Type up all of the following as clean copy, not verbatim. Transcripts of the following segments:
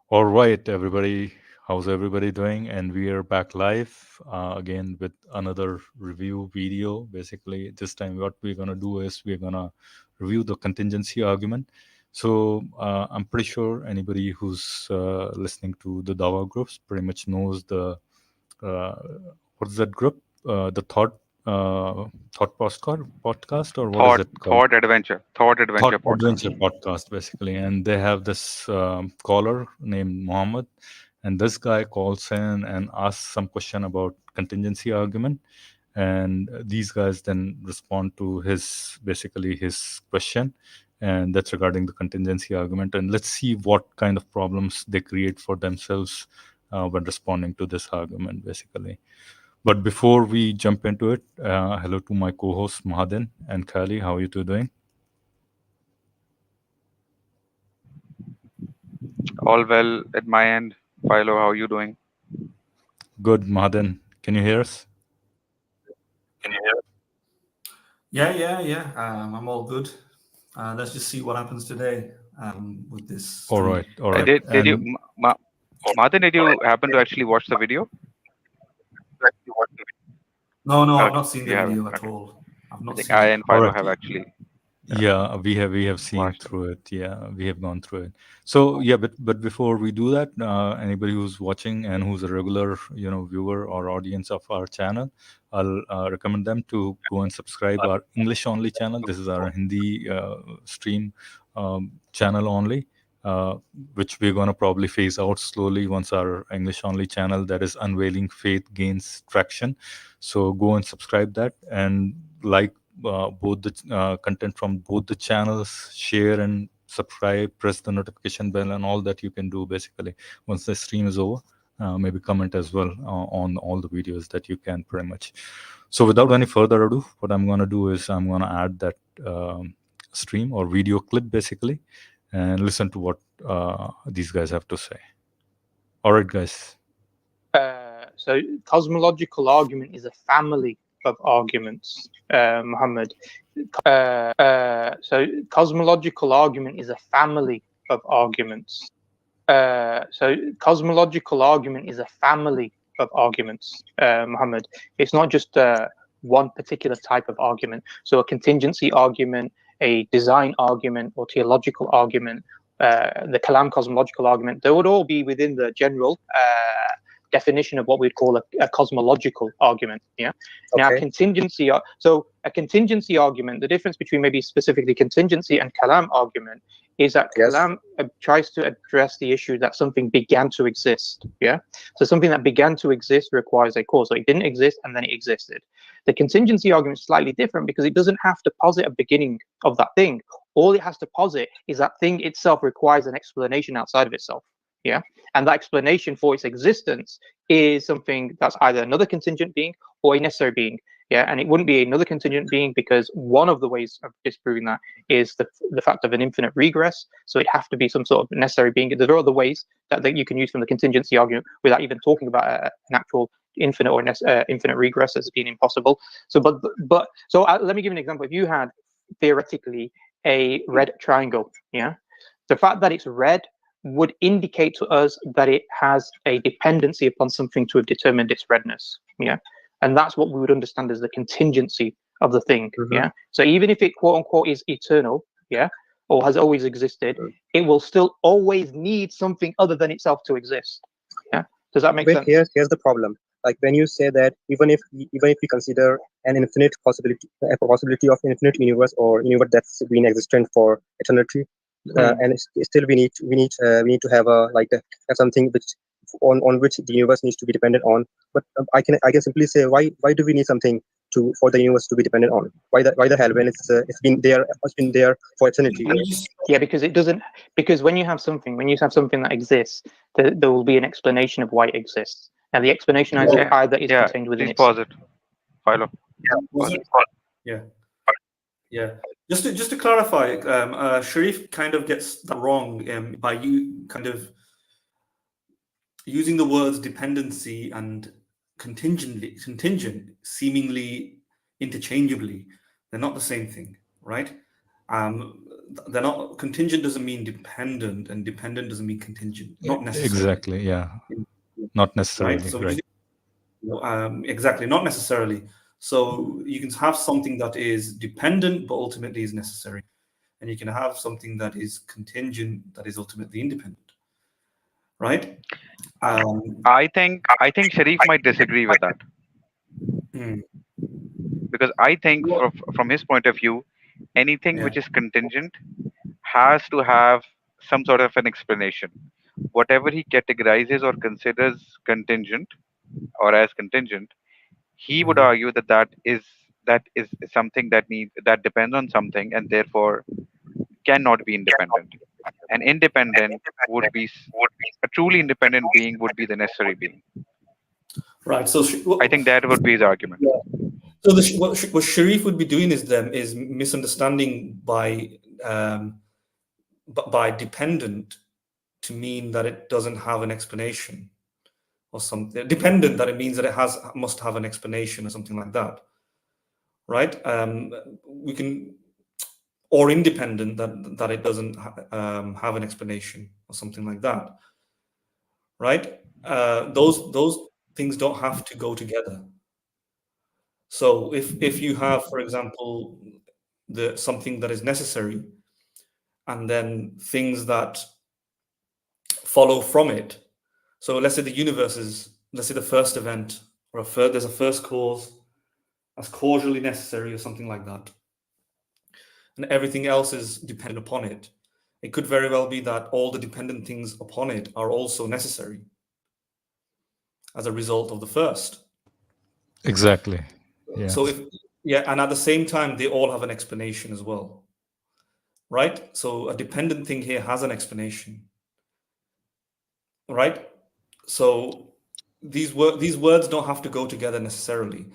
All right, everybody. How's everybody doing? And we are back live again with another review video. Basically, this time what we're going to do is we're going to review the contingency argument. So I'm pretty sure anybody who's listening to the Dawa groups pretty much knows the, uh, what is that group? The Thought podcast, or what is Thought it called? Thought Thought Adventure Adventure podcast. podcast, basically. And they have this caller named Muhammad, and this guy calls in and asks some question about contingency argument, and these guys then respond to his basically his question, and that's regarding the contingency argument. And let's see what kind of problems they create for themselves when responding to this argument, basically. But before we jump into it, hello to my co-hosts Mahadin and Kali. How are you two doing? All well at my end. Philo, how are you doing? Good, Mahadin. Can you hear us? Yeah. I'm all good. Let's just see what happens today with this. All right. Did you, Martin? Did you happen to actually watch the video? No, Okay, I've not seen the you video haven't. at all. I've not I think seen I it. and Philo Alright. have actually. Yeah, we have seen Watched through it. Yeah, we have gone through it. So yeah, but before we do that, anybody who's watching and who's a regular, viewer or audience of our channel, I'll recommend them to go and subscribe our English only channel. This is our Hindi stream channel only, which we're gonna probably phase out slowly once our English only channel, that is Unveiling Faith, gains traction. So go and subscribe that and like both the content from both the channels, share and subscribe, press the notification bell, and all that you can do basically once the stream is over. Maybe comment as well on all the videos that you can, pretty much. So without any further ado, what I'm going to do is I'm going to add that stream or video clip basically, and listen to what these guys have to say. All right, guys. So cosmological argument is a family of arguments, Muhammad. So cosmological argument is a family of arguments. So cosmological argument is a family of arguments, Muhammad. It's not just one particular type of argument. So a contingency argument, a design argument, or theological argument, the Kalam Cosmological Argument, they would all be within the general definition of what we'd call a cosmological argument. Yeah. Okay. Now, contingency. So a contingency argument. The difference between maybe specifically contingency and Kalam argument is that Kalam tries to address the issue that something began to exist. Yeah. So something that began to exist requires a cause. So it didn't exist and then it existed. The contingency argument is slightly different because it doesn't have to posit a beginning of that thing. All it has to posit is that thing itself requires an explanation outside of itself. Yeah. And that explanation for its existence is something that's either another contingent being or a necessary being. Yeah. And it wouldn't be another contingent being because one of the ways of disproving that is the fact of an infinite regress. So it'd have to be some sort of necessary being. There are other ways that you can use from the contingency argument without even talking about an actual infinite or infinite regress as being impossible. So, let me give you an example. If you had theoretically a red triangle, yeah, the fact that it's red would indicate to us that it has a dependency upon something to have determined its redness. Yeah. And that's what we would understand as the contingency of the thing. Mm-hmm. Yeah. So even if it quote unquote is eternal, yeah, or has always existed, it will still always need something other than itself to exist. Yeah. Does that make sense? Here's the problem. Like when you say that even if we consider an infinite possibility, a possibility of infinite universe or universe that's been existent for eternity, and still we need to have something which on which the universe needs to be dependent on. But I can simply say why do we need something for the universe to be dependent on? Why the hell when it's been there for eternity? Yeah, because it doesn't. Because when you have something that exists, there will be an explanation of why it exists, and the explanation either is contained within it. Pause it. Philo. Yeah. Just to clarify, Sharif kind of gets that wrong by you kind of using the words dependency and contingent seemingly interchangeably. They're not the same thing, right? they're not contingent doesn't mean dependent, and dependent doesn't mean contingent. Not necessarily. Exactly. Yeah. Not necessarily. Right. So Right. exactly, not necessarily. So you can have something that is dependent but ultimately is necessary, and you can have something that is contingent that is ultimately independent. Right. I think Sharif might disagree with that, hmm, because I think from his point of view, anything yeah. which is contingent has to have some sort of an explanation. Whatever he categorizes or considers contingent or as contingent, he would Mhm. argue that that is something that depends on something and therefore cannot be independent. An independent would be a truly independent being would be the necessary being. Right. So I think that would be his argument. so what Sharif would be doing is misunderstanding by dependent to mean that it doesn't have an explanation or something. Dependent, that it means that it must have an explanation or something like that. Right. We can, or independent, that it doesn't have an explanation or something like that. Right. Those things don't have to go together. So if you have, for example, something that is necessary, and then things that follow from it. So let's say the universe let's say the first event, or there's a first cause that's causally necessary or something like that, and everything else is dependent upon it. It could very well be that all the dependent things upon it are also necessary as a result of the first. Exactly. Yeah. So and at the same time, they all have an explanation as well. Right? So a dependent thing here has an explanation. Right? So these words don't have to go together necessarily.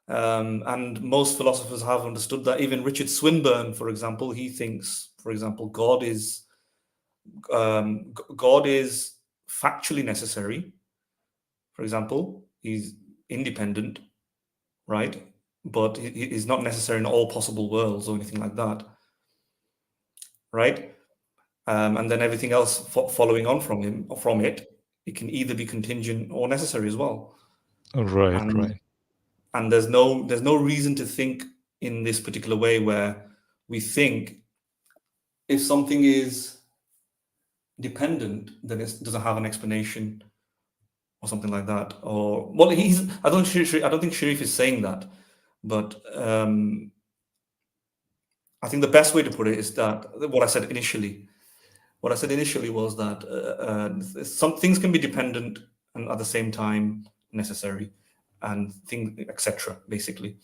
And most philosophers have understood that. Even Richard Swinburne, for example, he thinks, for example, God is factually necessary. For example, he's independent, right? But he's not necessary in all possible worlds or anything like that, right? And then everything else following on from it can either be contingent or necessary as well. Right. And, Right. and there's no reason to think in this particular way, where we think if something is dependent, then it doesn't have an explanation or something like that. Or well, I don't think Sharif is saying that, but I think the best way to put it is that what I said initially was that some things can be dependent and at the same time necessary, and things, etc. Basically,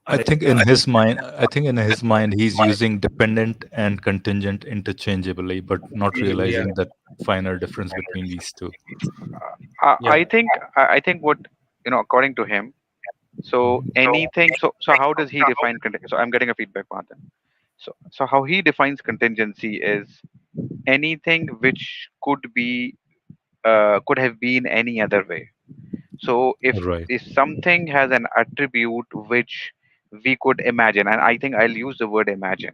I think in his mind, he's using dependent and contingent interchangeably, but not realizing that finer difference between these two. I think what, according to him, so anything. So how does he define contingent? So I'm getting a feedback, Martin. So how he defines contingency is anything which could have been any other way. So Right. if something has an attribute which we could imagine, and I think I'll use the word imagine,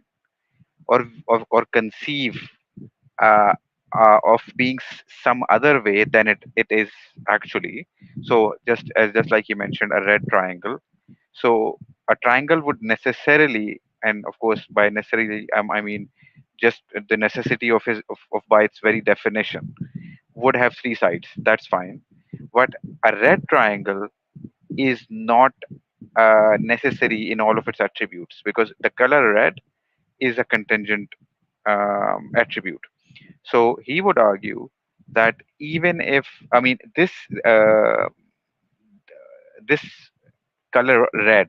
or conceive of being some other way than it is actually. So just like you mentioned, a red triangle. So a triangle would necessarily, and of course by necessarily, I mean just the necessity of by its very definition, would have three sides. That's fine. But a red triangle is not necessary in all of its attributes, because the color red is a contingent attribute. So he would argue that even if, I mean, this color red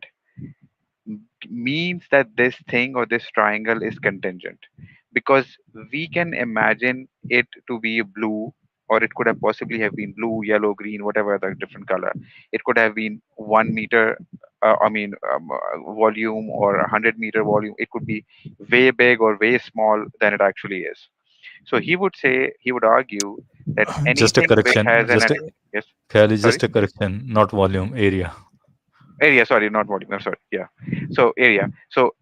means that this thing or this triangle is contingent, because we can imagine it to be blue, or it could have possibly have been blue, yellow, green, whatever other different color. It could have been 1 meter, volume, or 100 meter volume. It could be way big or way small than it actually is. So he would argue that Just a anything which correction. has an Just a, yes, Khalid, sorry, just a correction. Not volume, area. area, sorry, not volume, I'm sorry, yeah. So area, so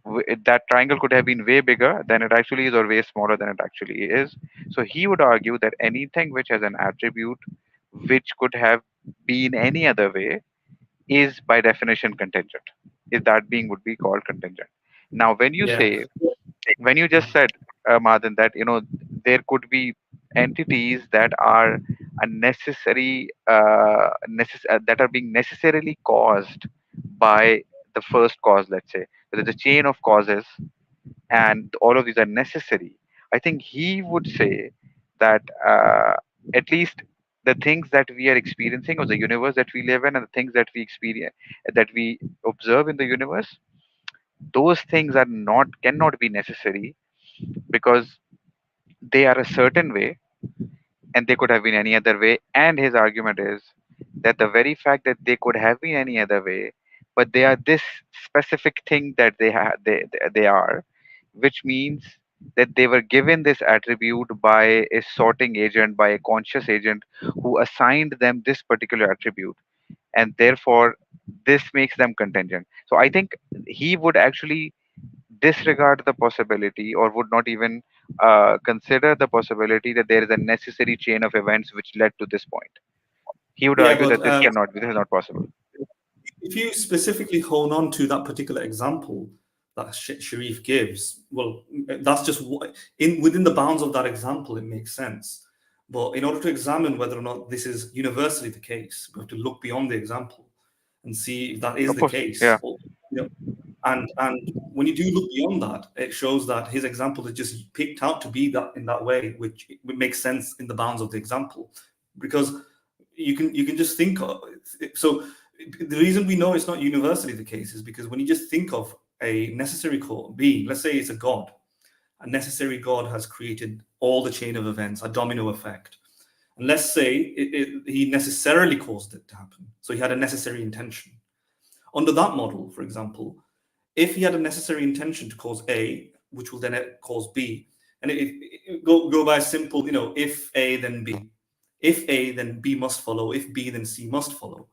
that triangle could have been way bigger than it actually is, or way smaller than it actually is. So he would argue that anything which has an attribute which could have been any other way is by definition contingent, if that being would be called contingent. Now when you Yeah, say, when you just said, Madan, that there could be entities that are unnecessary, that are being necessarily caused by the first cause. Let's say there is a chain of causes, and all of these are necessary. I think he would say that at least the things that we are experiencing, or the universe that we live in, and the things that we experience, that we observe in the universe, those things are not, cannot be necessary, because they are a certain way and they could have been any other way. And his argument is that the very fact that they could have been any other way, but they are this specific thing that they are, which means that they were given this attribute by a sorting agent, by a conscious agent who assigned them this particular attribute, and therefore this makes them contingent. So I think he would actually disregard the possibility, or would not even consider the possibility, that there is a necessary chain of events which led to this point. He would yeah, argue but that this is not possible. if you specifically hone on to that particular example that Sharif gives, well, that's just what, within the bounds of that example, it makes sense. But in order to examine whether or not this is universally the case, we have to look beyond the example and see if that is Of the course, case. yeah. And when you do look beyond that, it shows that his example is just picked out to be that in that way, which makes sense in the bounds of the example, because you can just think of, so the reason we know it's not universally the case is because when you just think of a necessary being, let's say it's a god, a necessary god has created all the chain of events, a domino effect, and let's say he necessarily caused it to happen, so he had a necessary intention. Under that model, for example, if he had a necessary intention to cause A, which will then cause B, and it go by simple, if A then B, if A then B must follow, if B then C must follow,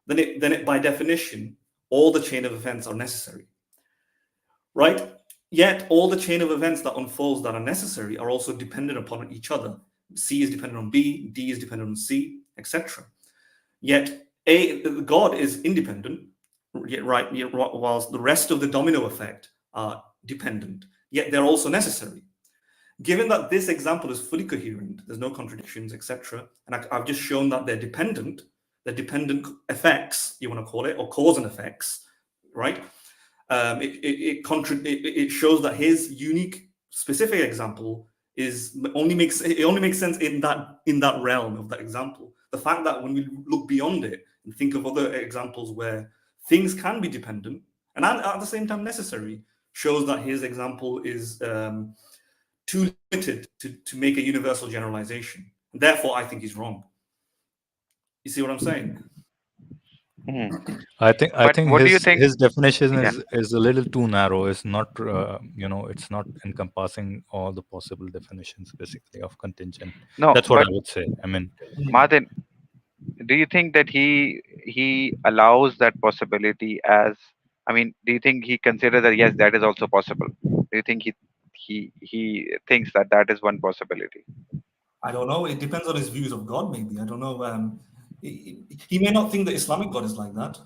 then it by definition all the chain of events are necessary, right? Yet all the chain of events that unfolds that are necessary are also dependent upon each other. C is dependent on B, D is dependent on C, etc. Yet God is independent, right? Whilst the rest of the domino effect are dependent, yet they're also necessary. Given that this example is fully coherent, there's no contradictions, etc., and I've just shown that they're dependent effects, you want to call it, or cause and effects, right? It shows that his unique, specific example only makes sense in that realm of that example. The fact that when we look beyond it and think of other examples where things can be dependent and at the same time necessary, shows that his example is too limited to make a universal generalization. And therefore, I think he's wrong. You see what I'm saying? Mhm. I But think what do you think? his definition Yeah. is a little too narrow. It's not it's not encompassing all the possible definitions basically of contingent. No, That's what but I would say. I mean, Martin, do you think that he allows that possibility as? I mean, do you think he considers that yes, that is also possible? Do you think he thinks that that is one possibility? I don't know. It depends on his views of God, maybe. I don't know. He may not think that Islamic God is like that,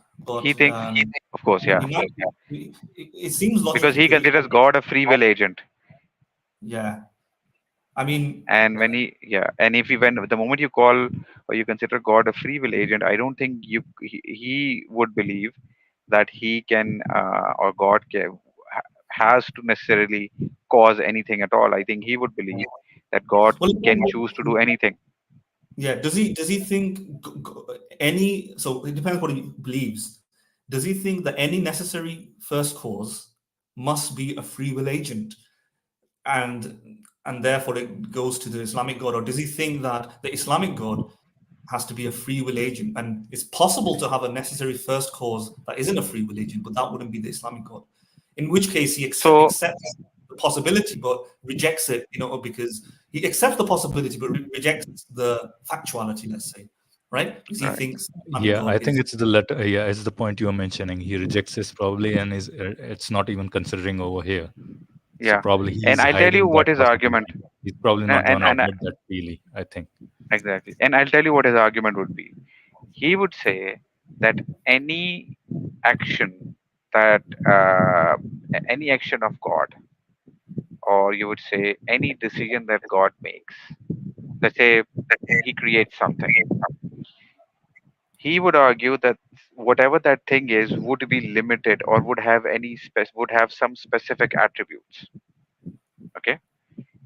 He but thinks, of course, yeah, he might. It seems because logically he coherent. considers God a free will agent. Yeah, I mean, And when and if when the moment you call or you consider God a free will agent, I don't think he would believe that he can or God has to necessarily cause anything at all. I think he would believe that God well, can choose to do anything. yeah. Does he think any? So it depends what he believes. Does he think that any necessary first cause must be a free will agent, and therefore it goes to the Islamic God, or does he think that the Islamic God has to be a free will agent, and it's possible to have a necessary first cause that isn't a free will agent, but that wouldn't be the Islamic God? In which case he So accepts the possibility but rejects it, because he accepts the possibility but rejects the factuality, let's say. right? Because he Right. thinks Yeah, I God think is. it's the letter. Yeah, it's the point you're mentioning. He rejects this probably, and is it's not even considering over here. So Yeah. probably And he's I'll tell you hiding that what his argument. possibility. He's probably not And going to and admit that freely, I think. exactly. And I'll tell you what his argument would be. He would say that any action that any action of God, or you would say any decision that God makes. Let's say he creates something. He would argue that whatever that thing is would be limited or would have would have some specific attributes. Okay,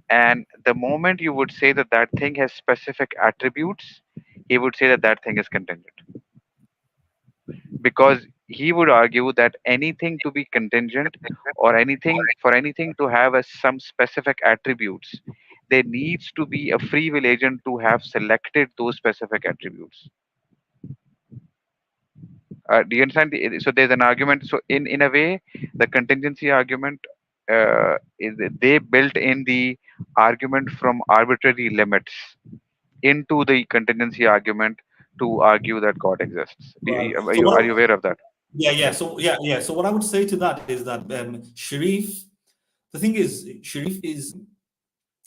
and the moment you would say that that thing has specific attributes, he would say that that thing is contingent, because he would argue that anything to be contingent, or anything to have some specific attributes, there needs to be a free will agent to have selected those specific attributes. Do you understand? So there's an argument. So in a way, the contingency argument, is they built in the argument from arbitrary limits into the contingency argument to argue that God exists. Right. Are So you, what? are you aware of that? Yeah. So what I would say to that is that Sharif. The thing is, Sharif is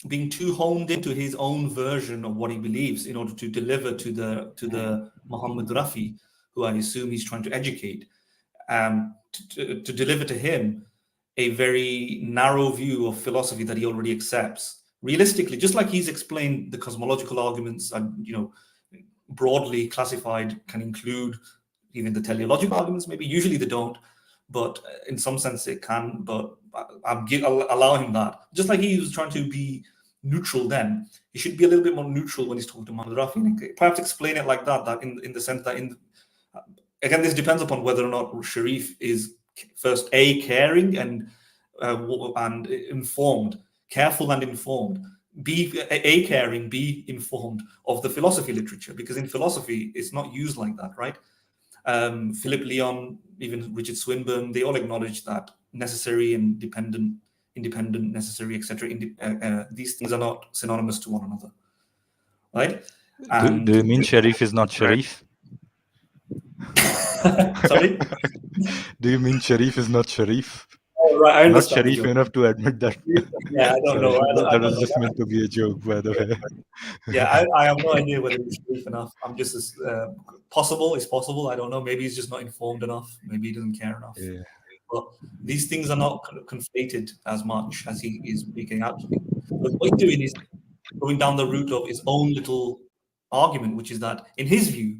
being too honed into his own version of what he believes in order to deliver to the Muhammad Rafi, who I assume he's trying to educate, to deliver to him a very narrow view of philosophy that he already accepts. Realistically, just like he's explained the cosmological arguments, and broadly classified, can include even the teleological arguments. Maybe usually they don't, but in some sense it can. But I'll allow him that. Just like he was trying to be neutral then, he should be a little bit more neutral when he's talking to Muhammad Rafi. Perhaps explain it like that. That in the sense that again, this depends upon whether or not Sharif is first caring and informed, careful and informed. B, caring, B, informed of the philosophy literature, because in philosophy it's not used like that, right? Philip Leon, even Richard Swinburne, they all acknowledge that necessary and independent, necessary, etc. These things are not synonymous to one another, right? Do you mean Sharif is not Right. Sharif? Sorry? Do you mean Sharif is not Sharif? Oh, right, I Not understand the Sharif joke. enough to admit that. Yeah, I don't Sorry, know. that was just meant to be a joke, by the way. Yeah, I have no idea whether he's Sharif enough. I'm just as possible. It's possible. I don't know. Maybe he's just not informed enough. Maybe he doesn't care enough. Yeah. But these things are not kind of conflated as much as he is making out to be. But what he's doing is going down the route of his own little argument, which is that, in his view,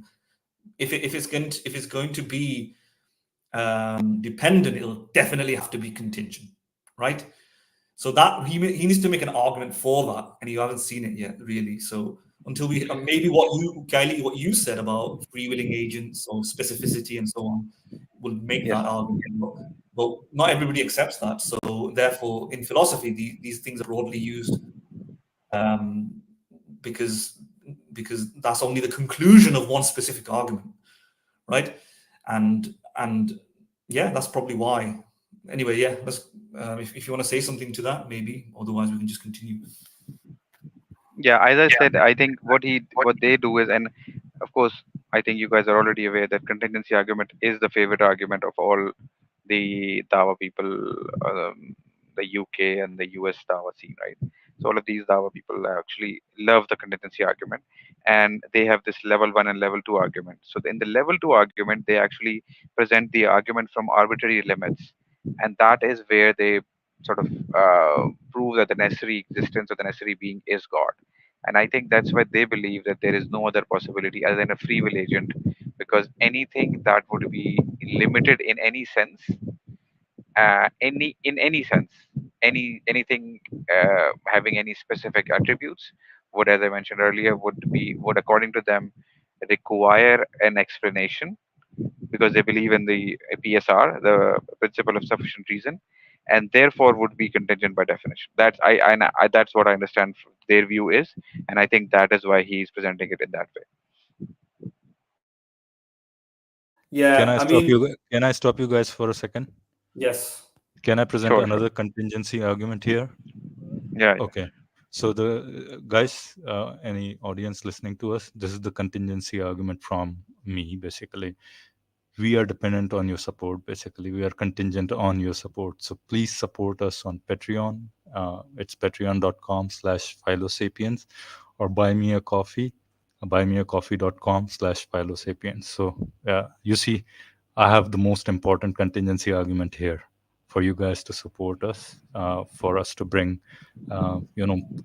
if it's going to be dependent, it'll definitely have to be contingent, right? So that he needs to make an argument for that, and you haven't seen it yet, really. So until we maybe what you said about free willing agents or specificity and so on will make Yes. that argument. But not everybody accepts that. So therefore, in philosophy, these things are broadly used because that's only the conclusion of one specific argument, right? And yeah, that's probably why. Anyway, yeah, let's if you want to say something to that, maybe. Otherwise, we can just continue. Yeah, as I said, I think what they do is, and of course, I think you guys are already aware that contingency argument is the favorite argument of all the Dawa people, the UK and the US Dawa scene, right? So all of these Dawa people actually love the contingency argument, and they have this level 1 and level 2 argument. So in the level 2 argument, they actually present the argument from arbitrary limits, and that is where they sort of prove that the necessary existence or the necessary being is God. And I think that's why they believe that there is no other possibility other than a free will agent, because anything that would be limited in any sense, any sense, anything having any specific attributes, would, as I mentioned earlier, would according to them require an explanation, because they believe in the PSR, the principle of sufficient reason, and therefore would be contingent by definition. That's what I understand their view is, and I think that is why he's presenting it in that way. Yeah, Can I stop you guys for a second? Yes. Can I present Sure. another contingency argument here? Yeah. Okay. So the guys, any audience listening to us, this is the contingency argument from me, basically. We are dependent on your support. Basically, we are contingent on your support. So please support us on Patreon. It's patreon.com/philosapiens, or buy me a coffee, buymeacoffee.com/philosapiens. So you see, I have the most important contingency argument here for you guys to support us, for us to bring,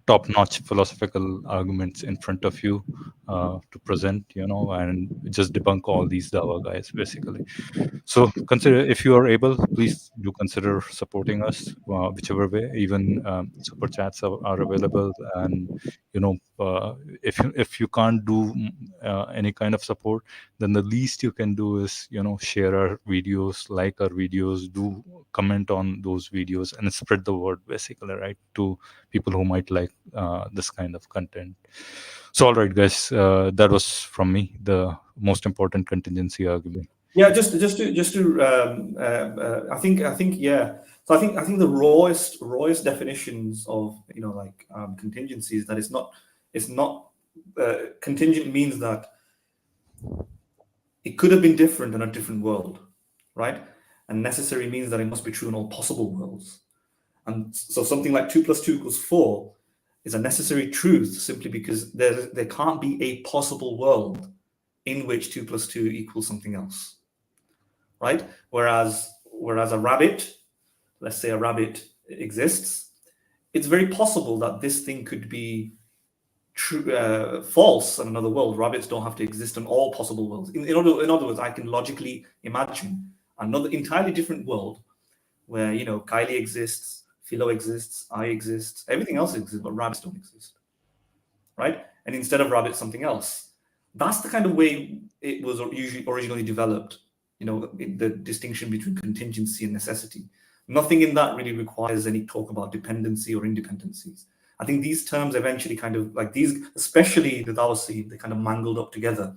top-notch philosophical arguments in front of you, to present, and just debunk all these dawa guys, basically. So consider, if you are able, please do consider supporting us, whichever way. Even super chats are available, and if you can't do any kind of support, then the least you can do is share our videos, like our videos, do comment on those videos, and spread the word, basically, right, to people who might like this kind of content. So all right, guys, that was from me, the most important contingency argument. Yeah, just to I think yeah. So I think the rawest definitions of contingency is that it's not contingent means that it could have been different in a different world, right? And necessary means that it must be true in all possible worlds. And so something like 2 + 2 = 4 is a necessary truth simply because there can't be a possible world in which 2 + 2 equals something else, right? Whereas a rabbit, let's say a rabbit exists, it's very possible that this thing could be true, false in another world. Rabbits don't have to exist in all possible worlds. In other words, I can logically imagine another entirely different world where Kylie exists, Philo exists, I exist, everything else exists, but rabbits don't exist, right? And instead of rabbits, something else. That's the kind of way it was usually originally developed. The distinction between contingency and necessity. Nothing in that really requires any talk about dependency or independencies. I think these terms eventually kind of like these, especially the Taoist, they kind of mangled up together,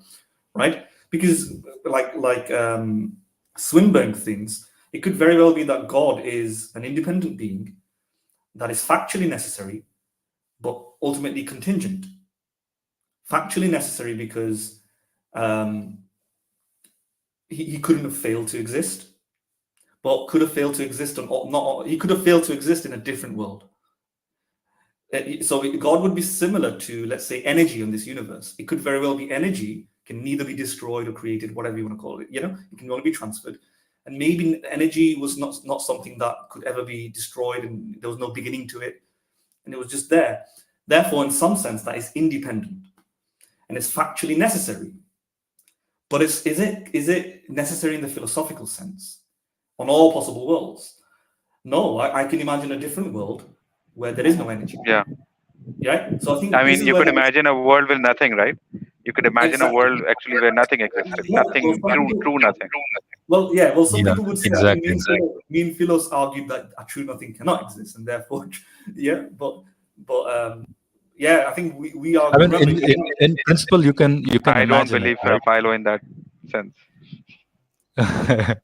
right? Because like Swinburne thinks, it could very well be that God is an independent being that is factually necessary, but ultimately contingent. Factually necessary because he couldn't have failed to exist, but could have failed to exist he could have failed to exist in a different world. So God would be similar to, let's say, energy in this universe. It could very well be energy, can neither be destroyed or created, whatever you want to call it. It can only be transferred. And maybe energy was not something that could ever be destroyed, and there was no beginning to it, and it was just there. Therefore, in some sense, that is independent, and it's factually necessary. But is it necessary in the philosophical sense on all possible worlds? No, I can imagine a different world where there is no energy. Yeah. Right? So I think You could imagine a world with nothing, right? You could imagine a world actually where nothing existed, nothing, true nothing. Well, yeah. Well, some people would say exactly. Me and Philos argued that a true nothing cannot exist, and therefore, yeah. But yeah, I think we are. I mean, in principle, you can I imagine. don't believe it, right? Philo in that sense. I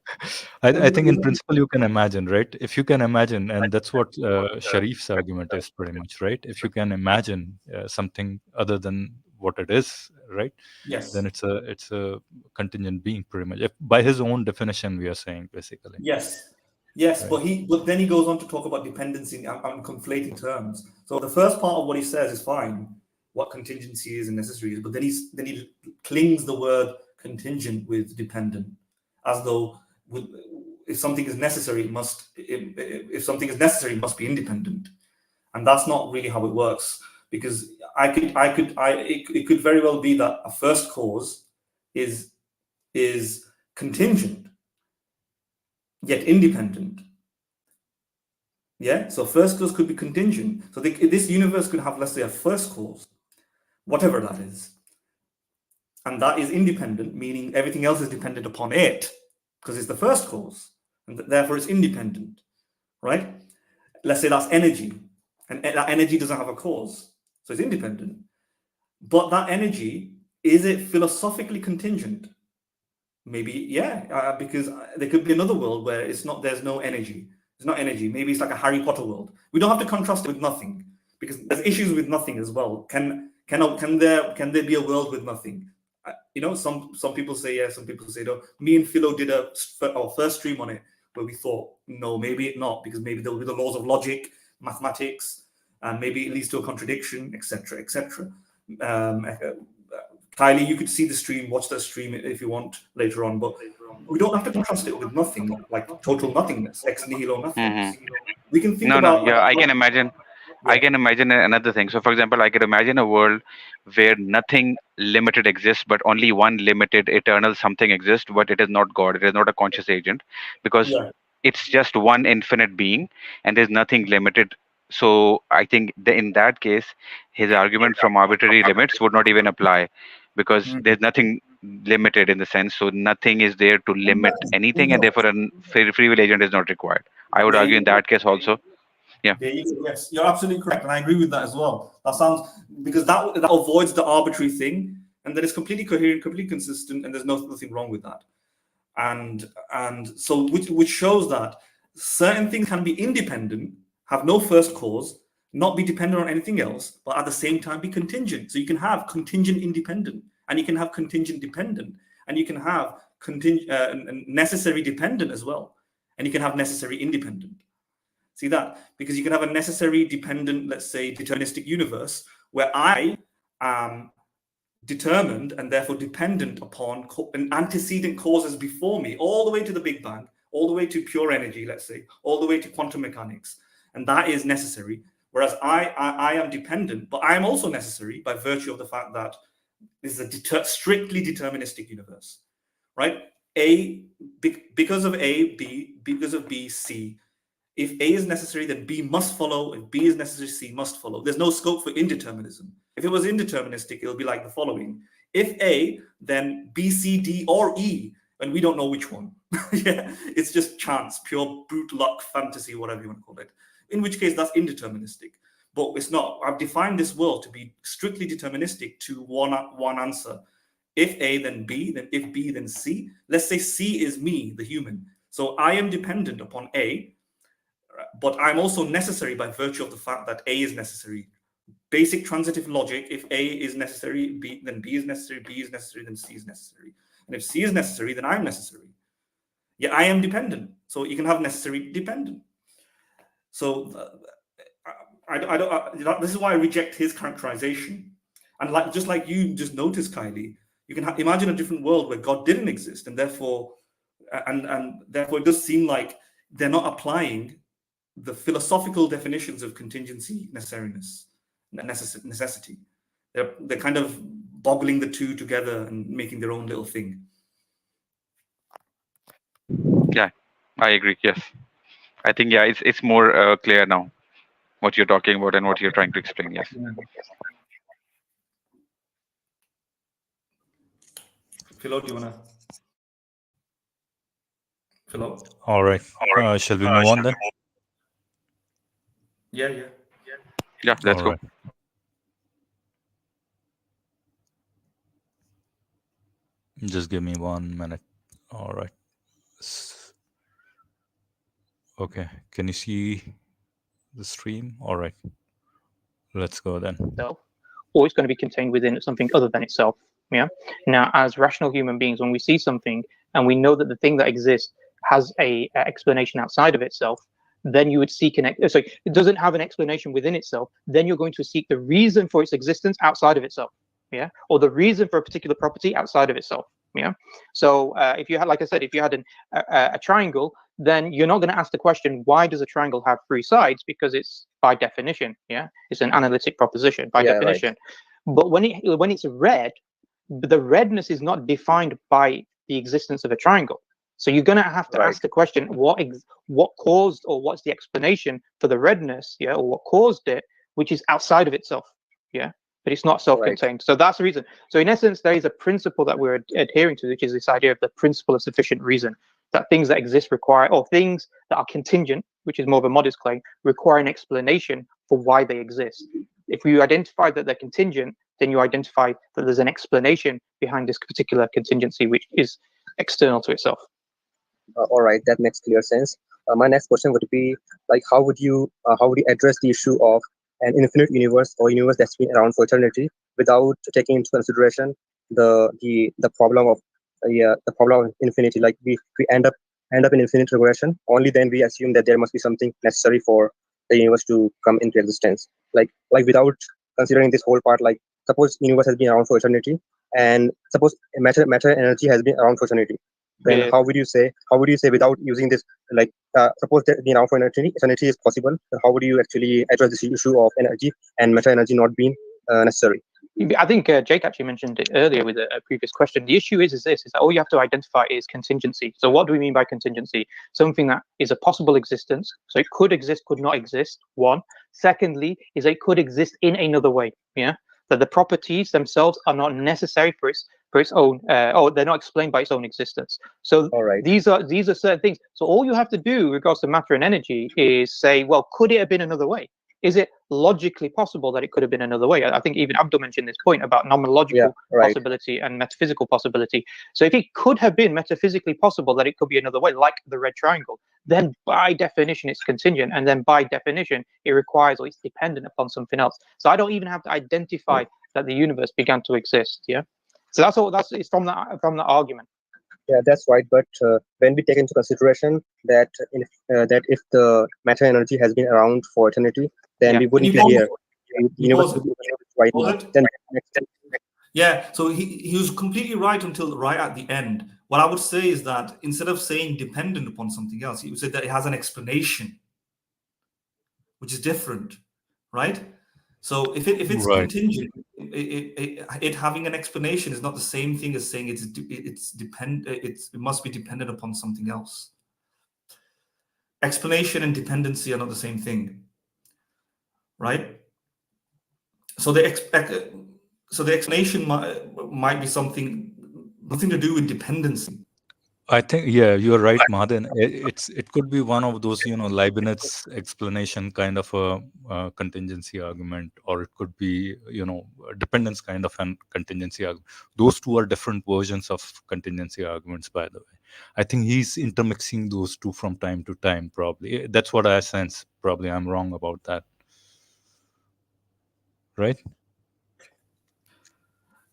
think in principle you can imagine, right? If you can imagine, and that's what Sharif's argument is pretty much, right? If you can imagine something other than what it is, right? Yes. Then it's a contingent being, pretty much. By his own definition, we are saying, basically. Yes, right. but then he goes on to talk about dependency. I'm conflating terms. So the first part of what he says is fine, what contingency is and necessary is, but then he clings the word contingent with dependent, as though if something is necessary, it must be independent, and that's not really how it works. Because it could very well be that a first cause is contingent yet independent. Yeah, so first cause could be contingent. So this universe could have, let's say, a first cause, whatever that is, and that is independent, meaning everything else is dependent upon it because it's the first cause, and therefore it's independent, right? Let's say that's energy, and that energy doesn't have a cause, so it's independent. But that energy, is it philosophically contingent? Maybe, yeah, because there could be another world where there's no energy. There's not energy. Maybe it's like a Harry Potter world. We don't have to contrast it with nothing, because there's issues with nothing as well. Can there be a world with nothing? Some people say yes, some people say no. Me and Philo did our first stream on it where we thought, no, maybe not, because maybe there will be the laws of logic, mathematics, and maybe it leads to a contradiction, etc., etc. Kylie, you could see the stream, watch the stream if you want later on, but we don't have to contrast it with nothing, like total nothingness, ex nihilo nothingness. We can think about. Yeah, I can imagine. I can imagine another thing. So, for example, I could imagine a world where nothing limited exists, but only one limited eternal something exists, but it is not God. It is not a conscious agent, because it's just one infinite being, and there's nothing limited. So, I think in that case, his argument from arbitrary limits would not even apply, because there's nothing limited in the sense. So, nothing is there to limit anything, and therefore, a free will agent is not required. I would argue in that case also. Yeah. Yes, you're absolutely correct, and I agree with that as well. That sounds, because that avoids the arbitrary thing, and then it's completely coherent, completely consistent, and there's nothing wrong with that. And so which shows that certain things can be independent, have no first cause, not be dependent on anything else, but at the same time be contingent. So you can have contingent independent, and you can have contingent dependent, and you can have necessary dependent as well, and you can have necessary independent. See that? Because you can have a necessary dependent, let's say, deterministic universe where I am determined and therefore dependent upon antecedent causes before me, all the way to the Big Bang, all the way to pure energy, let's say, all the way to quantum mechanics. And that is necessary. Whereas I am dependent, but I am also necessary by virtue of the fact that this is a strictly deterministic universe, right? Because of A, B, because of B, C. If A is necessary, then B must follow. If B is necessary, C must follow. There's no scope for indeterminism. If it was indeterministic, it'll be like the following. If A, then B, C, D, or E, and we don't know which one. Yeah, it's just chance, pure brute luck, fantasy, whatever you want to call it. In which case, that's indeterministic. But it's not. I've defined this world to be strictly deterministic to one answer. If A, then B, then if B, then C. Let's say C is me, the human. So I am dependent upon A, but I'm also necessary by virtue of the fact that A is necessary. Basic transitive logic, if A is necessary, then B is necessary, B is necessary, then C is necessary. And if C is necessary, then I'm necessary. Yeah, I am dependent. So you can have necessary dependent. So this is why I reject his characterization. And just like you just noticed, Kylie, you can imagine a different world where God didn't exist, and therefore it does seem like they're not applying the philosophical definitions of contingency, necessariness, necessity. They're kind of boggling the two together and making their own little thing. Yeah, I agree. Yes, I think it's more clear now what you're talking about and what you're trying to explain. Yes. Philo, do you wanna? Philo. All right. Shall we move on then? Yeah. Yeah, let's All go. right. Just give me 1 minute. All right. Okay. Can you see the stream? All right. Let's go then. Or it's going to be contained within something other than itself. Yeah. Now, as rational human beings, when we see something and we know that the thing that exists has a explanation outside of itself, then you would seek it doesn't have an explanation within itself. Then you're going to seek the reason for its existence outside of itself. Yeah. Or the reason for a particular property outside of itself. Yeah. So if you had, like I said, if you had a triangle, then you're not going to ask the question, why does a triangle have 3 sides? Because it's by definition, it's an analytic proposition by definition. Right. But when it's red, the redness is not defined by the existence of a triangle. So you're going to have to ask the question, what caused, or what's the explanation for the redness, or what caused it, which is outside of itself, but it's not self-contained. Right. So that's the reason. So in essence, there is a principle that we're adhering to, which is this idea of the principle of sufficient reason, that things that exist require, or things that are contingent, which is more of a modest claim, require an explanation for why they exist. If you identify that they're contingent, then you identify that there's an explanation behind this particular contingency, which is external to itself. All right, that makes clear sense. My next question would be, like, how would you address the issue of an infinite universe or universe that's been around for eternity without taking into consideration the problem of the problem of infinity. Like we end up in infinite regression. Only then we assume that there must be something necessary for the universe to come into existence. Like without considering this whole part, like suppose universe has been around for eternity, and suppose matter energy has been around for eternity. Then how would you say without using this, like suppose that being around for eternity is possible, then how would you actually address this issue of energy and matter energy not being necessary? I think Jake actually mentioned it earlier with a previous question. The issue is that all you have to identify is contingency. So what do we mean by contingency? Something that is a possible existence. So it could exist, could not exist, one. Secondly, is it could exist in another way. Yeah, that the properties themselves are not necessary for its own, or they're not explained by its own existence. So these are certain things. So all you have to do with regards to matter and energy is say, well, could it have been another way? Is it logically possible that it could have been another way? I think even Abdul mentioned this point about nomenological possibility and metaphysical possibility. So if it could have been metaphysically possible that it could be another way, like the red triangle, then by definition it's contingent, and then by definition it requires or it's dependent upon something else. So I don't even have to identify that the universe began to exist. Yeah. So that's all. It's from the argument. Yeah, that's right. But when we take into consideration that if the matter energy has been around for eternity, then we wouldn't be here. Universe would be right now. Then yeah, so he was completely right until right at the end. What I would say is that instead of saying dependent upon something else, he would say that it has an explanation, which is different, right? So if it's contingent, it having an explanation is not the same thing as saying it must be dependent upon something else. Explanation and dependency are not the same thing, right? So the explanation might be nothing to do with dependency. I think, yeah, you're right, Mahadan. It could be one of those, Leibniz explanation kind of a contingency argument, or it could be, a dependence kind of a contingency argument. Those two are different versions of contingency arguments, by the way. I think he's intermixing those two from time to time, probably. That's what I sense. Probably I'm wrong about that. Right?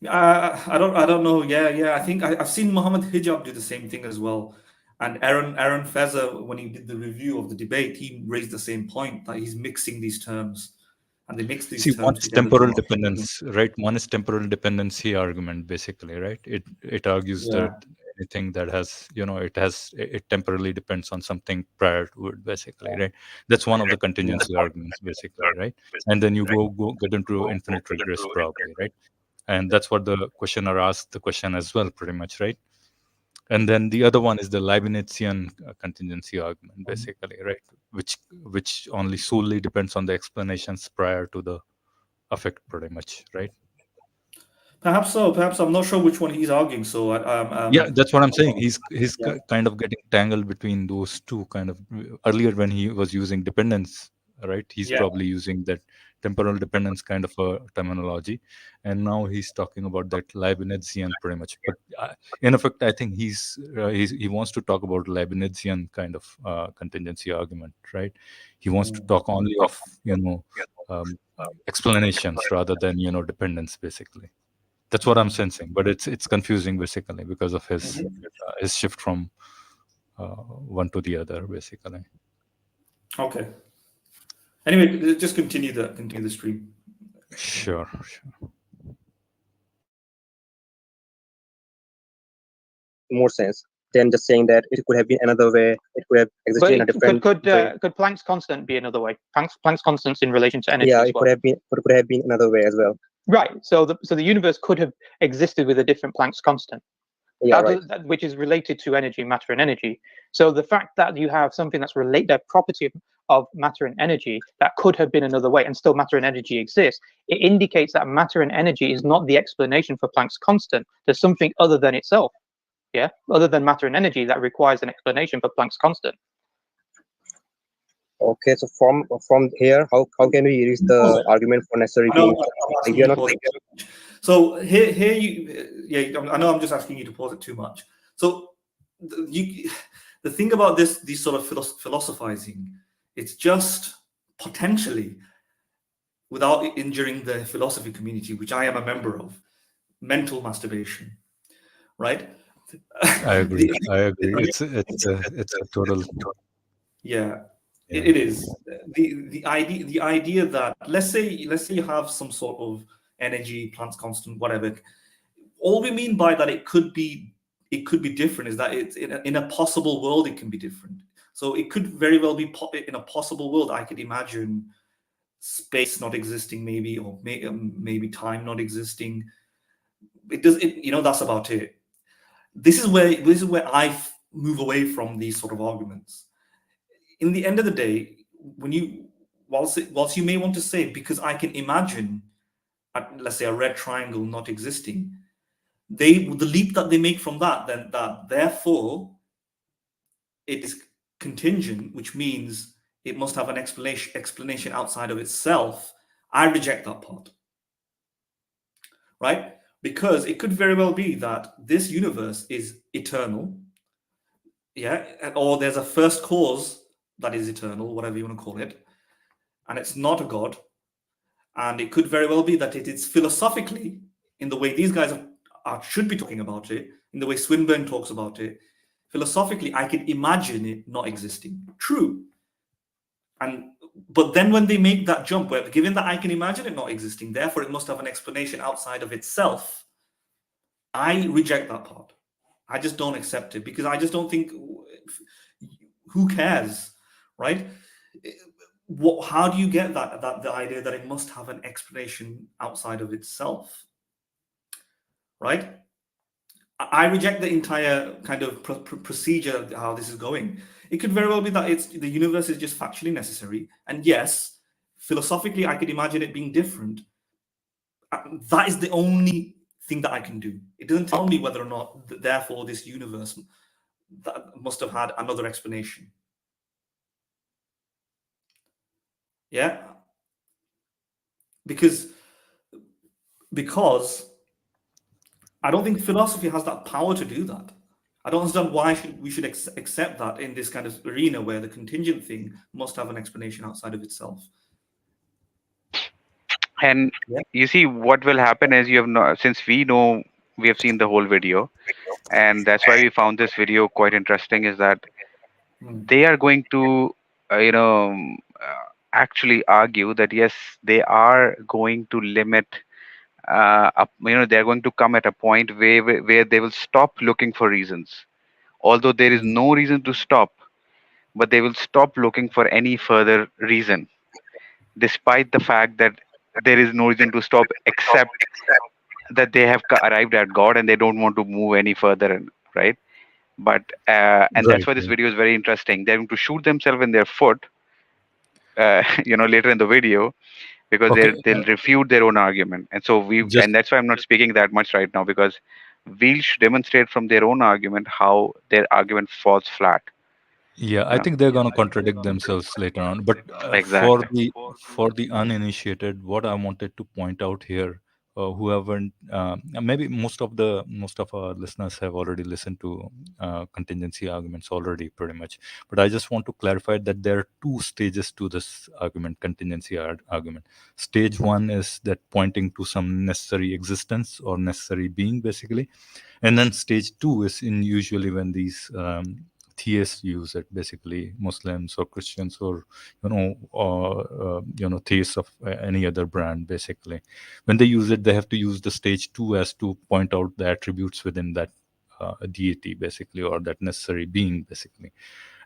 I don't know. Yeah. I think I've seen Mohammad Hijab do the same thing as well. And Aaron Fezer, when he did the review of the debate, he raised the same point that he's mixing these terms, and they mix these terms one's together. Temporal dependence, right? One is temporal dependency argument, basically, right? It argues that anything that has, it temporally depends on something prior to it, basically, right? That's one of the contingency arguments, basically, right? And then you go get into infinite regress, probably, right? And that's what the questioner asked the question as well, pretty much, right? And then the other one is the Leibnizian contingency argument, basically, right? Which only solely depends on the explanations prior to the effect, pretty much, right? Perhaps so. Perhaps I'm not sure which one he's arguing. So yeah, that's what I'm saying. He's kind of getting tangled between those two. Kind of earlier when he was using dependence, right? He's probably using that temporal dependence kind of a terminology, and now he's talking about that Leibnizian pretty much. But in effect, I think he wants to talk about Leibnizian kind of contingency argument, right? He wants to talk only of explanations rather than dependence, basically. That's what I'm sensing, but it's confusing basically because of his shift from one to the other, basically. Okay. Anyway, just continue the stream. Sure. More sense than just saying that it could have been another way. It could have existed in a different could way. Could Planck's constant be another way? Planck's constant's in relation to energy. Yeah, as it well. could have been another way as well. Right. So the universe could have existed with a different Planck's constant. Yeah, which is related to energy, matter, and energy. So the fact that you have something that's related, a property of matter and energy that could have been another way, and still matter and energy exist, it indicates that matter and energy is not the explanation for Planck's constant. There's something other than itself, other than matter and energy that requires an explanation for Planck's constant. Okay, so from here, how can we use the argument for necessary being? So here I know I'm just asking you to pause it too much. So the thing about these sort of philosophizing, it's just potentially without injuring the philosophy community, which I am a member of, mental masturbation, right? I agree. The- I agree. It's a total. yeah, Yeah. it is the idea that let's say you have some sort of energy, Planck's constant, whatever. All we mean by that it could be different is that it's in a possible world it can be different. So it could very well be in a possible world. I could imagine space not existing, maybe, or maybe time not existing. It does. That's about it. This is where move away from these sort of arguments. In the end of the day, when you whilst you may want to say, because I can imagine, let's say, a red triangle not existing, the leap that they make from that, then that therefore it is contingent, which means it must have an explanation outside of itself. I reject that part, right? Because it could very well be that this universe is eternal, yeah, or there's a first cause that is eternal, whatever you want to call it, and it's not a god. And it could very well be that it is philosophically, in the way these guys should be talking about it, in the way Swinburne talks about it, philosophically, I can imagine it not existing. True. But then when they make that jump, where given that I can imagine it not existing, therefore it must have an explanation outside of itself, I reject that part. I just don't accept it, because I just don't think, who cares, right? How do you get that the idea that it must have an explanation outside of itself, right? I reject the entire kind of procedure of how this is going. It could very well be that the universe is just factually necessary, and yes, philosophically, I could imagine it being different. That is the only thing that I can do. It doesn't tell me whether or not, therefore, this universe that must have had another explanation. Yeah, because I don't think philosophy has that power to do that. I don't understand why we should accept that in this kind of arena where the contingent thing must have an explanation outside of itself. And Yeah. you see, what will happen is, you have not, since we have seen the whole video, and that's why we found this video quite interesting, is that they are going to actually argue that yes, they are going to limit they're going to come at a point where they will stop looking for reasons, although there is no reason to stop, but they will stop looking for any further reason, despite the fact that there is no reason to stop, except that they have arrived at God and they don't want to move any further, right? But and that's Right. why this Right. video is very interesting. They're going to shoot themselves in their foot, later in the video, because Okay. they'll refute their own argument. And so Just and that's why I'm not speaking that much right now, because we'll demonstrate from their own argument how their argument falls flat. Yeah, You I know, think they're going to contradict themselves later on. But for exactly. the uninitiated, what I wanted to point out here, whoever maybe most of our listeners have already listened to contingency arguments already, pretty much. But I just want to clarify that there are two stages to this argument, contingency argument. Stage one is that pointing to some necessary existence or necessary being, basically, and then stage two is in usually when these theists use it, basically Muslims or Christians or theists of any other brand. Basically, when they use it, they have to use the stage two as to point out the attributes within that deity, basically, or that necessary being, basically.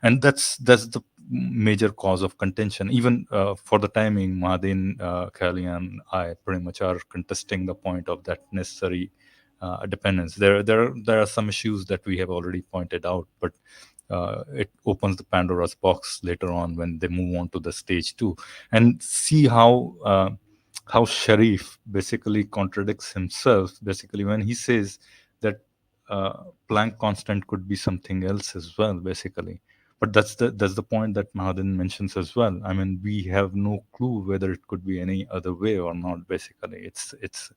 And that's the major cause of contention. Even for the timing, Mahadin, Kali, and I pretty much are contesting the point of that necessary dependence. There are some issues that we have already pointed out, but it opens the Pandora's box later on when they move on to the stage two, and see how Sharif basically contradicts himself, basically, when he says that Planck constant could be something else as well, basically. But that's the point that Mahadin mentions as well. I mean, we have no clue whether it could be any other way or not. Basically, it's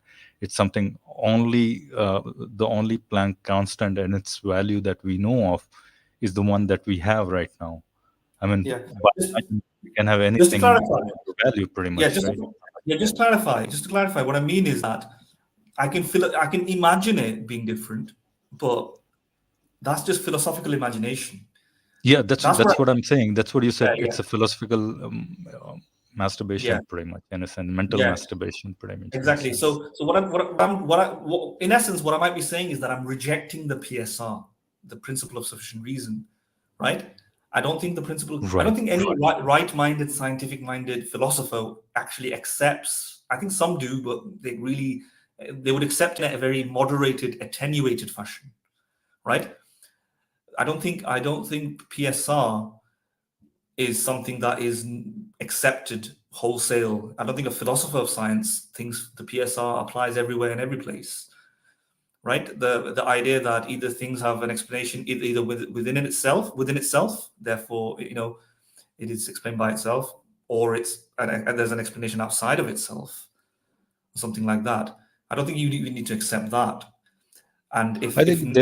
something only the only Planck constant and its value that we know of is the one that we have right now. I mean, Yeah. by Just, we can have just to anything clarify. value, pretty Yeah. much, right? Yeah, just to clarify, what I mean is that I can imagine it being different, but that's just philosophical imagination. Yeah, that's That's what I'm saying. That's what you said. yeah, It's a philosophical masturbation, yeah, pretty much, in a sense, mental yeah, masturbation, pretty much, in a exactly. sense. So in essence, what I might be saying is that I'm rejecting the PSR, the principle of sufficient reason, right? I don't think Right. any right-minded, scientific-minded philosopher actually accepts. I think some do, but they would accept it in a very moderated, attenuated fashion, right? I don't think PSR is something that is accepted wholesale. I don't think a philosopher of science thinks the PSR applies everywhere and every place, right? The idea that either things have an explanation either within itself, therefore it is explained by itself, or and there's an explanation outside of itself, something like that. I don't think you need to accept that. And I think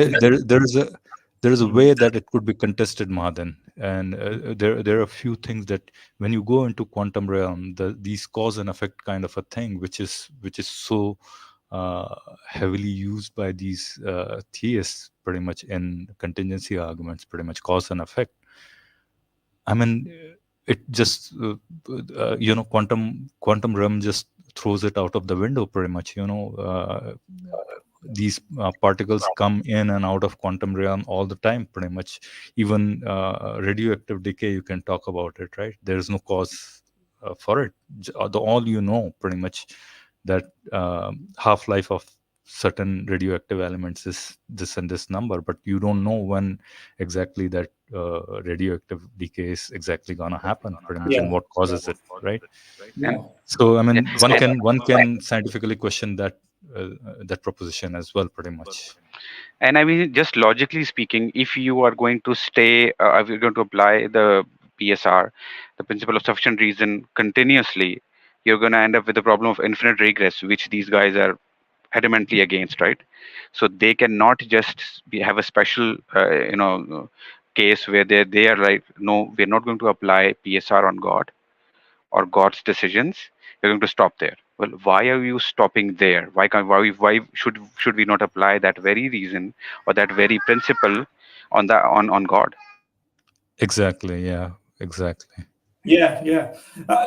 there is a way that it could be contested, Madan, and there are a few things that when you go into quantum realm, these cause and effect kind of a thing, which is so heavily used by these theists, pretty much in contingency arguments, pretty much cause and effect. I mean, it just quantum realm just throws it out of the window, pretty much. These particles come in and out of quantum realm all the time, pretty much. Even radioactive decay, you can talk about it, right? There is no cause for it. All pretty much, that half-life of certain radioactive elements is this and this number, but you don't know when exactly that radioactive decay is exactly gonna happen, pretty much, and what causes it, right? And So I mean, yeah, one can scientifically question that proposition as well, pretty much. and I mean, just logically speaking, if you are going to if you're going to apply the PSR, the principle of sufficient reason, continuously, you're going to end up with the problem of infinite regress, which these guys are adamantly against, right? So they cannot just have a special, case where they are like, no, we're not going to apply PSR on God or God's decisions. You're going to stop there. Well, why are you stopping there? Why should we not apply that very reason or that very principle on God? Exactly. Yeah. Exactly. Yeah.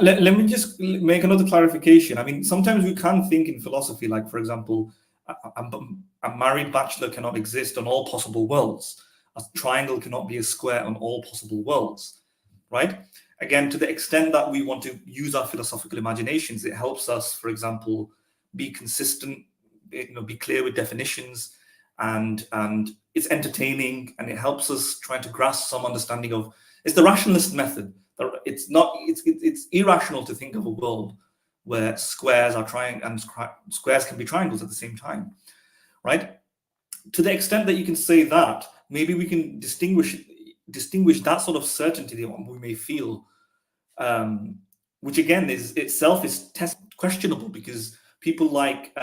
Let me just make another clarification. I mean, sometimes we can think in philosophy, like, for example, a married bachelor cannot exist on all possible worlds. A triangle cannot be a square on all possible worlds, right? Again, to the extent that we want to use our philosophical imaginations, it helps us, for example, be consistent, be clear with definitions, and it's entertaining, and it helps us try to grasp some understanding of. It's the rationalist method. It's irrational to think of a world where squares are and squares can be triangles at the same time, right? To the extent that you can say that, maybe we can distinguish that sort of certainty that we may feel, which again is itself is questionable, because people like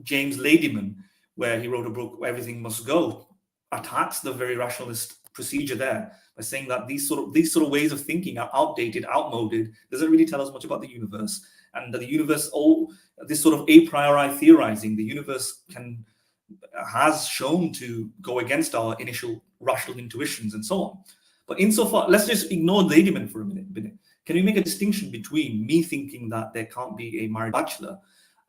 James Ladyman, where he wrote a book, Everything Must Go, attacks the very rationalist procedure there by saying that these sort of ways of thinking are outdated, outmoded, doesn't really tell us much about the universe, and that the universe, this sort of a priori theorizing, the universe has shown to go against our initial rational intuitions and so on. But insofar, let's just ignore Ladyman for a minute. Can we make a distinction between me thinking that there can't be a married bachelor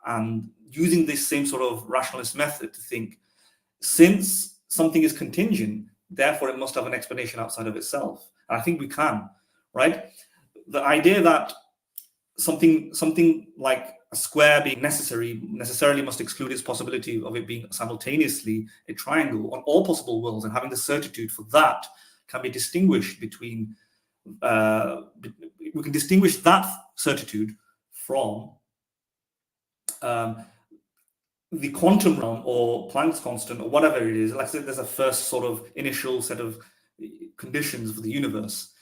and using this same sort of rationalist method to think, since something is contingent, therefore it must have an explanation outside of itself? And I think we can, right? The idea that something like a square being necessarily must exclude its possibility of it being simultaneously a triangle on all possible worlds, and having the certitude for that can be distinguished between we can distinguish that certitude from the quantum realm or Planck's constant or whatever it is. Like I said, there's a first sort of initial set of conditions for the universe.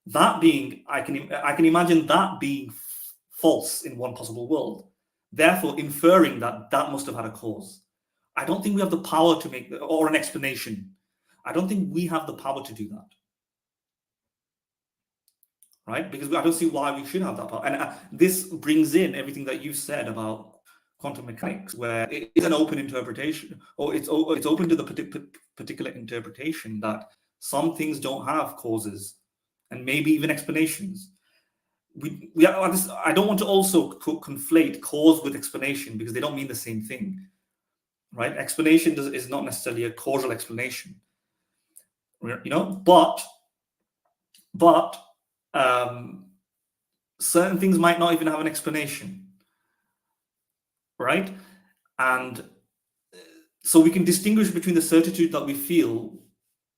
That being, I can imagine that being false in one possible world, therefore inferring that must have had a cause. I don't think we have the power to make or an explanation. I don't think we have the power to do that. right? Because I don't see why we should have that power. And this brings in everything that you said about quantum mechanics, where it is an open interpretation, or it's open to the particular interpretation that some things don't have causes and maybe even explanations. I don't want to also conflate cause with explanation, because they don't mean the same thing, right? Explanation is not necessarily a causal explanation, but certain things might not even have an explanation, right? And so we can distinguish between the certitude that we feel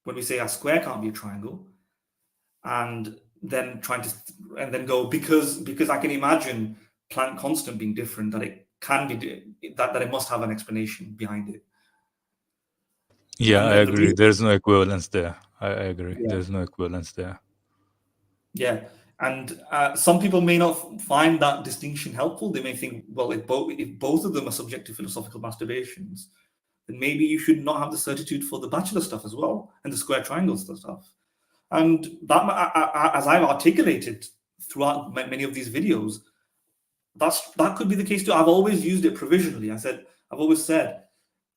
when we say a square can't be a triangle, and then go because I can imagine Planck constant being different, that it can be that it must have an explanation behind it. Yeah, I agree. There's no equivalence there. I agree. Yeah. There's no equivalence there. Yeah, and some people may not find that distinction helpful. They may think, well, if both of them are subject to philosophical masturbations, then maybe you should not have the certitude for the bachelor stuff as well, and the square triangles stuff. And that, as I've articulated throughout many of these videos, that could be the case too. I've always used it provisionally. I've always said,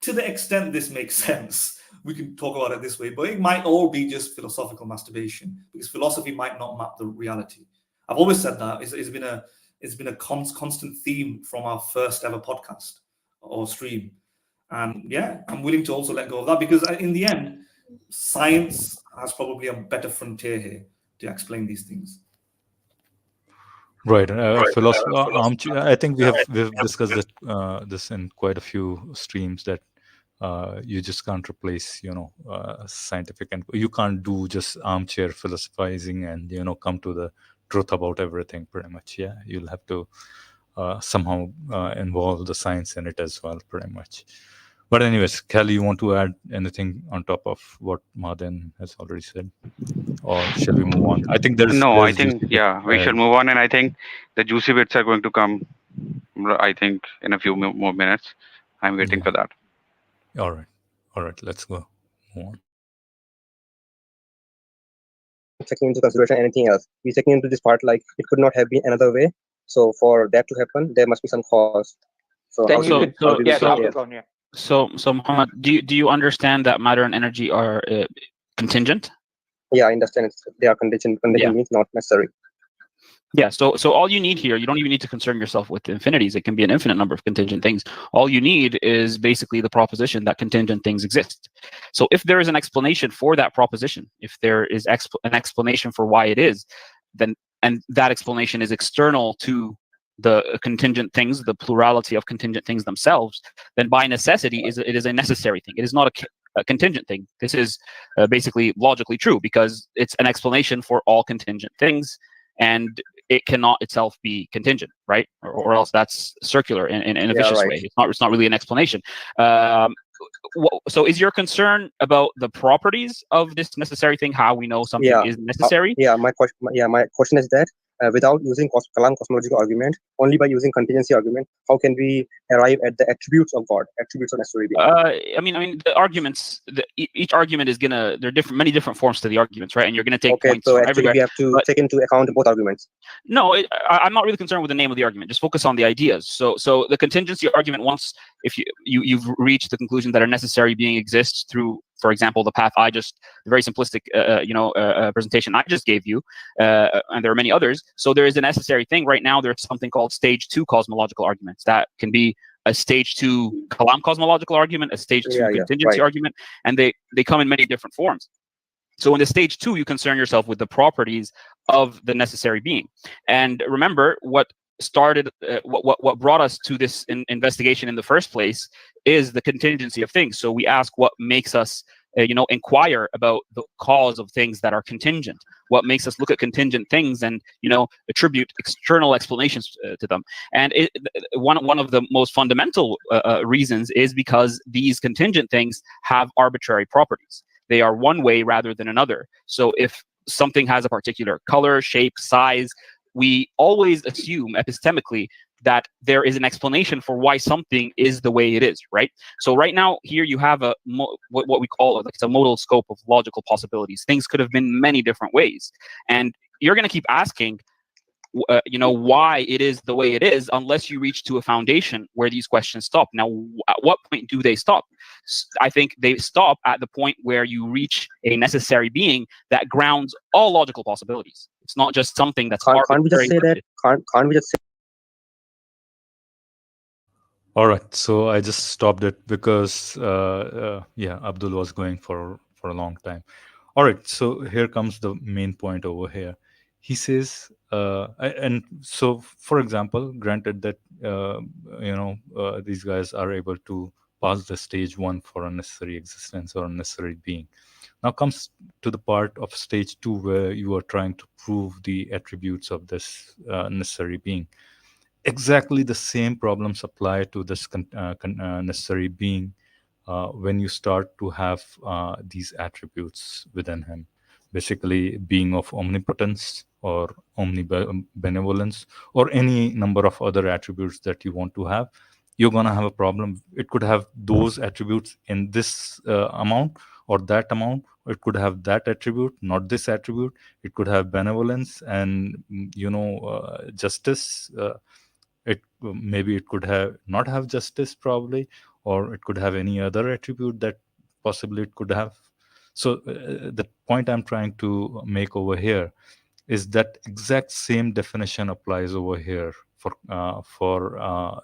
to the extent this makes sense, we can talk about it this way, but it might all be just philosophical masturbation, because philosophy might not map the reality. I've always said that. It's been a constant theme from our first ever podcast or stream. And yeah, I'm willing to also let go of that, because in the end, science has probably a better frontier here to explain these things. Right. Philosophy. I think we've discussed this in quite a few streams, that you just can't replace, scientific, and you can't do just armchair philosophizing and come to the truth about everything. Pretty much, yeah. You'll have to somehow involve the science in it as well. Pretty much. But anyways, Kelly, you want to add anything on top of what Madan has already said, or shall we move on? I think I think we should move on, and I think the juicy bits are going to come. I think in a few more minutes. I'm waiting for that. All right. Let's go. Move on. Taking into consideration anything else, we're taking into this part like it could not have been another way. So for that to happen, there must be some cause. So So Muhammad, do you understand that matter and energy are contingent? Yeah, I understand. They are contingent. Contingent means not necessary. Yeah. So all you need here, you don't even need to concern yourself with infinities. It can be an infinite number of contingent things. All you need is basically the proposition that contingent things exist. So if there is an explanation for that proposition, if there is an explanation for why it is, then and that explanation is external to the contingent things, the plurality of contingent things themselves, then by necessity it is a necessary thing. It is not a contingent thing. This is basically logically true, because it's an explanation for all contingent things, and it cannot itself be contingent, right? Or else that's circular in a vicious way. It's not really an explanation. So is your concern about the properties of this necessary thing, how we know something is necessary? My question is that without using Kalam Cosmological Argument, only by using contingency argument, how can we arrive at the attributes of God, attributes of necessary being? I mean, the arguments, each argument is there are many different forms to the arguments, right? And you're going to take points so from actually everywhere. We have to take into account both arguments. No, I'm not really concerned with the name of the argument. Just focus on the ideas. So the contingency argument, once if you've reached the conclusion that a necessary being exists through, for example, the path the very simplistic presentation I just gave you, and there are many others. So there is a necessary thing. Right now, there's something called stage 2 cosmological arguments. That can be a stage 2 Kalam cosmological argument, a stage 2 contingency argument, and they come in many different forms. So in the stage 2, you concern yourself with the properties of the necessary being. And remember, what started, what brought us to this investigation in the first place is the contingency of things. So we ask what makes us inquire about the cause of things that are contingent. What makes us look at contingent things and attribute external explanations to them. And one of the most fundamental reasons is because these contingent things have arbitrary properties. They are one way rather than another. So if something has a particular color, shape, size, we always assume epistemically that there is an explanation for why something is the way it is, right? So right now, here you have what we call it's a modal scope of logical possibilities. Things could have been many different ways. And you're going to keep asking, why it is the way it is, unless you reach to a foundation where these questions stop. Now, at what point do they stop? I think they stop at the point where you reach a necessary being that grounds all logical possibilities. It's not just something that's Can't we just say that? Can't we just say? All right, so I just stopped it because Abdul was going for a long time. All right, so here comes the main point over here. He says, and so for example, granted that these guys are able to pass the stage 1 for a necessary existence or a necessary being. Now comes to the part of stage 2 where you are trying to prove the attributes of this necessary being. Exactly the same problems apply to this necessary being when you start to have these attributes within him. Basically, being of omnipotence or omnibenevolence or any number of other attributes that you want to have, you're going to have a problem. It could have those attributes in this amount or that amount. It could have that attribute, not this attribute. It could have benevolence and justice. Maybe it could have not have justice probably, or it could have any other attribute that possibly it could have. So the point I'm trying to make over here is that exact same definition applies over here for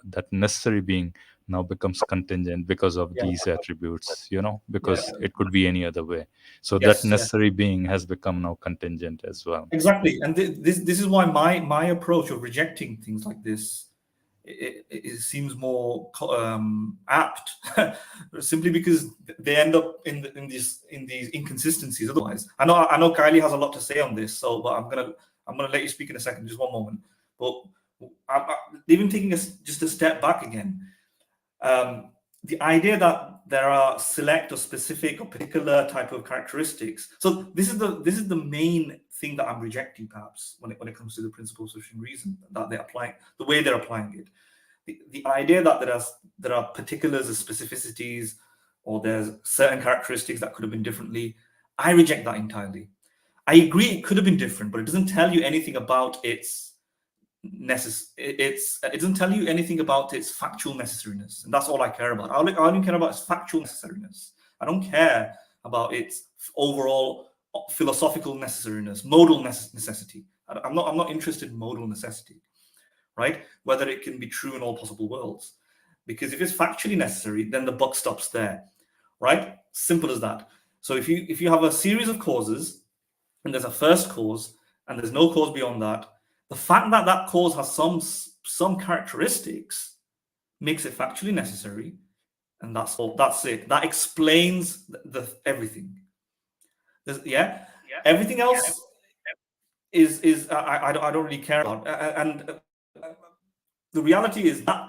that necessary being now becomes contingent because of these attributes, because it could be any other way. So that necessary being has become now contingent as well. Exactly, and this is why my approach of rejecting things like this it seems more apt, simply because they end up in these inconsistencies. Otherwise, I know Kylie has a lot to say on this, so but I'm gonna let you speak in a second, just one moment. But even taking just a step back again, the idea that there are select or specific or particular type of characteristics. So this is the main thing that I'm rejecting, perhaps, when it comes to the principle of sufficient reason that they're applying, the way they're applying it. The idea that there are particulars of specificities or there's certain characteristics that could have been differently, I reject that entirely. I agree it could have been different, but it doesn't tell you anything about its it doesn't tell you anything about its factual necessariness, and that's all I care about. I only care about its factual necessariness. I don't care about its overall philosophical necessariness, modal necessity. I'm not interested in modal necessity, right? Whether it can be true in all possible worlds, because if it's factually necessary, then the buck stops there, right? Simple as that. So if you have a series of causes and there's a first cause and there's no cause beyond that, the fact that that cause has some characteristics makes it factually necessary, and that's all. That's it. That explains everything. Everything else is I don't really care about. And the reality is that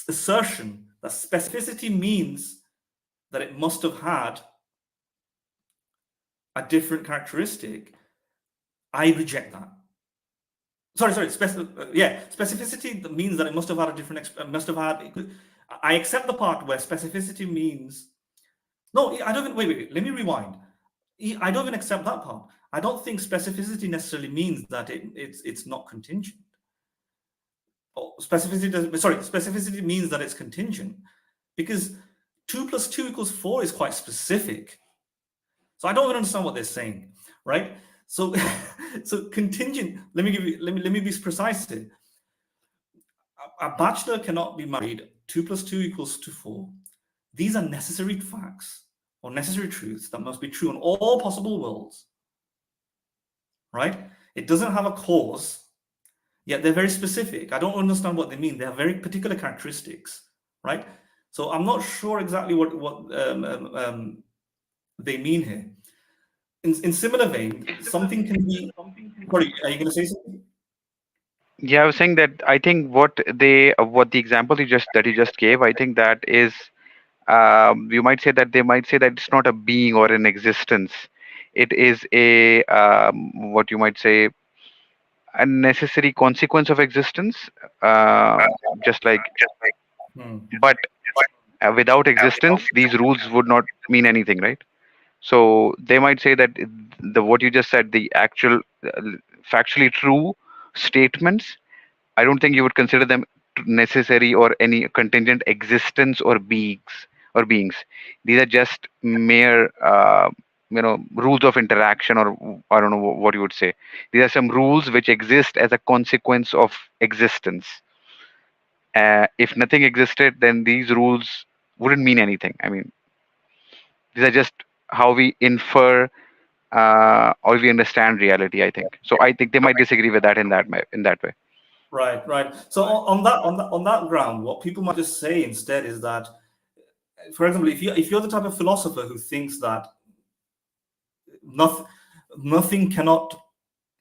assertion that specificity means that it must have had a different characteristic, I reject that. Sorry. Specificity means that it must have had a different. I accept the part where specificity means. No, I don't even. Wait. Let me rewind. I don't even accept that part. I don't think specificity necessarily means that it's not contingent. Specificity means that it's contingent, because 2 + 2 = 4 is quite specific. So I don't even understand what they're saying, right? So contingent. Let me be precise here. A bachelor cannot be married. 2 + 2 = 4. These are necessary facts or necessary truths that must be true in all possible worlds, right? It doesn't have a cause, yet they're very specific. I don't understand what they mean. They have very particular characteristics, right? So I'm not sure exactly what they mean here. In similar vein, something can be. Sorry, are you going to say something? Yeah, I was saying that I think what the example he just gave, I think that is, you might say that they might say that it's not a being or an existence. It is a what you might say a necessary consequence of existence, just like. But without existence, these rules would not mean anything, right? So they might say that what you just said, the actual factually true statements, I don't think you would consider them necessary or any contingent existence or beings. These are just mere rules of interaction, or I don't know what you would say. These are some rules which exist as a consequence of existence. If nothing existed, then these rules wouldn't mean anything. I mean, these are just how we infer or we understand reality, I think. So I think they might disagree with that in that way. Right. So on that ground, what people might just say instead is that, for example, if you're the type of philosopher who thinks that nothing cannot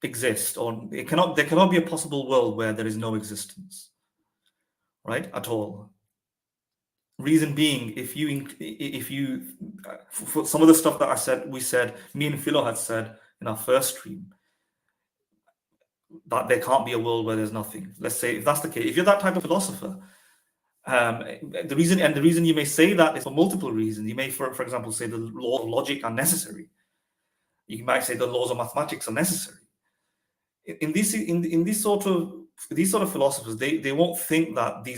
exist, or there cannot be a possible world where there is no existence, right, at all. Reason being, if you for some of the stuff that me and Philo had said in our first stream, that there can't be a world where there's nothing. Let's say if that's the case, if you're that type of philosopher, the reason you may say that is for multiple reasons. You may, for example, say the laws of logic are necessary. You might say the laws of mathematics are necessary. In these sort of philosophers, they won't think that they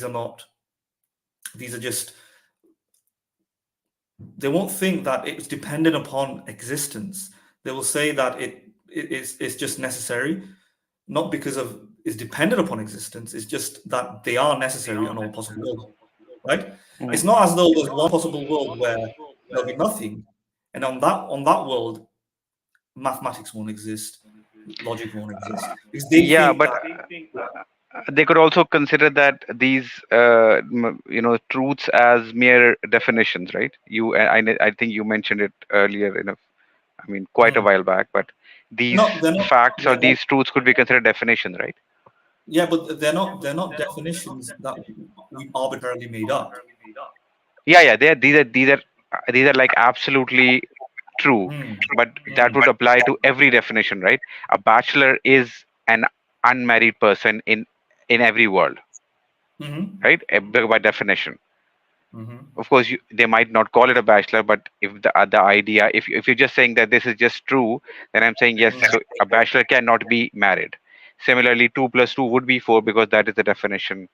won't think that it's dependent upon existence. They will say that it's just necessary, not because of it's dependent upon existence. It's just that they are necessary in all possible worlds, right? It's not as though there's one possible world where there'll be nothing, and on that world, mathematics won't exist, logic won't exist. Because they could also consider that these truths as mere definitions, right? I think you mentioned it earlier quite a while back, but these facts or these truths could be considered definitions, right? Yeah, but they're not definitions that we arbitrarily made up. Yeah, these are like absolutely true, but that would apply to every definition, right? A bachelor is an unmarried person in every world, right? By definition. Of course, they might not call it a bachelor, but if the idea, if you're just saying that this is just true, then I'm saying yes. So a bachelor cannot be married. Similarly, 2 + 2 would be 4 because that is the definition.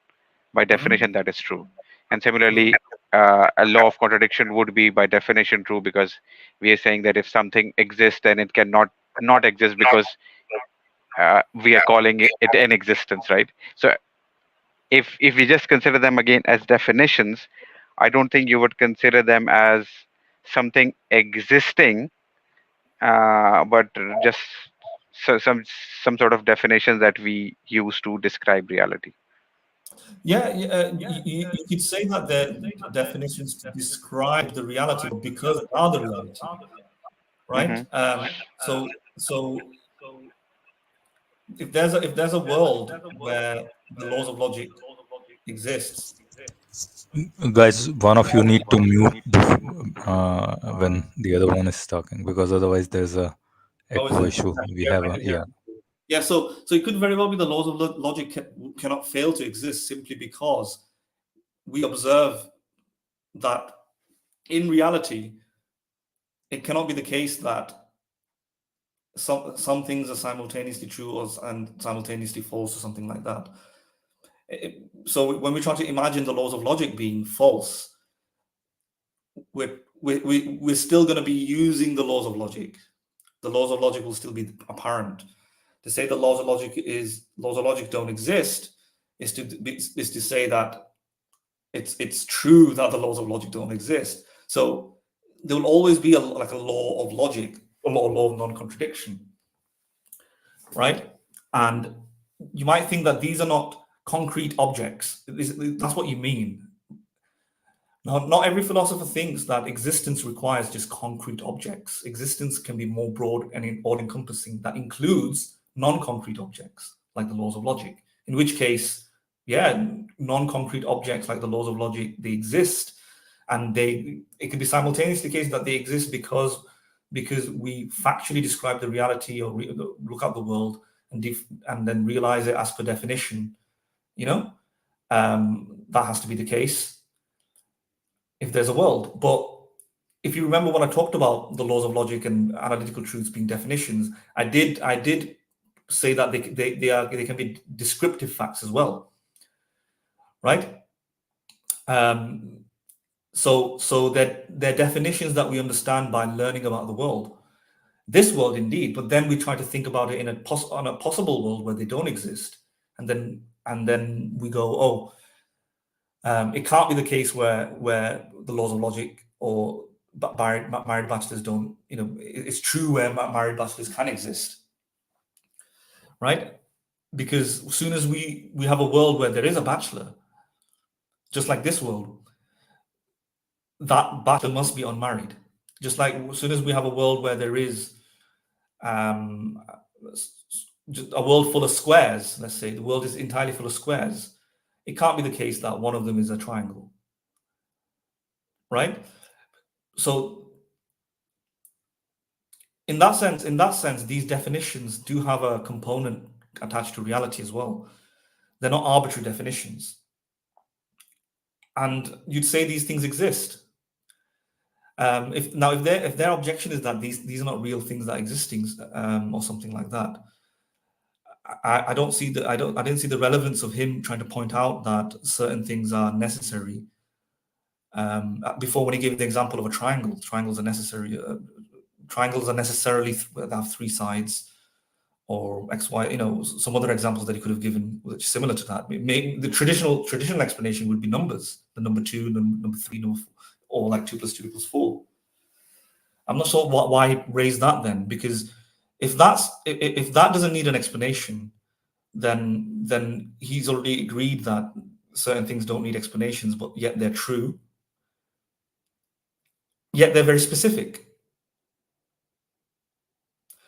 By definition, that is true. And similarly, a law of contradiction would be by definition true because we are saying that if something exists, then it cannot not exist because we are calling it an existence, right? So if we just consider them again as definitions, I don't think you would consider them as something existing, but just some sort of definitions that we use to describe reality. Yeah, you could say that the definitions to describe the reality because they are the reality, right? So if there's a world where the laws of logic exists, Guys, one of you need to mute when the other one is talking, because otherwise there's a echo issue. We have yeah. So it could very well be the laws of logic cannot fail to exist simply because we observe that in reality it cannot be the case that some things are simultaneously true and simultaneously false or something like that. So when we try to imagine the laws of logic being false, we're still going to be using the laws of logic. The laws of logic will still be apparent. To say that laws of logic don't exist is to say that it's true that the laws of logic don't exist. So there will always be a law of logic, a law of non-contradiction, right? And you might think that these are not concrete objects. That's what you mean. Not every philosopher thinks that existence requires just concrete objects. Existence can be more broad and all-encompassing. That includes non-concrete objects, like the laws of logic. In which case, yeah, non-concrete objects like the laws of logic, they exist, and it could be simultaneously the case that they exist because we factually describe the reality or look at the world and then realize it as per definition. That has to be the case if there's a world. But if you remember when I talked about the laws of logic and analytical truths being definitions, I did say that they can be descriptive facts as well, right? So that they're definitions that we understand by learning about the world, this world indeed. But then we try to think about it on a possible world where they don't exist, and then we go, oh, it can't be the case where the laws of logic or married bachelors don't, it's true where married bachelors can exist, right? Because as soon as we have a world where there is a bachelor, just like this world, that bachelor must be unmarried. Just like as soon as we have a world where there is a world full of squares, let's say the world is entirely full of squares, it can't be the case that one of them is a triangle, right? So in that sense, these definitions do have a component attached to reality as well. They're not arbitrary definitions. And you'd say these things exist. If their objection is that these are not real things that existing, or something like that, I didn't see the relevance of him trying to point out that certain things are necessary. Before, when he gave the example of a triangle, triangles are necessary. Triangles are necessarily have three sides, or x, y. Some other examples that he could have given which similar to that. The traditional explanation would be numbers, the number 2, number 3, number 4, or like 2 + 2 = 4. I'm not sure why he raised that then, because if that doesn't need an explanation, then he's already agreed that certain things don't need explanations, but yet they're true. Yet they're very specific.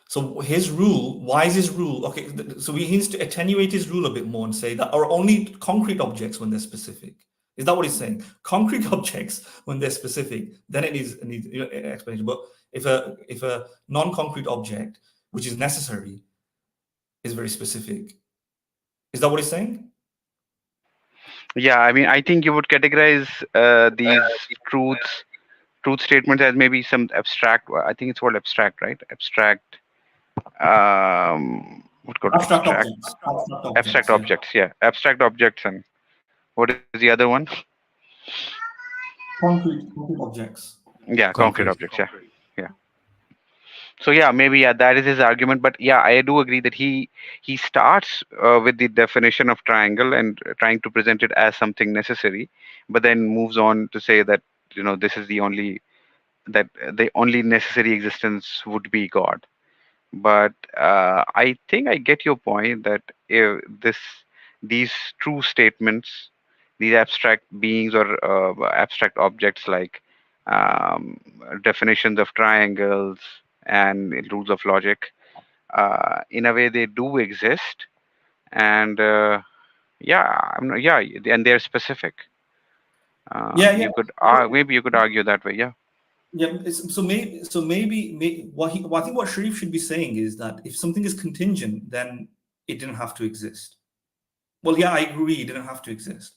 So his rule, why is his rule? Okay, so he needs to attenuate his rule a bit more and say that are only concrete objects when they're specific. Is that what he's saying? Concrete objects when they're specific, then it needs an explanation. But if a non-concrete object, which is necessary, is very specific, is that what he's saying? Yeah, I mean, I think you would categorize these truth statements as maybe some abstract. I think it's called abstract, right? Abstract. What called Abstract abstract? objects. Abstract objects. Yeah, abstract objects. And what is the other one? Concrete objects. Yeah, concrete objects. Yeah. So yeah, maybe that is his argument. But yeah, I do agree that he starts with the definition of triangle and trying to present it as something necessary, but then moves on to say that this is the only necessary existence would be God. But I think I get your point that these true statements, these abstract beings or abstract objects like definitions of triangles and rules of logic, in a way they do exist, and and they're specific. You could maybe you could argue that way. Yeah. Yeah. So maybe I think what Sharif should be saying is that if something is contingent, then it didn't have to exist. Well, yeah, I agree, it didn't have to exist.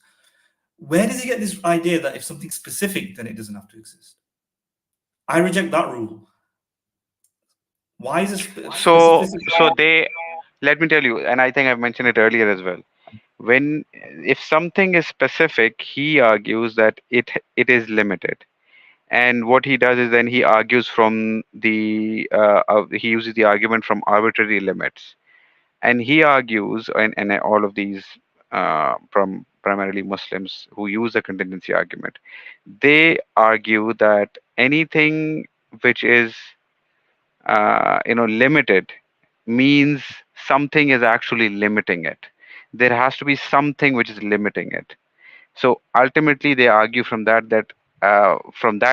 Where does he get this idea that if something's specific, then it doesn't have to exist? I reject that rule. Why is it so they, let me tell you, and I think I've mentioned it earlier as well. If something is specific, he argues that it is limited. And what he does is then he argues from he uses the argument from arbitrary limits. And he argues, and all of these from primarily Muslims who use the contingency argument, they argue that anything which is limited means something is actually limiting it. There has to be something which is limiting it. So ultimately, they argue from that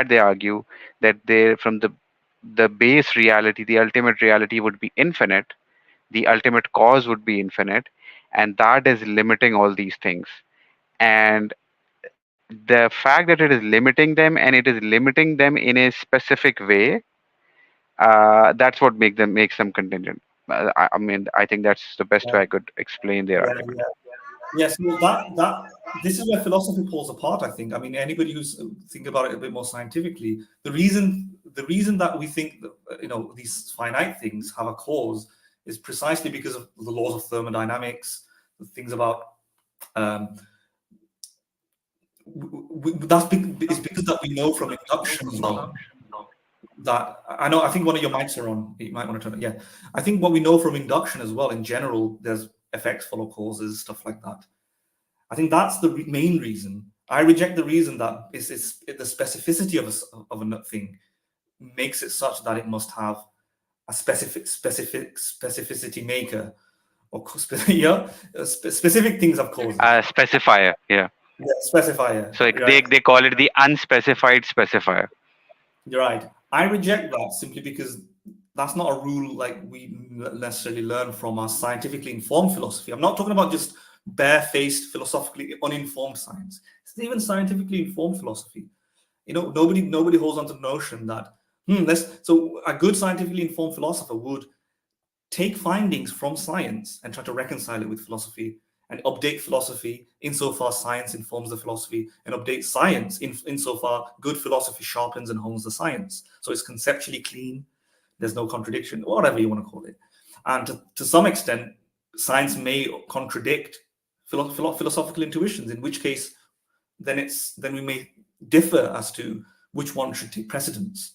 they argue that from the base reality, the ultimate reality would be infinite, the ultimate cause would be infinite, and that is limiting all these things. And the fact that it is limiting them, and it is limiting them in a specific way, that's what makes them contingent. I mean, I think that's the best way I could explain their argument. Yes, that this is where philosophy pulls apart, I think. I mean, anybody who's thinking about it a bit more scientifically, the reason that we think that these finite things have a cause is precisely because of the laws of thermodynamics, the things about it's because that we know from induction as well that I think one of your mics are on. You might want to turn it. Yeah, I think what we know from induction as well in general, there's effects follow causes, stuff like that. I think that's the main reason. I reject the reason that it's the specificity of a thing makes it such that it must have a specificity maker, or specific things have causes. Specifier, yeah. Specifier. So they call it the unspecified specifier. You're right. I reject that simply because that's not a rule like we necessarily learn from our scientifically informed philosophy. I'm not talking about just barefaced, philosophically uninformed science. It's even scientifically informed philosophy. Nobody holds on to the notion that so a good scientifically informed philosopher would take findings from science and try to reconcile it with philosophy and update philosophy insofar science informs the philosophy, and update science insofar good philosophy sharpens and hones the science. So it's conceptually clean. There's no contradiction, whatever you want to call it. And to some extent, science may contradict philosophical intuitions, in which case then we may differ as to which one should take precedence,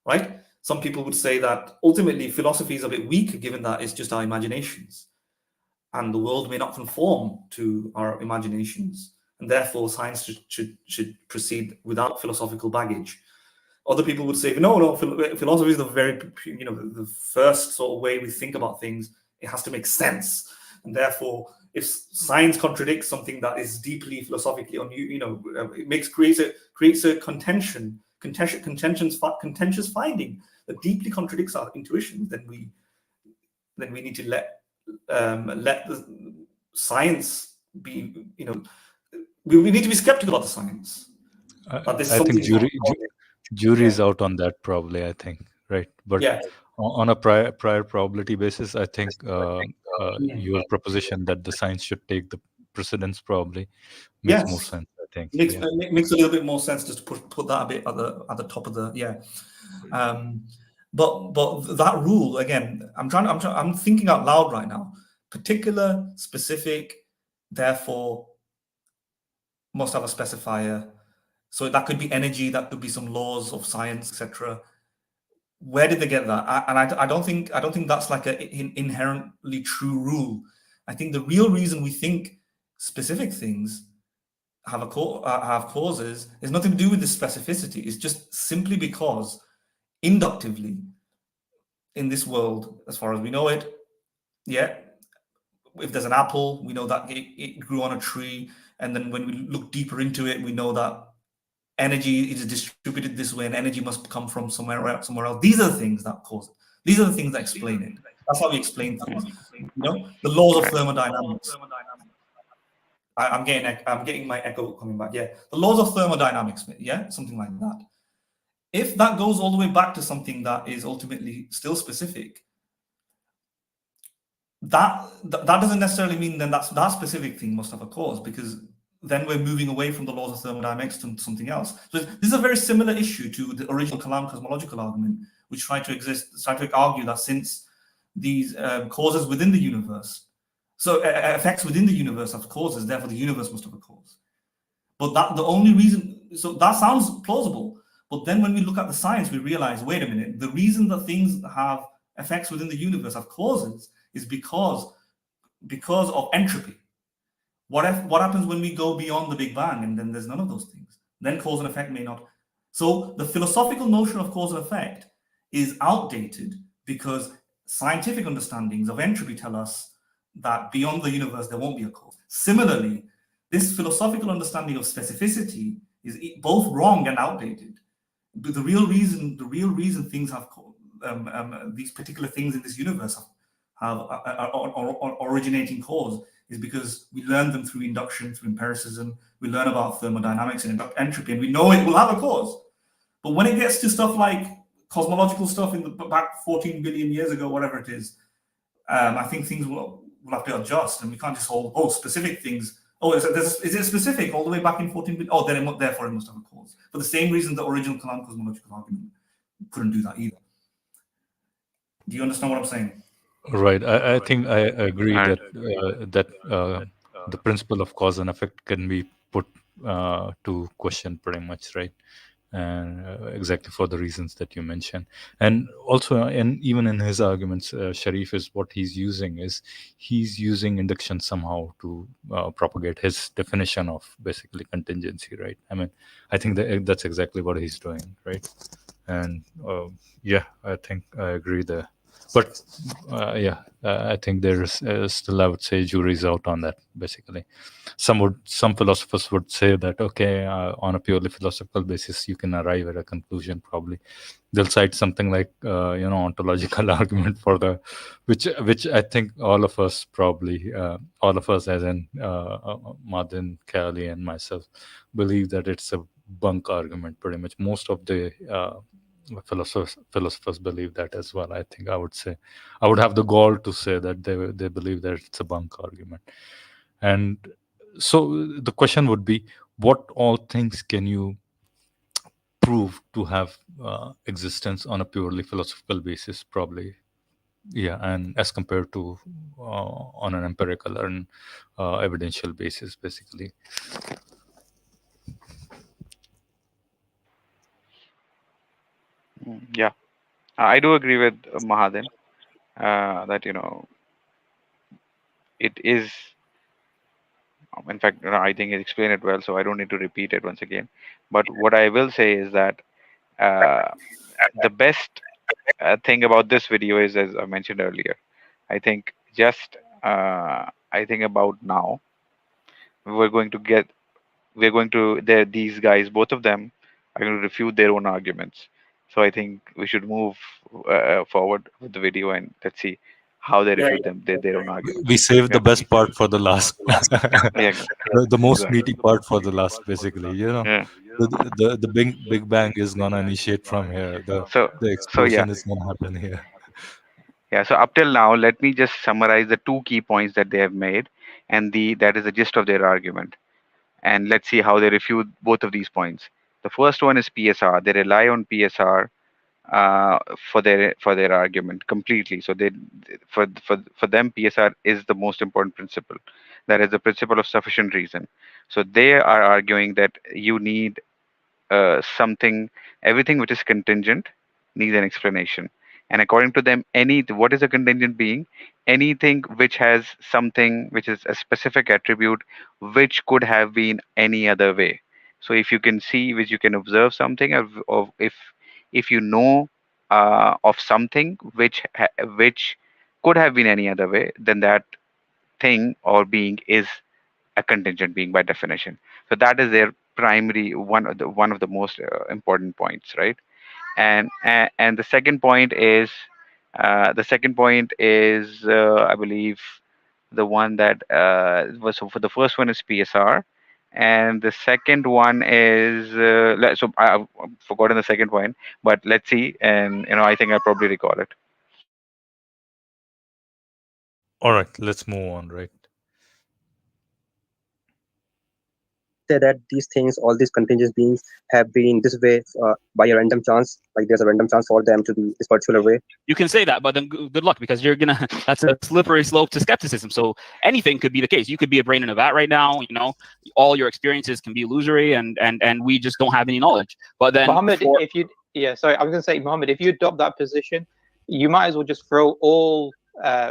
right? Some people would say that ultimately philosophy is a bit weak, given that it's just our imaginations, and the world may not conform to our imaginations, and therefore science should proceed without philosophical baggage. Other people would say, no, philosophy is the first sort of way we think about things. It has to make sense, and therefore, if science contradicts something that is deeply philosophically it creates a contentious finding that deeply contradicts our intuition, then we need to let the science be. We need to be skeptical of the science. I think jury is out on that, probably. I think, right? But yeah. On a prior probability basis, I think your proposition that the science should take the precedence probably makes more sense. I think makes a little bit more sense just to put that a bit at the top of the But that rule again, I'm thinking out loud right now. Particular, specific, therefore must have a specifier. So that could be energy, that could be some laws of science, etc. Where did they get that? I don't think that's like an inherently true rule. I think the real reason we think specific things have causes is nothing to do with the specificity. It's just simply because inductively in this world, as far as we know it, if there's an apple, we know that it grew on a tree, and then when we look deeper into it, we know that energy is distributed this way, and energy must come from somewhere else. These are the things that cause it. These are the things that explain it. That's how we explain things. The laws of thermodynamics. I'm getting my echo coming back. Yeah, the laws of thermodynamics. Yeah, something like that. If that goes all the way back to something that is ultimately still specific, that doesn't necessarily mean then that specific thing must have a cause, because then we're moving away from the laws of thermodynamics to something else. So this is a very similar issue to the original Kalam Cosmological Argument, which tried to argue that since these causes within the universe, so effects within the universe have causes, therefore the universe must have a cause. But the only reason, so that sounds plausible, but then when we look at the science, we realize, wait a minute, the reason that things have effects within the universe have causes is because of entropy. What happens when we go beyond the Big Bang and then there's none of those things? Then cause and effect may not. So the philosophical notion of cause and effect is outdated because scientific understandings of entropy tell us that beyond the universe there won't be a cause. Similarly, this philosophical understanding of specificity is both wrong and outdated. But the real reason things have these particular things in this universe have originating cause is because we learn them through induction, through empiricism. We learn about thermodynamics and entropy, and we know it will have a cause. But when it gets to stuff like cosmological stuff in the back 14 billion years ago, whatever it is, I think things will have to adjust, and we can't just hold specific things. Is it specific all the way back in 14 billion? Oh, then therefore it must have a cause. For the same reason the original Cosmological Argument couldn't do that either. Do you understand what I'm saying? Right. I think I agree And that the principle of cause and effect can be put to question pretty much, right? And exactly for the reasons that you mentioned. And also, and even in his arguments, Sharif is what he's using is he's using induction somehow to propagate his definition of basically contingency, right? I mean, I think that's exactly what he's doing, right? And yeah, I think I agree there. But yeah, I think there's still, I would say, jury's out on that. Basically, some philosophers would say that okay, on a purely philosophical basis, you can arrive at a conclusion. Probably, they'll cite something like ontological argument for the, which I think all of us probably, all of us as in Madin, Kali, and myself, believe that it's a bunk argument. Pretty much, most of the philosophers believe that as well. I think I would say, I would have the gall to say that they believe that it's a bunk argument. And so the question would be, what all things can you prove to have existence on a purely philosophical basis? Probably, yeah, and as compared to on an empirical and evidential basis, basically. yeah, I do agree with Mahadin that it is. In fact, I think he explained it well, so I don't need to repeat it once again. But what I will say is that uh, the best thing about this video is, as I mentioned earlier, I think just I think about now we're going to get we're going to these guys, both of them are going to refute their own arguments. So I think we should move forward with the video and let's see how they Yeah, refute their own We arguments. saved Yeah, the best part for the last, yeah, the most exactly. meaty part for the last, basically. Yeah. The big bang is gonna initiate from here. So The so yeah, explosion is gonna happen here. yeah. So up till now, let me just summarize the two key points that they have made, and that is the gist of their argument. And let's see how they refute both of these points. The first one is PSR. They rely on PSR for their argument completely. So for them, PSR is the most important principle. That is the principle of sufficient reason. So they are arguing that you need everything which is contingent needs an explanation. And according to them, what is a contingent being? Anything which has something which is a specific attribute which could have been any other way. So if you can see, which you can observe something, of if you know of something which could have been any other way, then that thing or being is a contingent being by definition. So that is their primary one of the most important points, right? And the second point is I believe the one that was, so for the first one is PSR, and the second one is I've forgotten the second point, but let's see, and I think I'll probably recall it. All right, let's move on. Right. Say that these things, all these contingent beings, have been this way by a random chance. Like there's a random chance for them to be this particular way. You can say that, but then good luck, because you're gonna that's a slippery slope to skepticism. So anything could be the case. You could be a brain in a vat right now, all your experiences can be illusory, and we just don't have any knowledge. But then Mohammed, sorry, I was gonna say, Mohammed, if you adopt that position, you might as well just throw all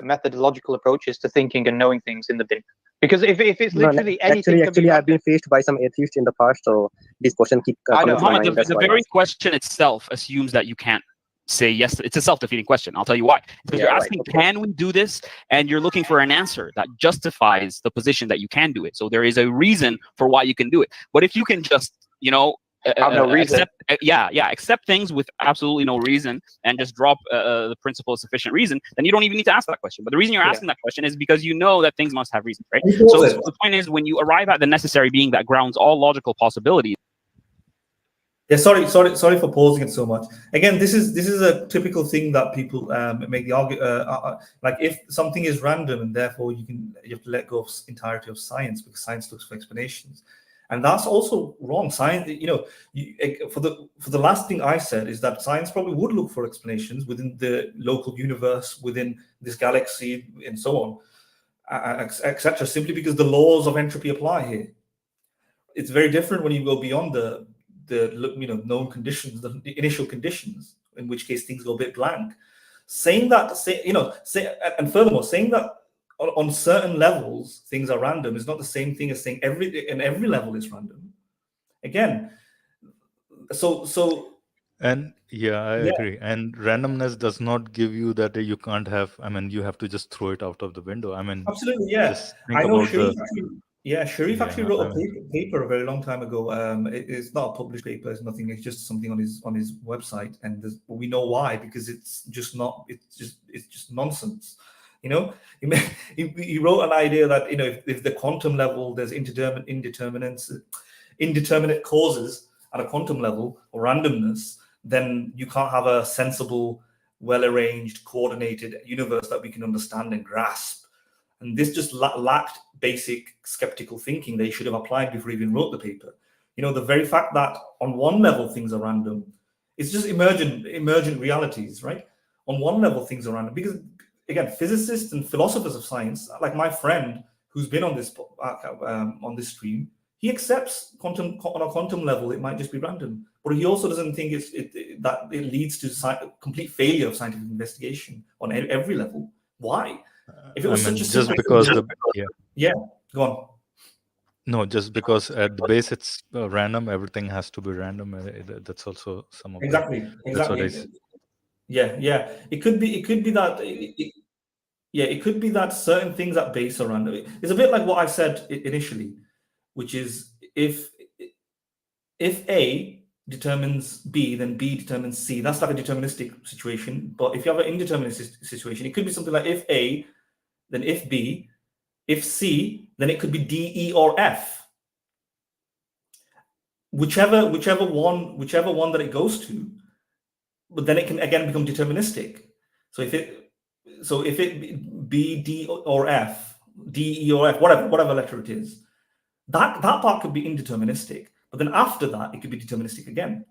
methodological approaches to thinking and knowing things in the bin. Because if it's literally anything, actually, I've been faced by some atheists in the past, so this question keep I coming know. to my Mohammed, mind. That's the why. very question itself assumes that you can't say yes. It's a self-defeating question. I'll tell you why. Because you're asking, can we do this? And you're looking for an answer that justifies the position that you can do it. So there is a reason for why you can do it. But if you can just, have no reason. accept things with absolutely no reason and just drop the principle of sufficient reason, then you don't even need to ask that question. But the reason you're asking that question is because you know that things must have reason, right? So the point is, when you arrive at the necessary being that grounds all logical possibilities. Yeah, sorry for pausing it so much. Again, this is a typical thing that people make the argument. Like if something is random and therefore you have to let go of entirety of science because science looks for explanations. And that's also wrong. Science, for the last thing I said is that science probably would look for explanations within the local universe, within this galaxy, and so on, etc. Simply because the laws of entropy apply here. It's very different when you go beyond the known conditions, the initial conditions, in which case things go a bit blank. Saying that, and furthermore, saying that on certain levels things are random is not the same thing as saying every level is random. Again, and I agree. And randomness does not give you that you can't have. I mean, you have to just throw it out of the window. I mean, absolutely, yeah. Just think I know about Sharif actually wrote a paper a very long time ago. It's not a published paper. It's nothing. It's just something on his website, and we know why, because it's just nonsense. He wrote an idea that if the quantum level there's indeterminate causes at a quantum level or randomness, then you can't have a sensible, well-arranged, coordinated universe that we can understand and grasp. And this just lacked basic skeptical thinking they should have applied before he even wrote the paper. The very fact that on one level things are random, it's just emergent realities, right? On one level things are random because, again, physicists and philosophers of science, like my friend who's been on this stream, he accepts on a quantum level it might just be random, but he also doesn't think that it leads to complete failure of scientific investigation on every level. Why? If it was such a just because go on. No, just because at the base it's random, everything has to be random. That's also some of exactly. Yeah. It could be that. It could be that certain things at base are random. It's a bit like what I said initially, which is if A determines B, then B determines C. That's like a deterministic situation. But if you have an indeterministic situation, it could be something like if A, then if B, if C, then it could be D, E, or F. Whichever one that it goes to, but then it can again become deterministic. So if it B, D, or F, D, E, or F, whatever letter it is, that part could be indeterministic. But then after that, it could be deterministic again.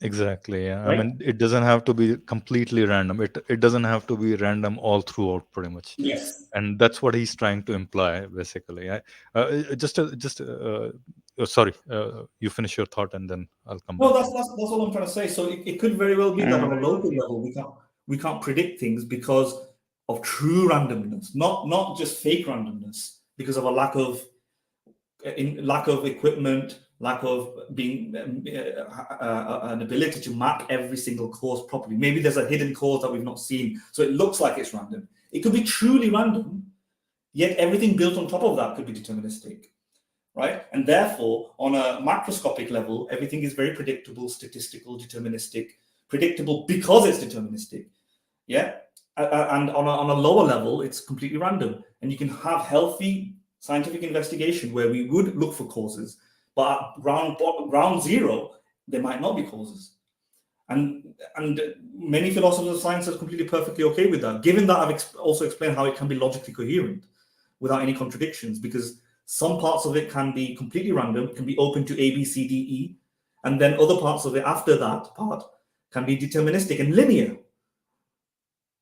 Exactly. Yeah. Right? I mean, it doesn't have to be completely random. It doesn't have to be random all throughout, pretty much. Yes. And that's what he's trying to imply, basically. Sorry, you finish your thought, and then I'll come back. No, that's all I'm trying to say. So it could very well be that on a local level we can't predict things because of true randomness, not just fake randomness, because of a lack of equipment, lack of being an ability to map every single cause properly. Maybe there's a hidden cause that we've not seen, so it looks like it's random. It could be truly random, yet everything built on top of that could be deterministic, right? And therefore, on a macroscopic level, everything is very predictable, statistical, deterministic, predictable because it's deterministic, yeah? And on a lower level, it's completely random. And you can have healthy scientific investigation where we would look for causes, but at ground zero, there might not be causes. And many philosophers of science are completely perfectly okay with that, given that I've also explained how it can be logically coherent without any contradictions, because some parts of it can be completely random, can be open to A, B, C, D, E, and then other parts of it after that part can be deterministic and linear.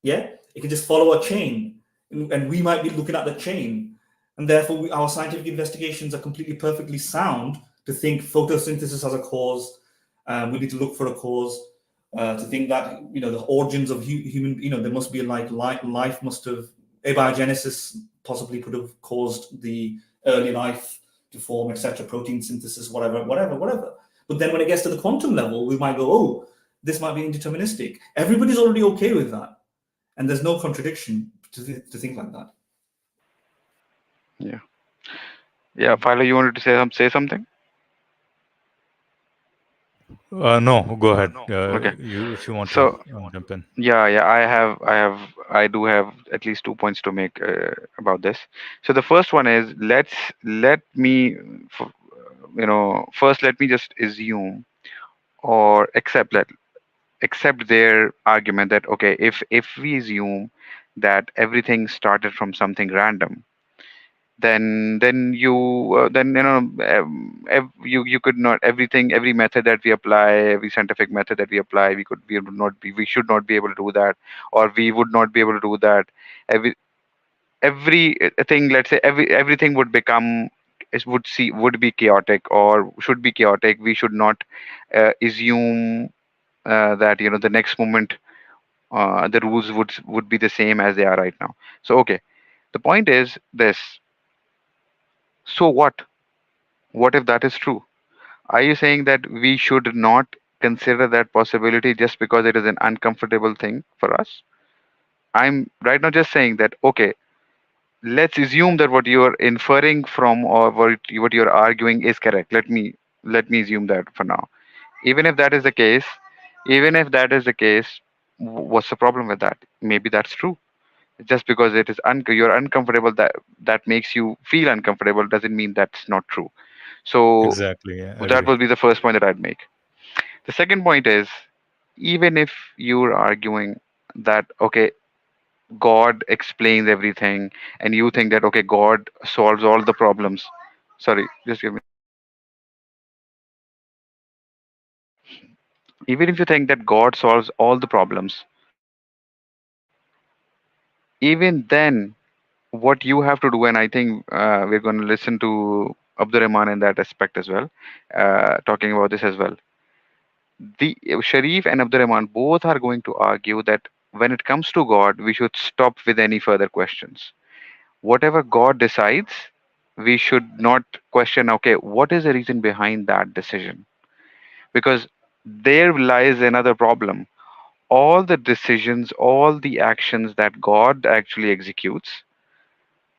Yeah, it can just follow a chain, and we might be looking at the chain, and therefore our scientific investigations are completely perfectly sound to think photosynthesis has a cause. We need to look for a cause. To think that the origins of human, there must be like life must have abiogenesis possibly could have caused the early life to form, etc. Protein synthesis, whatever. But then when it gets to the quantum level, we might go, oh, this might be indeterministic. Everybody's already okay with that, and there's no contradiction to think like that. Yeah. Philo, you wanted to say something? No, go ahead. Okay. If you want to jump in. Yeah. I do have at least 2 points to make about this. So the first one is first let me just assume or accept their argument that if we assume that everything started from something random, then you you could not, every method that we apply, every scientific method that we apply, we should not be able to do that, or we would not be able to do that. Every thing, let's say everything would become would be chaotic, or should be chaotic. We should not assume that the next moment the rules would be the same as they are right now. So okay, the point is this: so what if that is true? Are you saying that we should not consider that possibility just because it is an uncomfortable thing for us? I'm right now just saying that, okay, let's assume that what you're inferring from, or what you're arguing is correct. Let me assume that for now. Even if that is the case, even if that is the case, what's the problem with that? Maybe that's true. Just because it is you're uncomfortable, that makes you feel uncomfortable, doesn't mean that's not true. So Exactly. Yeah, I that agree. would be the first point that I'd make. The second point is, even if you're arguing that, okay, God explains everything, and you think that, okay, God solves all the problems. Sorry, just give me. Even if you think that God solves all the problems, even then, what you have to do, and I think we're going to listen to Abdur Rahman in that aspect as well, talking about this as well. The Sharif and Abdur Rahman both are going to argue that when it comes to God, we should stop with any further questions. Whatever God decides, we should not question, okay, what is the reason behind that decision? Because there lies another problem. All the decisions, all the actions that God actually executes,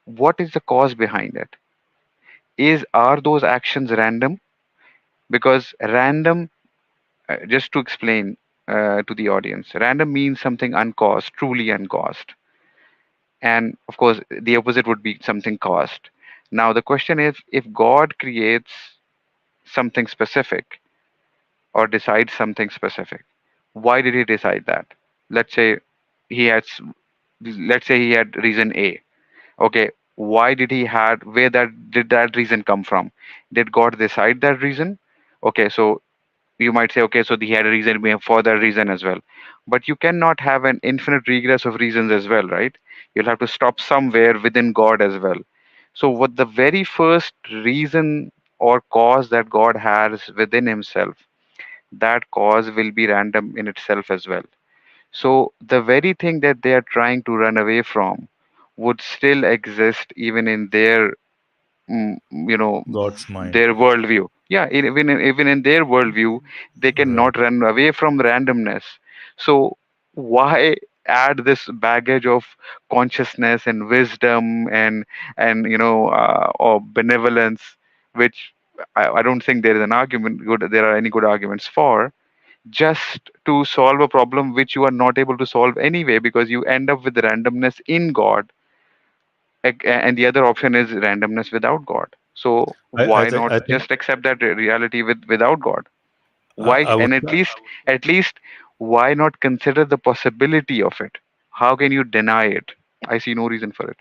what is the cause behind it? Are those actions random? Because random, just to explain to the audience, random means something uncaused, truly uncaused. And of course, the opposite would be something caused. Now, the question is, if God creates something specific or decides something specific, why did he decide that? Let's say he had, let's say he had reason A. Okay, why did he had, where that did that reason come from? Did God decide that reason? Okay, so you might say, okay, so he had a reason for that reason as well. But you cannot have an infinite regress of reasons as well, right? You'll have to stop somewhere within God as well. So what the very first reason or cause that God has within himself, that cause will be random in itself as well. So the very thing that they are trying to run away from would still exist even in their, mm, you know, God's mind. their worldview. Yeah, even in their worldview, they Right. cannot run away from randomness. So why add this baggage of consciousness and wisdom and or benevolence, which I don't think there is an argument good. There are any good arguments for, just to solve a problem which you are not able to solve anyway, because you end up with randomness in God, and the other option is randomness without God. So I why think not I think just accept that reality without God? Why, I would and at least why not consider the possibility of it? How can you deny it? I see no reason for it.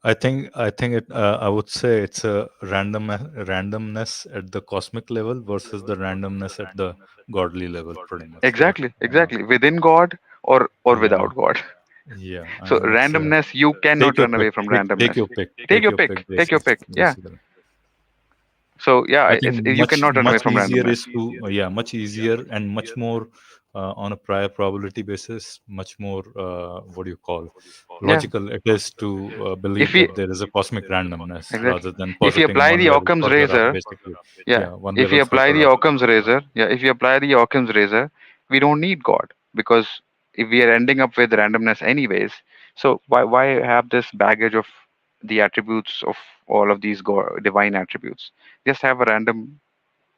I think it I would say it's a randomness at the cosmic level versus the randomness at the godly level, pretty much. Yeah. Exactly, within God or Yeah. without God. Yeah. I So mean, it's randomness, you take cannot your run pick. away from Take randomness. your pick. Take Take your your pick. pick. Take your pick. Yeah. Basically. So yeah, I think you cannot run away much from easier randomness. is to much easier and much more on a prior probability basis, much more what do you call Yeah. logical it is to If believe we that there is a cosmic randomness exactly rather than if you positing apply one the level Occam's further up, razor, basically. yeah. Yeah, one If level you apply further the up. Occam's razor, yeah. If you apply the Occam's razor, we don't need God, because if we are ending up with randomness anyways, so why have this baggage of the attributes of all of these divine attributes? Just have a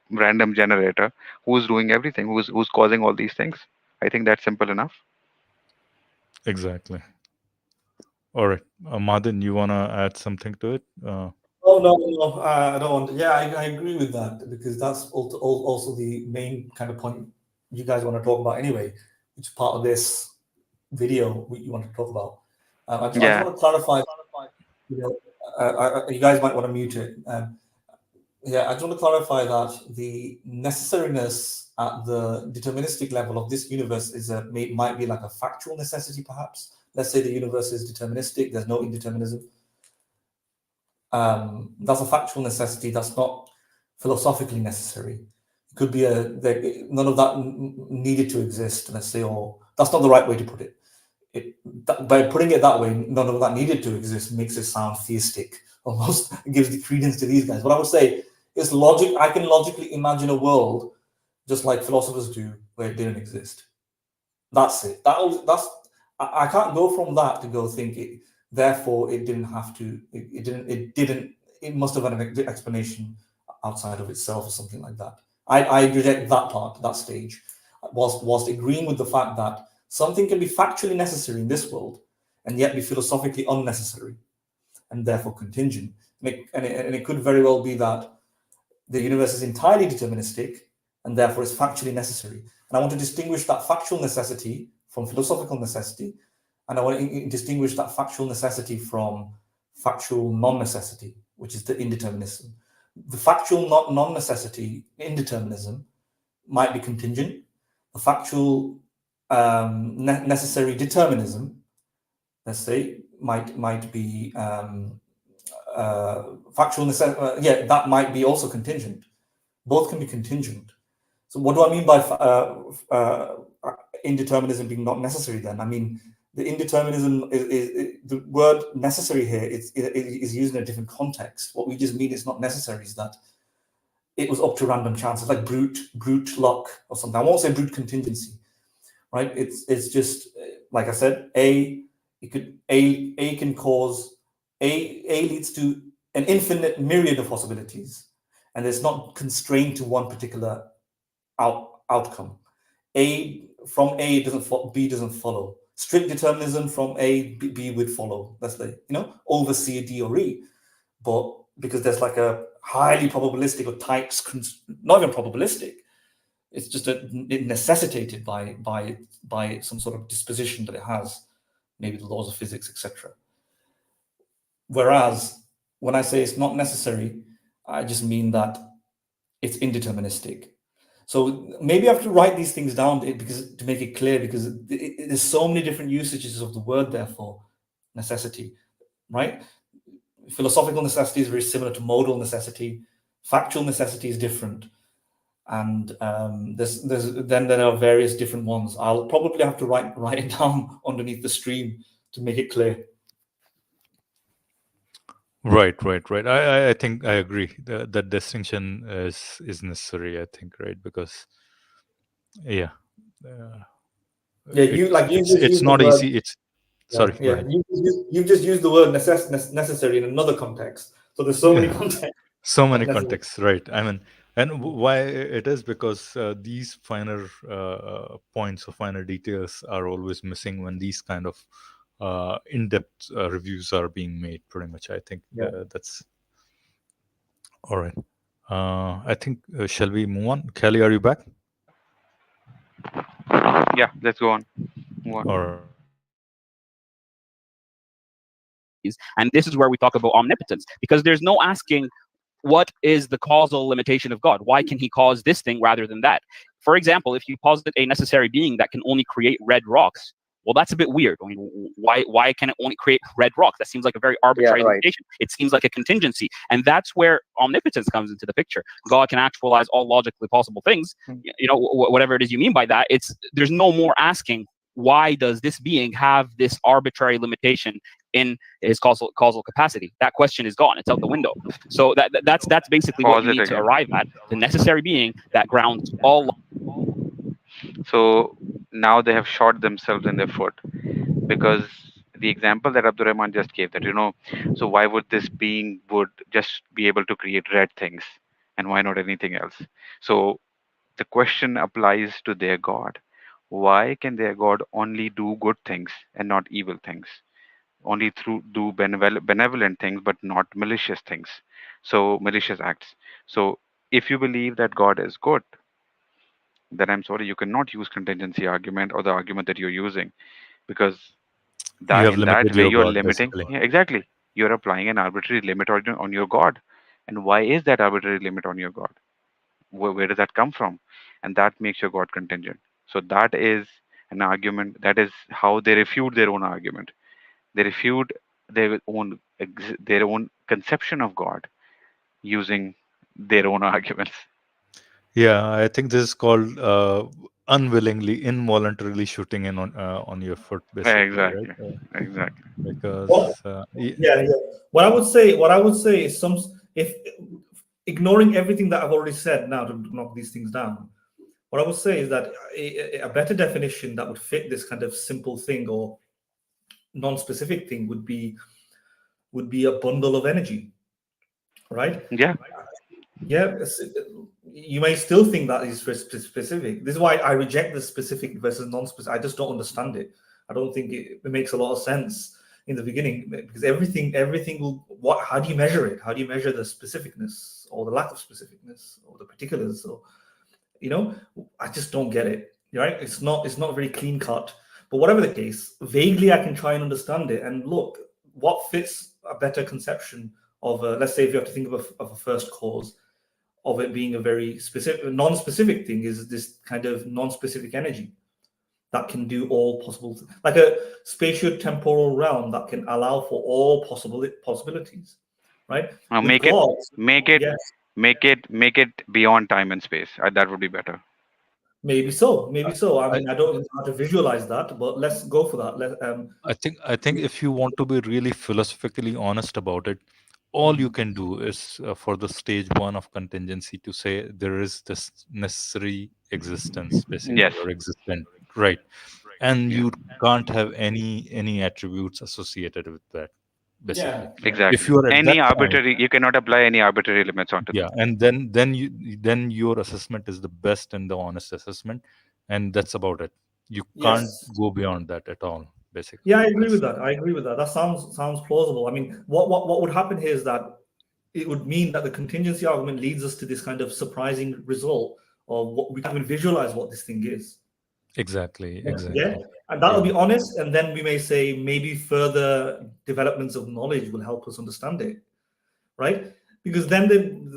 random generator who's doing everything, who's causing all these things. I think that's simple enough. Exactly. All right, Madin, you want to add something to it? Oh no, no, I don't want. Yeah, I agree with that because that's also the main kind of point you guys want to talk about anyway, which is part of this video you want to talk about. I just Yeah. want to clarify, you guys might want to mute it. Yeah, I just want to clarify that the necessariness at the deterministic level of this universe might be like a factual necessity, perhaps. Let's say the universe is deterministic, there's no indeterminism. That's a factual necessity, that's not philosophically necessary. It could be none of that needed to exist, let's say, or that's not the right way to put it. By putting it that way, none of that needed to exist makes it sound theistic, almost gives the credence to these guys. What I would say is logic. I can logically imagine a world just like philosophers do where it didn't exist. That's it. I can't go from that to go think it. Therefore, it didn't have to. It didn't. It must have had an explanation outside of itself or something like that. I reject that part, that stage, whilst agreeing with the fact that something can be factually necessary in this world and yet be philosophically unnecessary and therefore contingent. And it could very well be that the universe is entirely deterministic and therefore is factually necessary. And I want to distinguish that factual necessity from philosophical necessity. And I want to distinguish that factual necessity from factual non-necessity, which is the indeterminism. The factual non-necessity, indeterminism, might be contingent. The factual necessary determinism, let's say, might be factual necessity. Yeah, that might be also contingent. Both can be contingent. So what do I mean by indeterminism being not necessary then? I mean, the indeterminism is the word necessary here is used in a different context. What we just mean it's not necessary is that it was up to random chance. It's like brute luck or something. I won't say brute contingency, right? It's just like I said, A can cause A leads to an infinite myriad of possibilities, and it's not constrained to one particular outcome. From A B doesn't follow. Strict determinism from A, B would follow. That's like, over C, D, or E. But because there's like a highly probabilistic or tight, not even probabilistic, it's just necessitated by some sort of disposition that it has, maybe the laws of physics, etc. Whereas when I say it's not necessary, I just mean that it's indeterministic. So maybe I have to write these things down to make it clear, because there's so many different usages of the word, therefore, necessity, right? Philosophical necessity is very similar to modal necessity. Factual necessity is different. And then there are various different ones. I'll probably have to write it down underneath the stream to make it clear. Right. I think I agree. That distinction is necessary, I think, right? Because it's not easy. Sorry. Yeah, you just used the word necessary in another context. So there's so many contexts. So many contexts, right? I mean, and why it is because these finer points or finer details are always missing when these kind of in-depth reviews are being made. Pretty much, I think that's all right. I think shall we move on? Kelly, are you back? Yeah, let's go on. All right. And this is where we talk about omnipotence, because there's no asking what is the causal limitation of God? Why can he cause this thing rather than that? For example, if you posit a necessary being that can only create red rocks, well, that's a bit weird. I mean, why can it only create red rocks? That seems like a very arbitrary limitation. It seems like a contingency. And that's where omnipotence comes into the picture. God can actualize all logically possible things. Whatever it is you mean by that, there's no more asking, why does this being have this arbitrary limitation in his causal capacity? That question is gone. It's out the window. So that's basically what you need to arrive at. The necessary being that grounds all. So now they have shot themselves in their foot, because the example that Abdurrahman just gave, that so why would this being would just be able to create red things, and why not anything else? So the question applies to their God. Why can their God only do good things and not evil things? Only do benevolent things, but not malicious things. So malicious acts. So if you believe that God is good, then I'm sorry, you cannot use contingency argument or the argument that you're using, because You have in that limited way your you're God, limiting. basically. Yeah, exactly. you're applying an arbitrary limit on your God. And why is that arbitrary limit on your God? Where does that come from? And that makes your God contingent. So that is an argument. That is how they refute their own argument. They refute their own conception of God using their own arguments. Yeah, I think this is called unwillingly, involuntarily shooting in on your foot, basically, right? Exactly. Exactly. Well, Because yeah. What I would say is if ignoring everything that I've already said now to knock these things down, what I would say is that a better definition that would fit this kind of simple thing or non-specific thing would be a bundle of energy, right? Yeah. Yeah, you may still think that is specific. This is why I reject the specific versus non-specific. I just don't understand it. I don't think it makes a lot of sense in the beginning, because everything will. How do you measure it? How do you measure the specificness or the lack of specificness or the particulars? So, I just don't get it. Right? It's not very clean cut. But whatever the case, vaguely I can try and understand it. And look, what fits a better conception of let's say if you have to think of a first cause, of it being a very specific, non-specific thing, is this kind of non-specific energy that can do all possible, like a spatio-temporal realm that can allow for all possibilities, right? Now With God, yes, make it beyond time and space. That would be better. maybe so. I mean, I don't know how to visualize that, but let's go for that. I think if you want to be really philosophically honest about it, all you can do is for the stage one of contingency to say there is this necessary existence, basically, Yes. or existent, right? And Yeah. you can't have any attributes associated with that, basically. Exactly. If you are at Any that point, arbitrary, you cannot apply any arbitrary limits onto yeah, them. and then your assessment is the best and the honest assessment, and that's about it. You can't Yes. go beyond that at all, basically. Yeah, I agree with that. That sounds plausible. I mean, what would happen here is that it would mean that the contingency argument leads us to this kind of surprising result of what we can't even visualize what this thing is. Exactly. Yeah, and that'll be honest, and then we may say maybe further developments of knowledge will help us understand it, right? Because then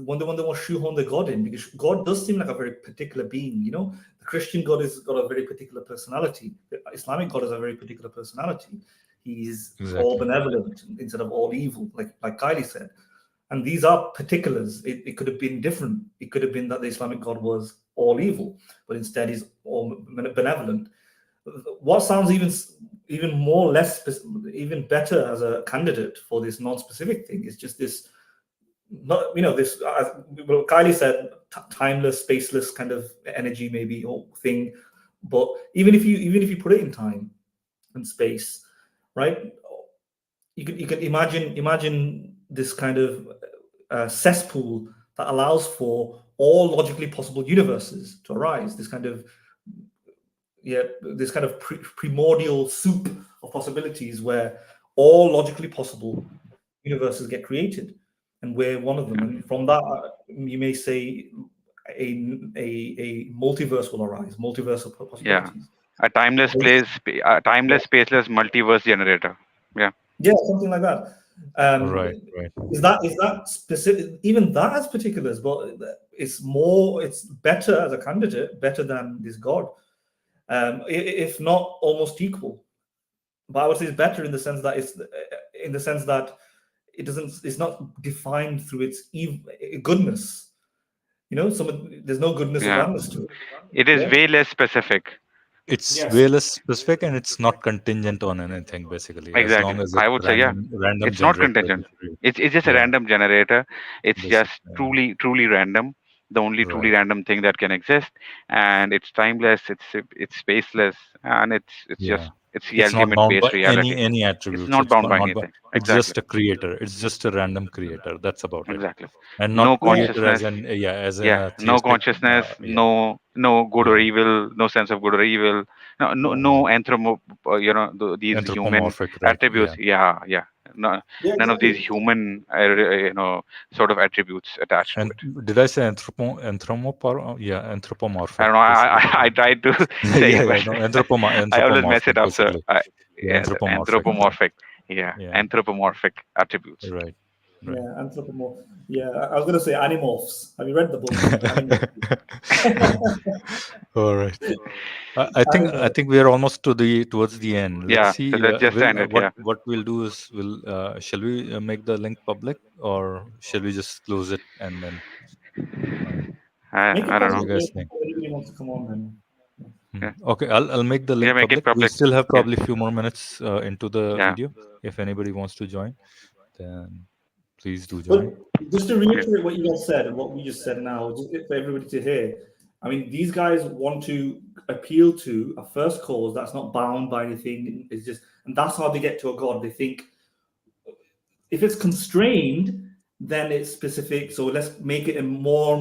when they want to shoehorn the God in, because God does seem like a very particular being. The Christian God has got a very particular personality. The Islamic God has a very particular personality. He's all benevolent instead of all evil, like Kylie said. And these are particulars. It could have been different. It could have been that the Islamic God was all evil, but instead he's all benevolent. What sounds even more even better as a candidate for this non-specific thing is just this, this, well, Kylie said, timeless, spaceless kind of energy, maybe, or thing. But even if you put it in time and space, right? You can imagine this kind of cesspool that allows for all logically possible universes to arise. This kind of primordial soup of possibilities where all logically possible universes get created, and we're one of them. And from that, you may say a multiverse will arise, multiverse of possibilities. Yeah, a timeless spaceless multiverse generator. Yeah, something like that. Right. Is that specific? Even that has particulars, but it's better as a candidate, better than this God, if not almost equal. But I would say it's better in the sense that it's not defined through its goodness. There's no goodness or badness to it. It is way less specific. It's way less specific, and it's not contingent on anything, basically. Exactly. As long as I would say, random it's not generator. contingent. It's just a random generator. It's just truly random. The only truly random thing that can exist, and it's timeless. It's spaceless, and it's the It's not ultimate bound base by reality. any attributes. It's not bound by anything. It's just a creator. It's just a random creator. That's about it. Exactly. And No not creator consciousness. as No theistic, consciousness. No good or evil. No sense of good or evil. No these human anthropomorphic, right? attributes. None of these human sort of attributes attached to it. Did I say anthropomorphic? Yeah, anthropomorphic. I don't know. I tried to say it, but anthropomorphic. I always mess it up. So basically. anthropomorphic. Yeah, Yeah. anthropomorphic attributes. Right. Right. Yeah, anthropomorph. Yeah, I was going to say animorphs. Have you read the book? Animorphs. All right. I think we are almost towards the end. Let's Yeah, see. so let's just end it. Yeah. What we'll do is shall we make the link public, or shall we just close it and then Make it I don't what do know. you public guys if think? anybody wants to come on then. Yeah. Okay, I'll make the link Make it public. We public. still have Yeah. probably a few more minutes into the Yeah. video. If anybody wants to join, then please do But join. just to reiterate what you guys said and what we just said now, just for everybody to hear, I mean, these guys want to appeal to a first cause that's not bound by anything. It's just, and that's how they get to a God. They think if it's constrained, then it's specific. So let's make it more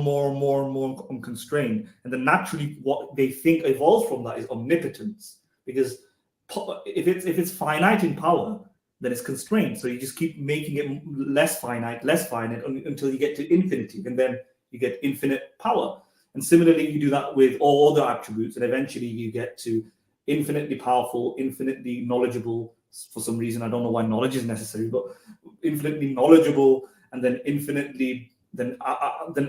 unconstrained. And then naturally, what they think evolves from that is omnipotence. Because if it's finite in power, then it's constrained. So you just keep making it less finite until you get to infinity, and then you get infinite power. And similarly, you do that with all other attributes, and eventually you get to infinitely powerful, infinitely knowledgeable. For some reason, I don't know why knowledge is necessary, but infinitely knowledgeable, and then infinitely, then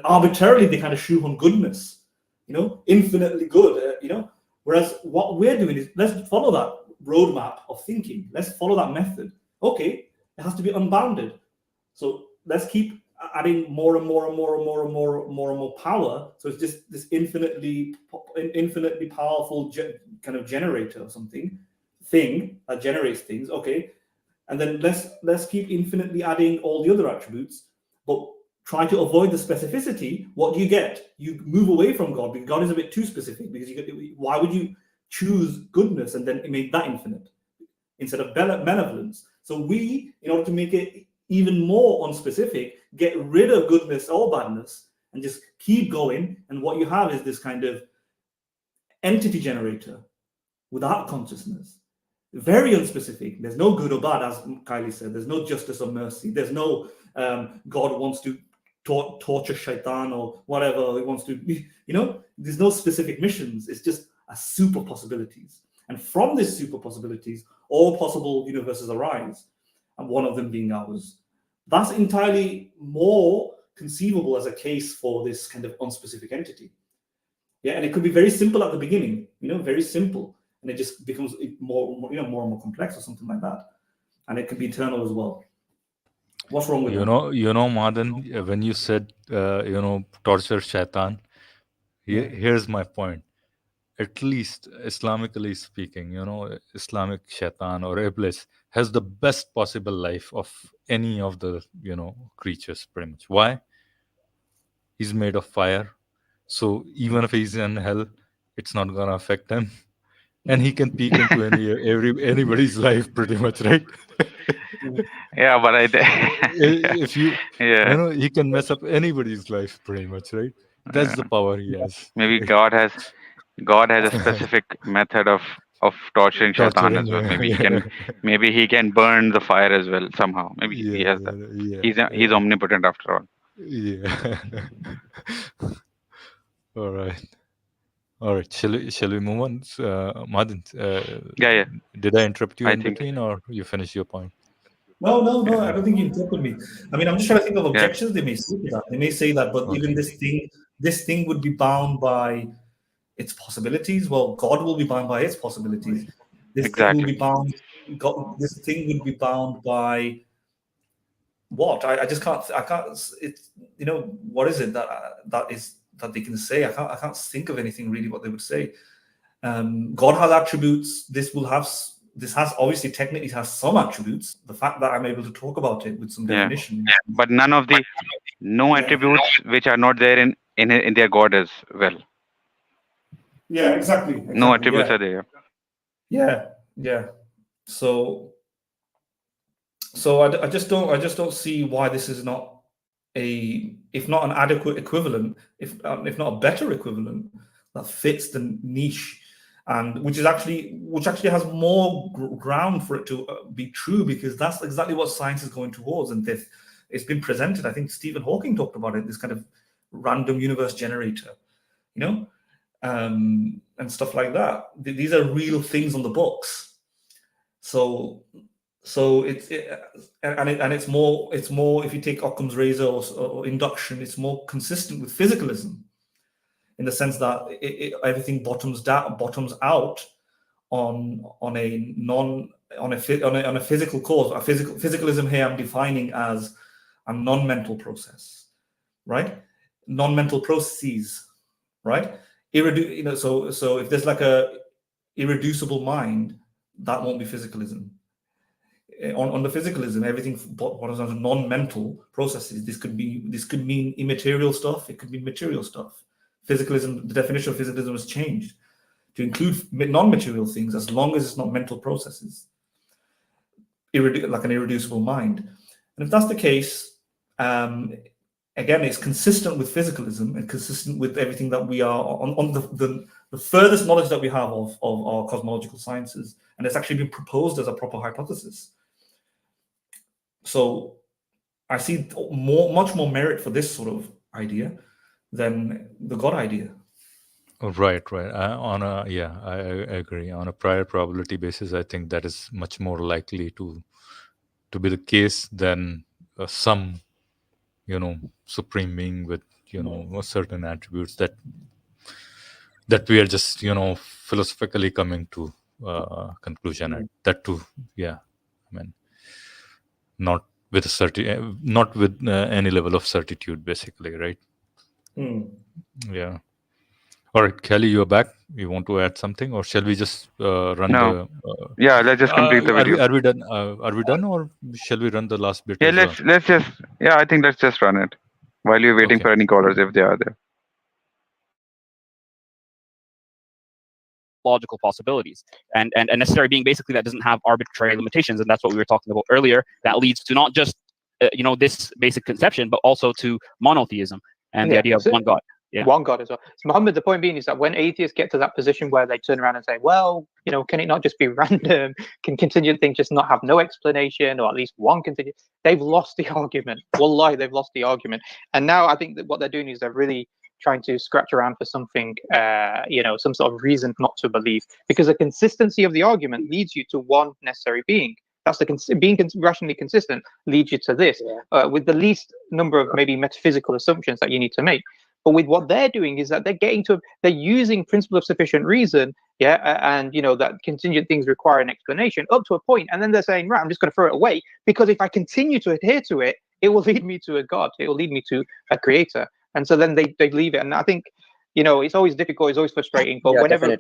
arbitrarily they kind of shoehorn goodness, infinitely good, Whereas what we're doing is let's follow that roadmap of thinking. Let's follow that method. Okay, it has to be unbounded. So let's keep adding more and more power. So it's just this infinitely powerful kind of generator or something thing that generates things. Okay, and then let's keep infinitely adding all the other attributes, but try to avoid the specificity. What do you get? You move away from God because God is a bit too specific. Because why would you choose goodness and then make that infinite instead of benevolence? So we, in order to make it even more unspecific, get rid of goodness or badness and just keep going. And what you have is this kind of entity generator without consciousness. Very unspecific. There's no good or bad, as Kylie said. There's no justice or mercy. There's no God wants to torture shaitan or whatever he wants to, there's no specific missions. It's just a super possibilities. And from this super possibilities, all possible universes arise, and one of them being ours. That's entirely more conceivable as a case for this kind of unspecific entity. Yeah, and it could be very simple at the beginning, very simple, and it just becomes more and more complex or something like that. And it can be eternal as well. What's wrong with that? Madan, when you said, torture shaitan, here's my point. At least Islamically speaking, Islamic shaitan or Iblis has the best possible life of any of the, creatures, pretty much. Why? He's made of fire. So even if he's in hell, it's not going to affect him. And he can peek into anybody's life, pretty much, right? Yeah, but If you, he can mess up anybody's life, pretty much, right? That's the power he has. Maybe God has a specific method of torturing shaitan as well. Maybe he can burn the fire as well somehow. Maybe he has that. He's omnipotent after all. Yeah. All right. Shall we move on? Madan, Yeah. did I interrupt you I in think- between, or you finished your point? No, I don't think you interrupted me. I mean, I'm just trying to think of objections they may say to that. They may say that, but even this thing would be bound by its possibilities. Well, God will be bound by its possibilities. This thing will be bound. This thing would be bound by what? I just can't. I can't. It's what is it that they can say? I can't think of anything really what they would say. God has attributes. This has obviously technically has some attributes. The fact that I'm able to talk about it with some definition. Yeah. But none of the attributes which are not there in their God as well. Yeah, exactly. No attributes are there. Yeah. So I just don't see why this is not if not an adequate equivalent, if not a better equivalent that fits the niche, and which actually has more ground for it to be true, because that's exactly what science is going towards. And it's been presented. I think Stephen Hawking talked about it. This kind of random universe generator, and stuff like that. These are real things on the books. So So it's more if you take Occam's razor or induction, it's more consistent with physicalism, in the sense that everything bottoms out on a physical cause. Physicalism here I'm defining as a non-mental process, right? Non-mental processes, right? So if there's like a irreducible mind, that won't be physicalism. On the physicalism, everything bottoms down to non-mental processes. This could mean immaterial stuff. It could be material stuff. Physicalism, the definition of physicalism has changed to include non-material things, as long as it's not mental processes, like an irreducible mind. And if that's the case, again, it's consistent with physicalism and consistent with everything that we are on the furthest knowledge that we have of our cosmological sciences, and it's actually been proposed as a proper hypothesis. So I see much more merit for this sort of idea than the God idea. Right. I agree. On a prior probability basis, I think that is much more likely to be the case than some, supreme being with, certain attributes that we are just, philosophically coming to conclusion at. That too, yeah. I mean, not with any level of certitude, basically, right? Yeah. All right, Kelly, you're back. You want to add something, or shall we just run No. the? Yeah, let's just complete the video. Are we done? Are we done, or shall we run the last bit? Yeah, as well? let's just. Yeah, I think let's just run it while you're waiting Okay. for any callers if they are there. Logical possibilities, and necessary being basically that doesn't have arbitrary limitations, and that's what we were talking about earlier. That leads to not just this basic conception, but also to monotheism and the idea of one God. Yeah. One God as well. So Muhammad, the point being is that when atheists get to that position where they turn around and say, well, can it not just be random? Can contingent things just not have no explanation, or at least one contingent? They've lost the argument. Wallahi, they've lost the argument. And now I think that what they're doing is they're really trying to scratch around for something, some sort of reason not to believe, because the consistency of the argument leads you to one necessary being. That's being rationally consistent leads you to this, with the least number of maybe metaphysical assumptions that you need to make. But with what they're doing is that they're using principle of sufficient reason, and that contingent things require an explanation up to a point, and then they're saying, right, I'm just going to throw it away, because if I continue to adhere to it, it will lead me to a God, it will lead me to a creator, and so then they leave it. And I think, it's always difficult, it's always frustrating, but whenever I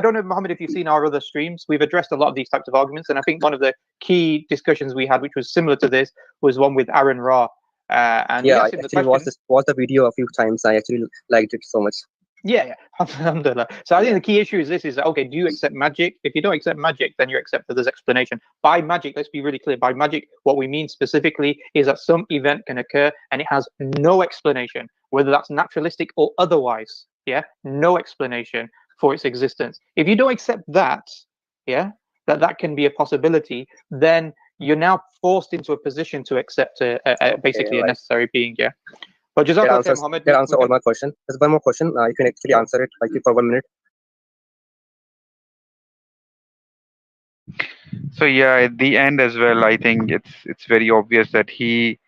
don't know, Mohammed, if you've seen our other streams, we've addressed a lot of these types of arguments, and I think one of the key discussions we had, which was similar to this, was one with Aaron Ra. And I actually watched the video a few times. I actually liked it so much. Yeah. Alhamdulillah. So I think the key issue is this: okay, do you accept magic? If you don't accept magic, then you accept that there's explanation. By magic, let's be really clear. By magic, what we mean specifically is that some event can occur and it has no explanation, whether that's naturalistic or otherwise. Yeah, no explanation for its existence. If you don't accept that, that can be a possibility, then you're now forced into a position to accept basically a necessary being. Yeah. But just that answer all my question. There's one more question. You can actually answer it for 1 minute. So yeah, at the end as well, I think it's very obvious that he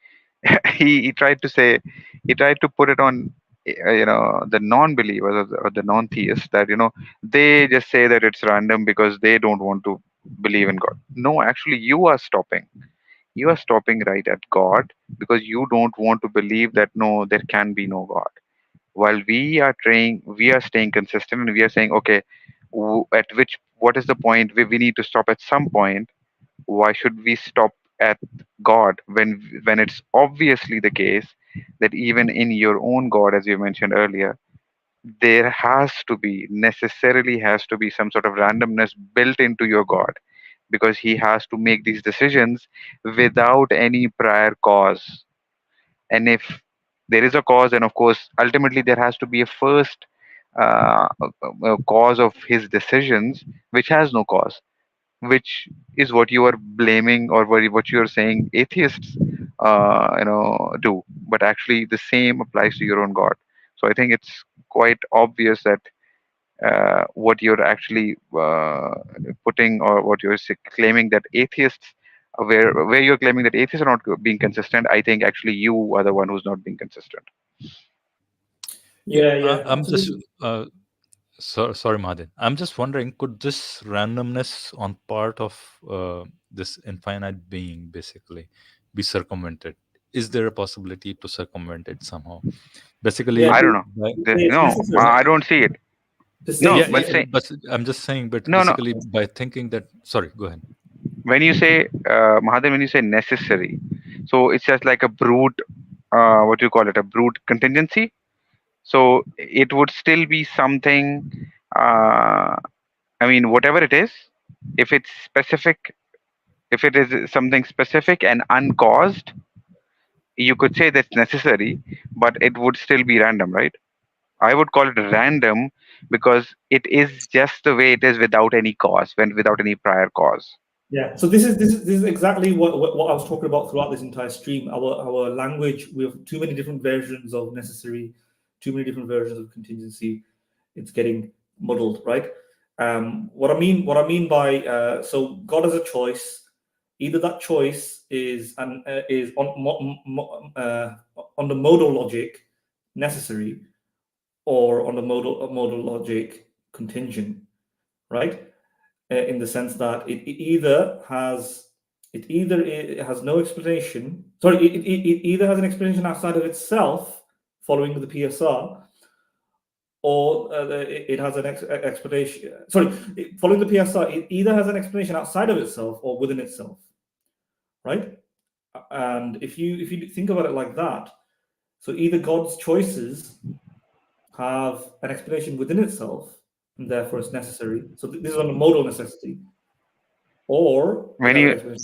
tried to put it on the non-believers or the non-theists, that they just say that it's random because they don't want to believe in God. No, actually, you are stopping right at God, because you don't want to believe that no, there can be no God. While we are staying consistent, and we are saying, okay, what is the point? We need to stop at some point. Why should we stop at God when it's obviously the case that even in your own God, as you mentioned earlier, there necessarily has to be some sort of randomness built into your God, because he has to make these decisions without any prior cause. And if there is a cause, then of course ultimately there has to be a first cause of his decisions, which has no cause, which is what you are blaming, or what you are saying atheists do. But actually the same applies to your own God. So I think it's quite obvious that what you're actually putting, or what you're claiming that atheists, where you're claiming that atheists are not being consistent, I think actually you are the one who's not being consistent. Yeah. I'm just sorry, Mahadin. I'm just wondering, could this randomness on part of this infinite being basically be circumvented? Is there a possibility to circumvent it somehow? Basically, Yeah, I don't know. it's No, necessary. I don't see it. To No, say, but say but I'm just saying, but no, no. basically by thinking that. Sorry, go ahead. When you say Mahadev, when you say necessary, so it's just like a brute. What do you call it? A brute contingency. So it would still be something. Uh, I mean, whatever it is, if it's specific, if it is something specific and uncaused, you could say that's necessary, but it would still be random, right? I would call it random because it is just the way it is without any cause, when without any prior cause. yeah. So this is exactly what I was talking about throughout this entire stream. Our language, we have too many different versions of necessary, too many different versions of contingency. It's getting muddled, right? What I mean by so God has a choice. Either that choice is on the modal logic necessary, or on the modal logic contingent, right? In the sense that it either has no explanation. Sorry, it either has an explanation outside of itself, following the PSR, or it has an explanation. Sorry, following the PSR, it either has an explanation outside of itself or within itself, right? And if you think about it like that, so either God's choices have an explanation within itself, and therefore it's necessary. So this is on a modal necessity. Or When you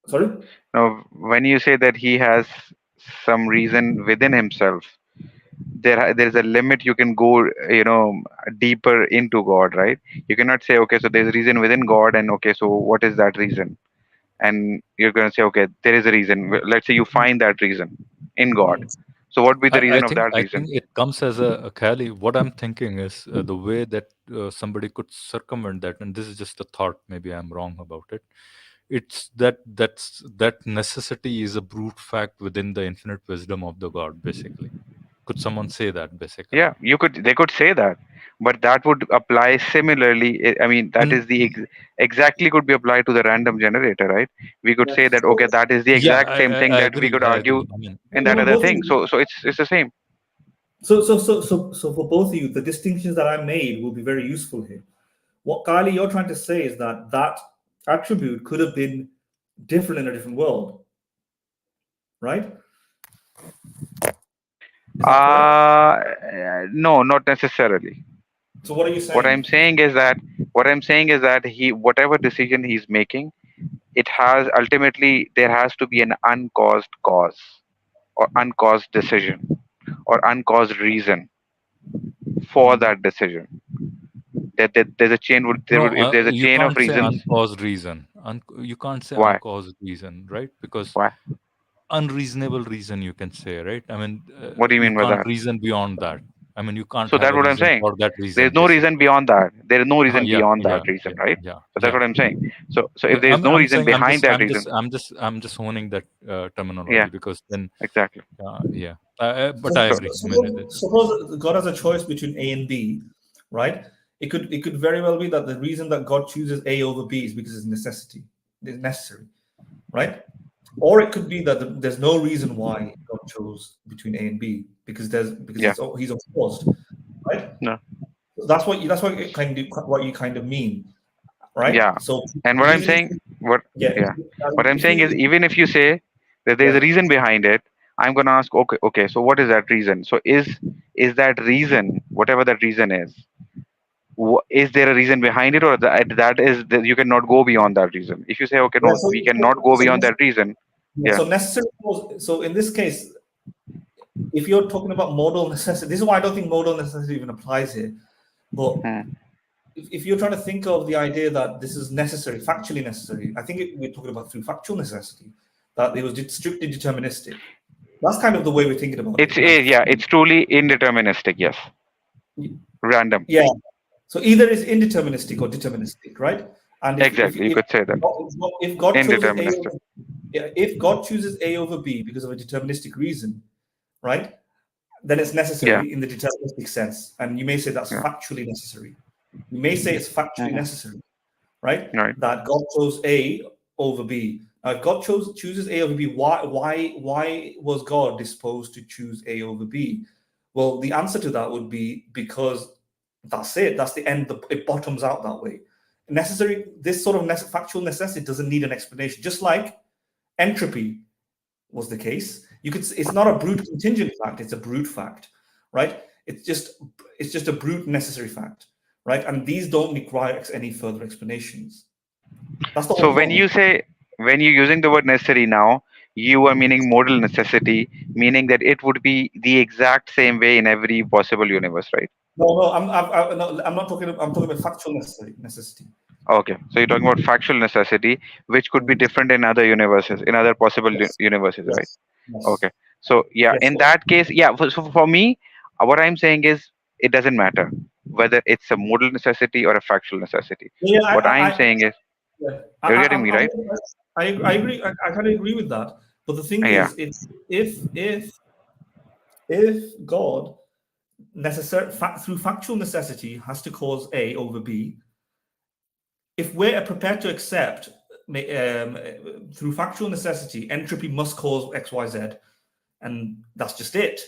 sorry? no, when you say that he has some reason within himself, there's a limit. You can go, deeper into God, right? You cannot say, okay, so there's a reason within God, and okay, so what is that reason? And you're going to say, okay, there is a reason. Let's say you find that reason in God. So what would be the reason of that I reason? think it comes as a Khali. What I'm thinking is the way that somebody could circumvent that, and this is just a thought. Maybe I'm wrong about it. It's that necessity is a brute fact within the infinite wisdom of the God. Basically, could someone say that? Basically, Yeah, they could say that, but that would apply similarly. I mean, that and is the exactly could be applied to the random generator, right? We could Yeah. say that, okay, that is the yeah, exact same thing I that we agree. could I argue agree. I mean, in that other both of thing. you. So it's the same. So for both of you, the distinctions that I made will be very useful here. What Kylie you're trying to say is that attribute could have been different in a different world, right? Is that correct? No, not necessarily. So what are you What saying? I'm saying is that he, whatever decision he's making, it has ultimately, there has to be an uncaused cause, or uncaused decision, or uncaused reason for that decision. That there's a chain, no, if there's a you chain of can't say reasons. uncaused reason. You can't say Why? uncaused reason, right? Because Why? unreasonable reason you can say, right? I mean, What do you you mean by can't that? reason beyond that. I mean, you can't So have that's a what I'm reason saying. for that There's reason, no reason basically. beyond that. There is no reason Yeah, beyond yeah, that reason, yeah, right? yeah, So that's yeah, what I'm saying. So yeah. if there's no I'm reason saying behind that reason, I'm just honing that yeah, terminology, because then, exactly. yeah. But I So, agree. I mean, suppose God has a choice between A and B, right? It could very well be that the reason that God chooses A over B is because it's necessary, right? Or it could be that there's no reason why God chose between A and B, because Yeah. he's opposed, right? No. That's what you kind of mean, right? Yeah. So And what I'm reason, saying, yeah. what I'm If saying is, you, even if you say that there's a yeah. reason behind it, I'm gonna ask, okay, so what is that reason? So is that reason, whatever that reason is, is there a reason behind it, or that is that you cannot go beyond that reason? If you say, okay, Yeah, no, we cannot go beyond that reason, yeah, so necessary. So in this case, if you're talking about modal necessity, this is why I don't think modal necessity even applies here. But hmm. if you're trying to think of the idea that this is necessary, factually necessary, I think we're talking about through factual necessity, that it was strictly deterministic. That's kind of the way we're thinking about it. It's truly indeterministic, yes, random. Yeah. So either is indeterministic or deterministic, right? And Exactly, you could say that. if God chooses A Indeterministic. over, yeah, if God chooses A over B because of a deterministic reason, right, then it's Yeah, necessary in the deterministic sense. And you may say that's yeah, factually necessary. You may say it's factually mhm, necessary, right? right. That God chose A over B. Now, if God chooses A over B, why was God disposed to choose A over B? Well, the answer to that would be because that's it. That's the end. It bottoms out that way. Necessary. This sort of factual necessity doesn't need an explanation. Just like entropy was the case. You could. It's not a brute contingent fact. It's a brute fact, right? It's just a brute necessary fact, right? And these don't require any further explanations. That's the So whole when point. you say, when you're using the word necessary now, you are meaning modal necessity, meaning that it would be the exact same way in every possible universe, right? No, no, no, I'm not talking. I'm talking about factual necessity. Okay, so you're talking about factual necessity, which could be Mm. different in other universes, in other possible Yes, universes, right? yes, yes, Okay, so yeah, yes. in that case, yeah. So for me, what I'm saying is, it doesn't matter whether it's a modal necessity or a factual necessity. Yeah, What I'm saying is, yeah. you're getting me, right? I agree. I kind of agree with that. But the thing Yeah, is, it's if God through factual necessity has to cause A over B, if we're prepared to accept through factual necessity, entropy must cause X, Y, Z, and that's just it,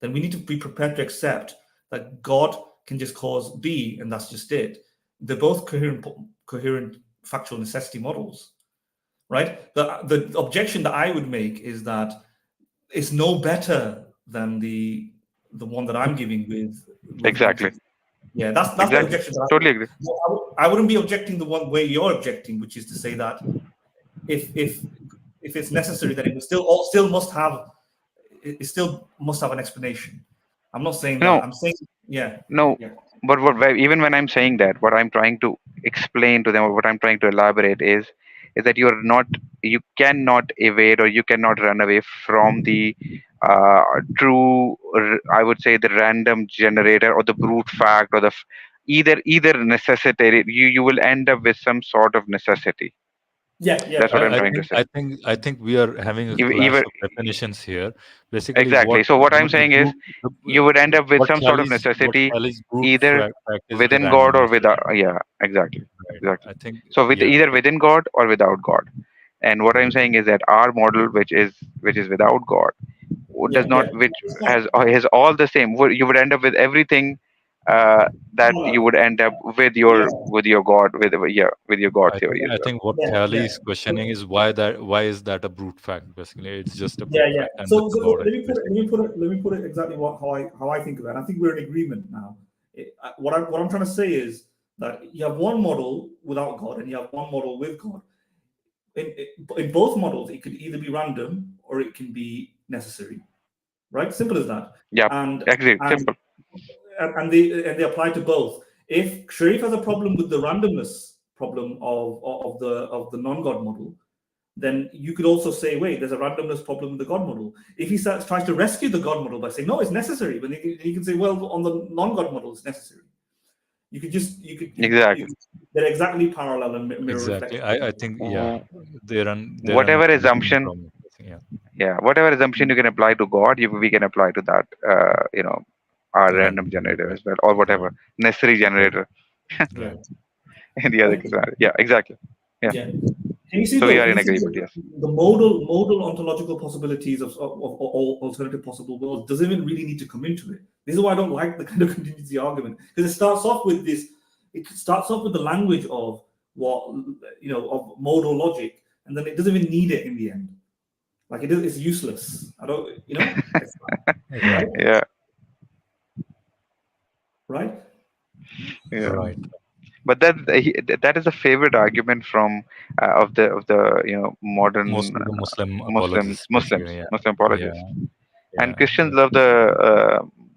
then we need to be prepared to accept that God can just cause B, and that's just it. They're both coherent factual necessity models, right? The objection that I would make is that it's no better than the one that I'm giving with exactly, yeah, that's the exactly. objection that I Totally make. agree. I wouldn't be objecting the one way you're objecting, which is to say that if it's necessary, then it will still must have it still must have an explanation. I'm not saying that. No, I'm saying yeah, no. yeah, But even when I'm saying that, what I'm trying to explain to them, or what I'm trying to elaborate is that you cannot evade, or you cannot run away from the true, I would say, the random generator or the brute fact, or either necessitated. You will end up with some sort of necessity. yeah, yeah. That's what I'm I trying to think say. I think we are having a clash Even of definitions here. Basically, exactly. So what I'm saying is, you would end up with what some sort of What necessity, Kelly's brute either fact is the within God or randomness, without. Yeah, exactly, right? exactly. I think, So with yeah, either within God or without God. And what I'm right. saying is that our model, which is without God, Yeah, does yeah. not, which That's has all the same. You would end up with everything that you fine. would end up Yeah, with your God, with your God theory as I well. think what yeah, Kelly yeah. is questioning is why is that a brute fact? Basically, it's just a Yeah, brute yeah. fact, and So, nothing so about let it. me put it. Basically, Let me put it exactly how I think of it. I think we're in agreement now. What I'm trying to say is that you have one model without God and you have one model with God. In both models, it could either be random or it can be necessary. Right? Simple as that. Yeah, And exactly. and Simple. and they apply to both. If Sharif has a problem with the randomness problem of the non-God model, then you could also say, wait, there's a randomness problem with the God model. If he tries to rescue the God model by saying, no, it's necessary, but he can say, well, on the non-God model, it's necessary. You could just, Exactly. they're exactly parallel and mirror exactly. reflection. I think, yeah, W- they're Whatever unintelligible assumption, from. Yeah, yeah, whatever assumption you can apply to God, we can apply to that. Our random random generator generator. as well, or Right, whatever necessary right, generator Yeah. right. in the other case. Yeah, exactly. Yeah. Yeah. Can you see So we though? are Can in you see agreement. Yes. the modal ontological possibilities of all alternative possible worlds doesn't even really need to come into it. This is why I don't like the kind of contingency argument, because it starts off with this. It starts off with the language of what of modal logic, and then it doesn't even need it in the end. Like it's useless. I don't, it's, right, Right, Yeah. right. Yeah. right. But that is a favorite argument from of the modern Mostly the Muslim Muslims apologists, Muslims basically. Yeah, Muslim yeah, apologists. And yeah, Christians yeah. love the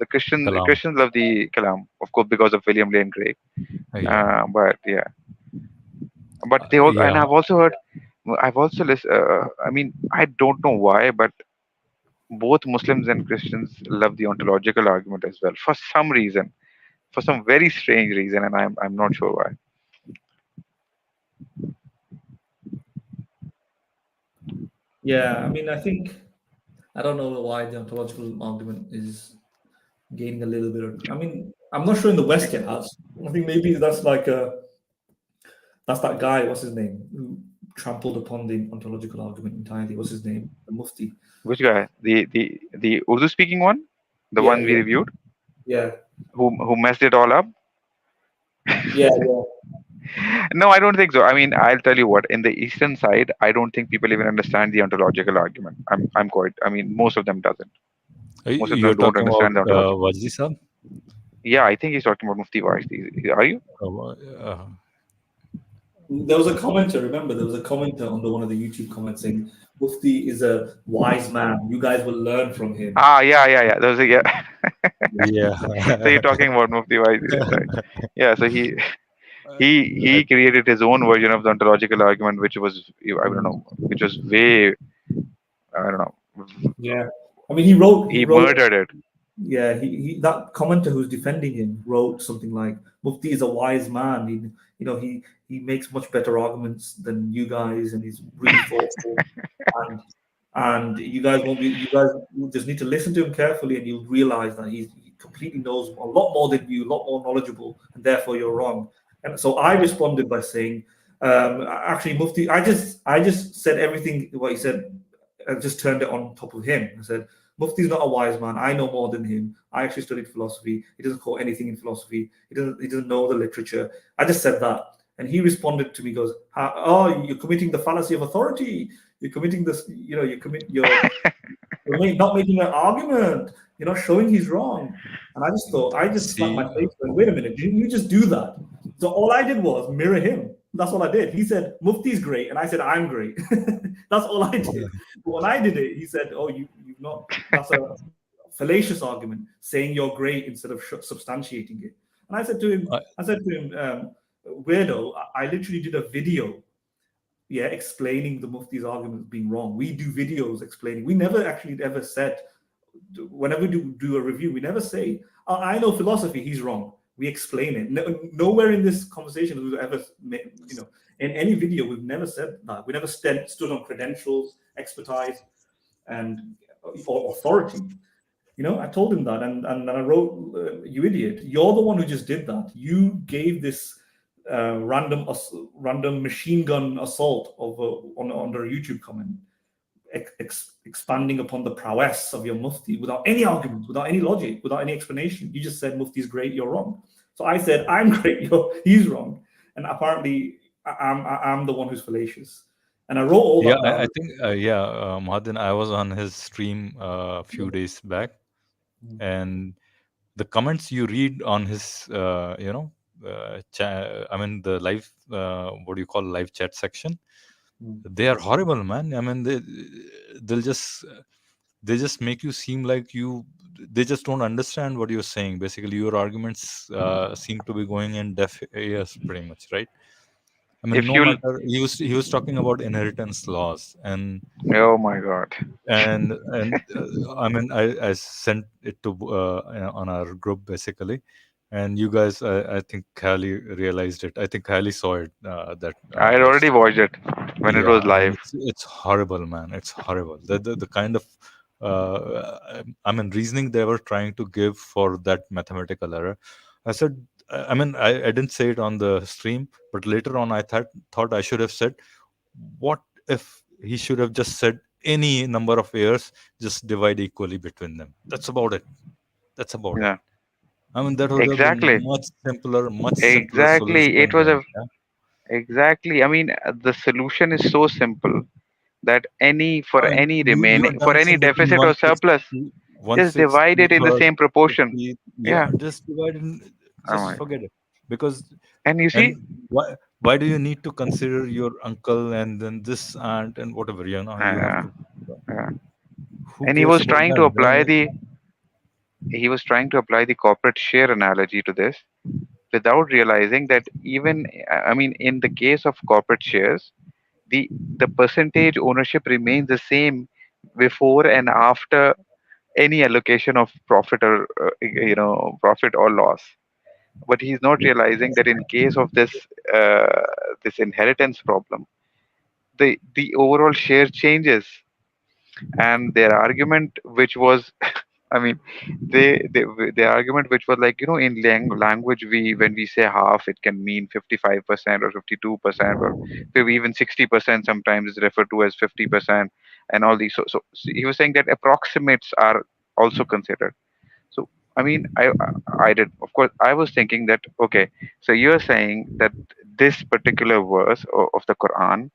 Kalam. Christians love the Kalam, of course, because of William Lane Craig. Yeah, But yeah, but they all, and yeah. I've also listened. I mean, I don't know why, but both Muslims and Christians love the ontological argument as well for some reason. for some very strange reason, and I'm not sure why. Yeah, I mean, I think I don't know why the ontological argument is gaining a little bit of. I mean, I'm not sure in the West it has. I think maybe that's that guy. What's his name? Who trampled upon the ontological argument entirely? What's his name? The Mufti. Which guy? The Urdu speaking one, the Yeah, one we yeah, reviewed, yeah, who messed it all up. yeah, yeah. No, I don't think so. I mean, I'll tell you what. In the eastern side, I don't think people even understand the ontological argument. I'm quite. I mean, most of them doesn't. Most of You're them don't talking about understand the ontological. Wajdi Sahab? Yeah, I think he's talking about Mufti Wajidi. Are you? Uh, There was a commenter. Remember, there was a commenter under one of the YouTube comments saying, "Mufti is a wise man. You guys will learn from him." Ah, yeah. There was a yeah. yeah. So you're talking about Mufti Wajidi, right? Yeah. So he created his own version of the ontological argument, which was I don't know, which was way I don't know. Yeah, I mean, he He wrote. murdered it. Yeah, he that commenter who's defending him wrote something like, "Mufti is a wise man. He makes much better arguments than you guys, and he's really thoughtful. and and you guys won't be. You guys will just need to listen to him carefully, and you'll realize that he completely knows a lot more than you, a lot more knowledgeable, and therefore you're wrong." And so I responded by saying, "Actually, Mufti, I just said everything what he said, and just turned it on top of him. I said." Mufti's not a wise man. I know more than him. I actually studied philosophy. He doesn't quote anything in philosophy. He doesn't know the literature. I just said that. And he responded to me, goes, "Oh, you're committing the fallacy of authority. You're committing this, you're not making an argument. You're not showing he's wrong." And I just slapped my See, face and wait a minute, didn't you just do that? So all I did was mirror him. That's all I did. He said, Mufti's great. And I said, I'm great. That's all I did. But when I did it, he said, oh, you've not, that's a fallacious argument, saying you're great instead of substantiating it. And I said to him, weirdo, I literally did a video, yeah, explaining the Mufti's arguments being wrong. We do videos explaining. We never actually ever said, whenever we do a review, we never say, I know philosophy, he's wrong. We explain it. Nowhere in this conversation we've ever, in any video, we've never said that. We never stood on credentials, expertise, and or authority. I told him that, and I wrote, you idiot, you're the one who just did that. You gave this random machine gun assault under a YouTube comment, expanding upon the prowess of your Mufti without any argument, without any logic, without any explanation. You just said Mufti's great, you're wrong. So I said, I'm great, he's wrong. And apparently I'm the one who's fallacious. And I wrote all yeah, that down. I think, Mohadin, I was on his stream a few days back, and the comments you read on his, I mean, the live, what do you call live chat section? They are horrible, man. I mean, they just make you seem like they just don't understand what you're saying. Basically, your arguments seem to be going in deaf ears, pretty much, right? I mean, If no you'll, matter, he was talking about inheritance laws, and oh my god. I mean, I sent it to on our group basically, and you guys, I think Khali realized it. I think Khali saw it. That I had already watched it when it yeah, was I mean, live. it's horrible, man. It's horrible. The kind of I mean, reasoning they were trying to give for that mathematical error. I said, I mean, I didn't say it on the stream, but later on, I thought I should have said, what if he should have just said any number of years, just divide equally between them. That's about it. That's about it. Yeah, I mean, that would have been exactly. much simpler Exactly. It solution. was a Yeah. exactly. I mean, the solution is so simple that I mean, you are for any dancing between deficit or surplus, one just sixth, divide it in the 2/3, same proportion. 50. Yeah, Yeah. just divide and Oh just my. forget it. Because And you and see, why do you need to consider your uncle and then this aunt and whatever, you have uh, to, uh, who and cares about them? he was trying to apply the corporate share analogy to this without realizing that even I mean in the case of corporate shares, the percentage ownership remains the same before and after any allocation of profit or profit or loss. but he's not realizing that in case of this inheritance problem, the overall share changes. And their argument, which was I mean, they the argument which was like, in language, we when we say half, it can mean 55% or 52%, or maybe even 60% sometimes is referred to as 50%, and all these. So he was saying that approximates are also considered. So I mean, I did, of course, I was thinking that, okay, so you're saying that this particular verse of the Quran,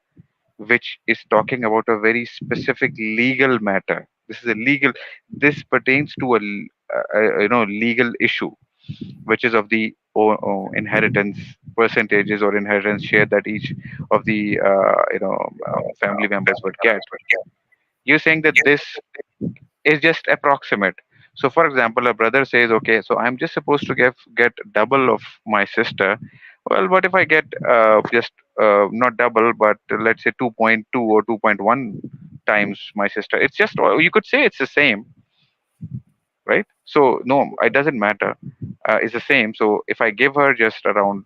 which is talking about a very specific legal matter. This is a legal. This pertains to a legal issue, which is of the inheritance percentages or inheritance share that each of the family members would get. You're saying that this is just approximate. So, for example, a brother says, "Okay, so I'm just supposed to get double of my sister." Well, what if I get just not double, but let's say 2.2 or 2.1 times my sister? It's just, or you could say it's the same, right? So no, it doesn't matter. It's the same. So if I give her just around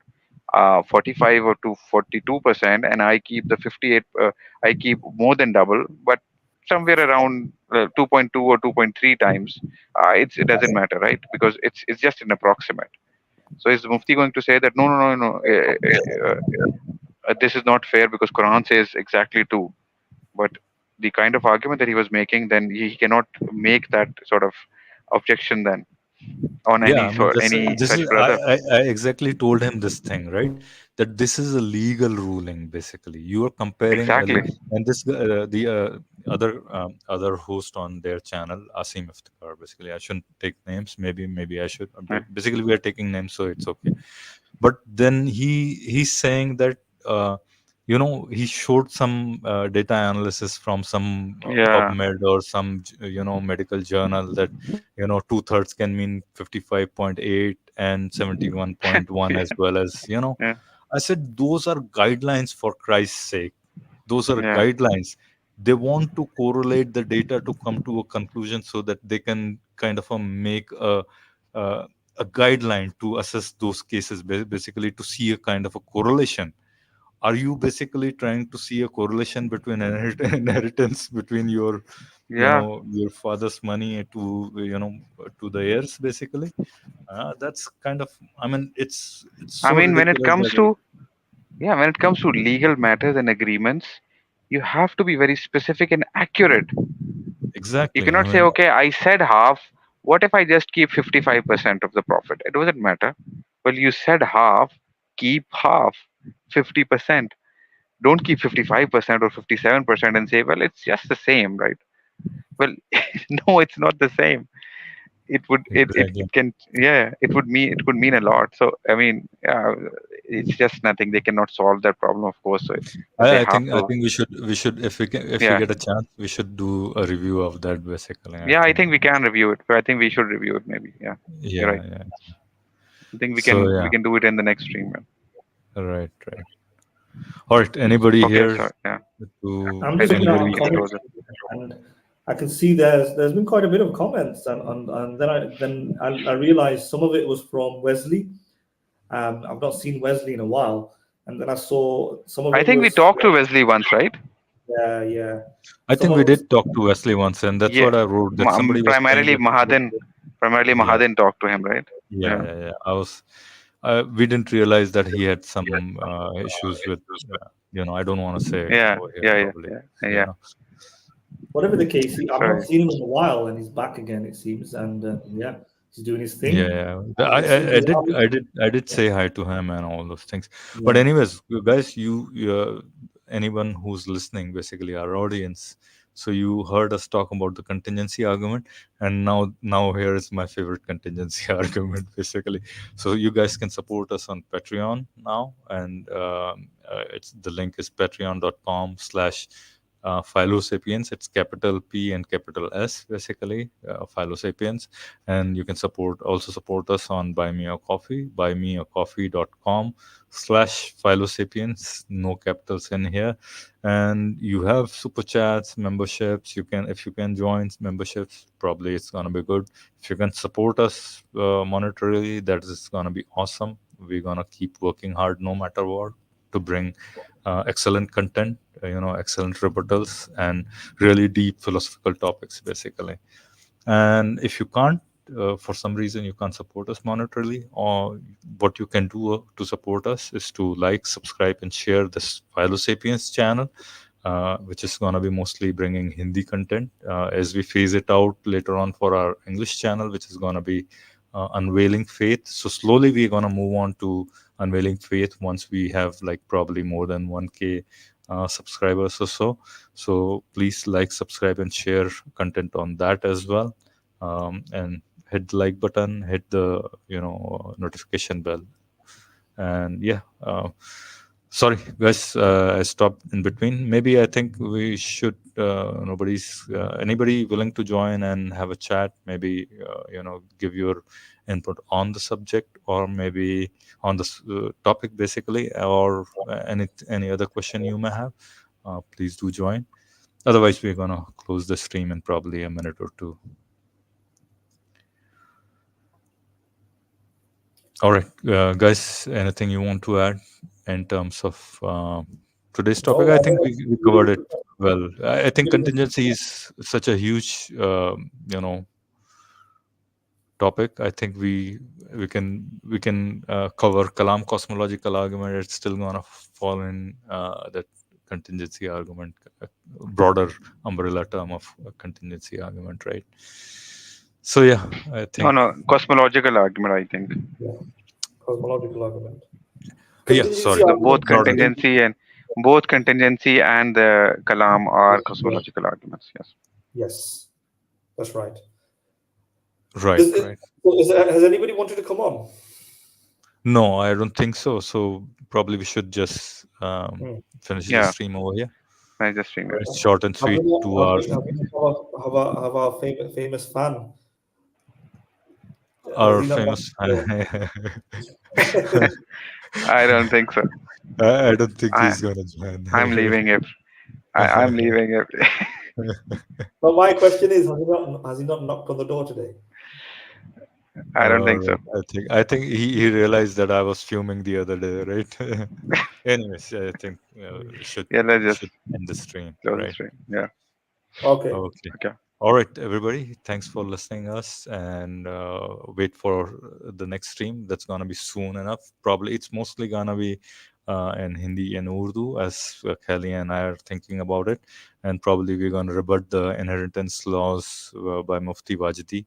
45 or to 42%, and I keep the 58, I keep more than double, but somewhere around 2.2 or 2.3 times, it doesn't matter, right? Because it's just an approximate. So is Mufti going to say that no, no, no, no, this is not fair because Quran says exactly two? But the kind of argument that he was making, then he cannot make that sort of objection then on Yeah, I mean, any this such is brother. I exactly told him this thing, right? That this is a legal ruling. Basically, you are comparing Exactly. and this the other host on their channel, Asim Iftikhar. Basically, I shouldn't take names. Maybe I should. Yeah. But basically, we are taking names, so it's okay. But then he's saying that he showed some data analysis from some Yeah. PubMed or some medical journal that 2/3 can mean 55.8 and 71.1 as well as Yeah. I said those are guidelines, for Christ's sake. Those are Yeah. guidelines. They want to correlate the data to come to a conclusion so that they can kind of make uh, a guideline to assess those cases, basically to see a kind of a correlation. Are you basically trying to see a correlation between inheritance between Yeah. your father's money to the heirs, basically? That's kind of, I mean, it's I so mean, when it ridiculous comes that to yeah, when it comes to legal matters and agreements, you have to be very specific and accurate. You exactly, I cannot say, mean, okay, I said half. What if I just keep 55% of the profit? It doesn't matter. Well, you said half, keep half, 50%. Don't keep 55% or 57% and say, well, it's just the same, right? Well, no, it's not the same. It exactly. can, yeah, it could mean a lot. So I mean, it's just nothing. They cannot solve that problem, of course. So they I have think to, we should if we yeah. get a chance, we should do a review of that, basically, I Yeah, I think. think we can review it. But I think we should review it maybe. Yeah, you're Yeah, right. yeah. I think So we yeah, can do it in the next stream. Yeah. right, right. All right, anybody Okay, here so yeah, to I'm I just think looking at we our anybody? can comments, close it. and I can see there's been quite a bit of comments, and then I realized some of it was from Wesley. I've not seen Wesley in a while, and then I saw some of I it think we was talked to Wesley once, right? yeah, yeah. I Some think we of did talk to Wesley once, and that's Yeah, what I wrote. That somebody was saying primarily that. Mahadan. Primarily Yeah, Mahadan talked to him, right? yeah, Yeah. yeah, yeah. We didn't realize that he had some issues with. I don't want to say Yeah, over here yeah, yeah, probably. yeah, You yeah. know. whatever the case, I've not Sorry. seen him in a while, and he's back again, it seems, and yeah, he's doing his Yeah, thing. yeah. And it seems I did yeah, say hi to him and all those things. But yeah. anyways, you guys, anyone who's listening, basically our audience. So you heard us talk about the contingency argument, and now here is my favorite contingency argument, basically. So you guys can support us on Patreon now, and it's the link is patreon.com/ Philosapiens. It's capital P and capital S, basically, Philosapiens. And you can also support us on Buy Me a Coffee, buymeacoffee.com/Philosapiens, no capitals in here. And you have super chats, memberships. If you can join memberships, probably it's gonna be good. If you can support us monetarily, that is gonna be awesome. We're gonna keep working hard no matter what to bring excellent content, excellent rebuttals, and really deep philosophical topics, basically. And if you can't, for some reason, you can't support us monetarily, or what you can do to support us is to like, subscribe, and share this Philosapiens channel, which is going to be mostly bringing Hindi content as we phase it out later on for our English channel, which is going to be Unveiling Faith. So slowly we're going to move on to Unveiling Faith once we have like probably more than 1K subscribers or so. So please like, subscribe, and share content on that as well. And hit the like button, hit the notification bell, and yeah. Sorry, guys, I stopped in between. Maybe I think we should. Anybody willing to join and have a chat? Maybe give your input on the subject, or maybe on the topic, basically, or any other question you may have. Please do join. Otherwise, we're gonna close the stream in probably a minute or two. All right, guys. Anything you want to add in terms of today's topic? I think we covered it well. I think contingency is such a huge, topic. I think we can cover Kalam Cosmological Argument. It's still gonna fall in that contingency argument, broader umbrella term of contingency argument, right? So yeah, I think No, cosmological argument, I think. Yeah. Cosmological argument. Yeah, sorry. So both contingency and the Kalam are cosmological arguments. Yes. Yes, that's right. Right. Has anybody wanted to come on? No, I don't think so. So probably we should just finish the stream over here. I just think it's short and sweet. 2 hours. Have our famous fan. Our famous fan. I don't think so. I don't think he's gonna join. I'm leaving it. I'm leaving it. But my question is, has he not knocked on the door today? I don't think so. I think he realized that I was fuming the other day, right? Anyways, I think we should end the stream. Right? Yeah. Okay. All right, everybody. Thanks for listening us, and wait for the next stream. That's gonna be soon enough. Probably it's mostly gonna be in Hindi and Urdu, as Kelly and I are thinking about it, and probably we're gonna rebut the inheritance laws by Mufti Wajidi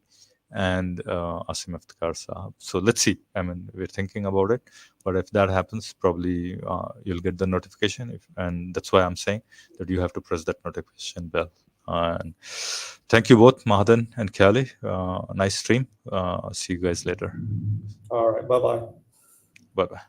and Asim Iftikhar Sahab. So let's see. I mean, we're thinking about it, but if that happens, probably you'll get the notification. And that's why I'm saying that you have to press that notification bell. And thank you both, Mahadan and Kali. Nice stream. See you guys later. All right. Bye-bye. Bye-bye.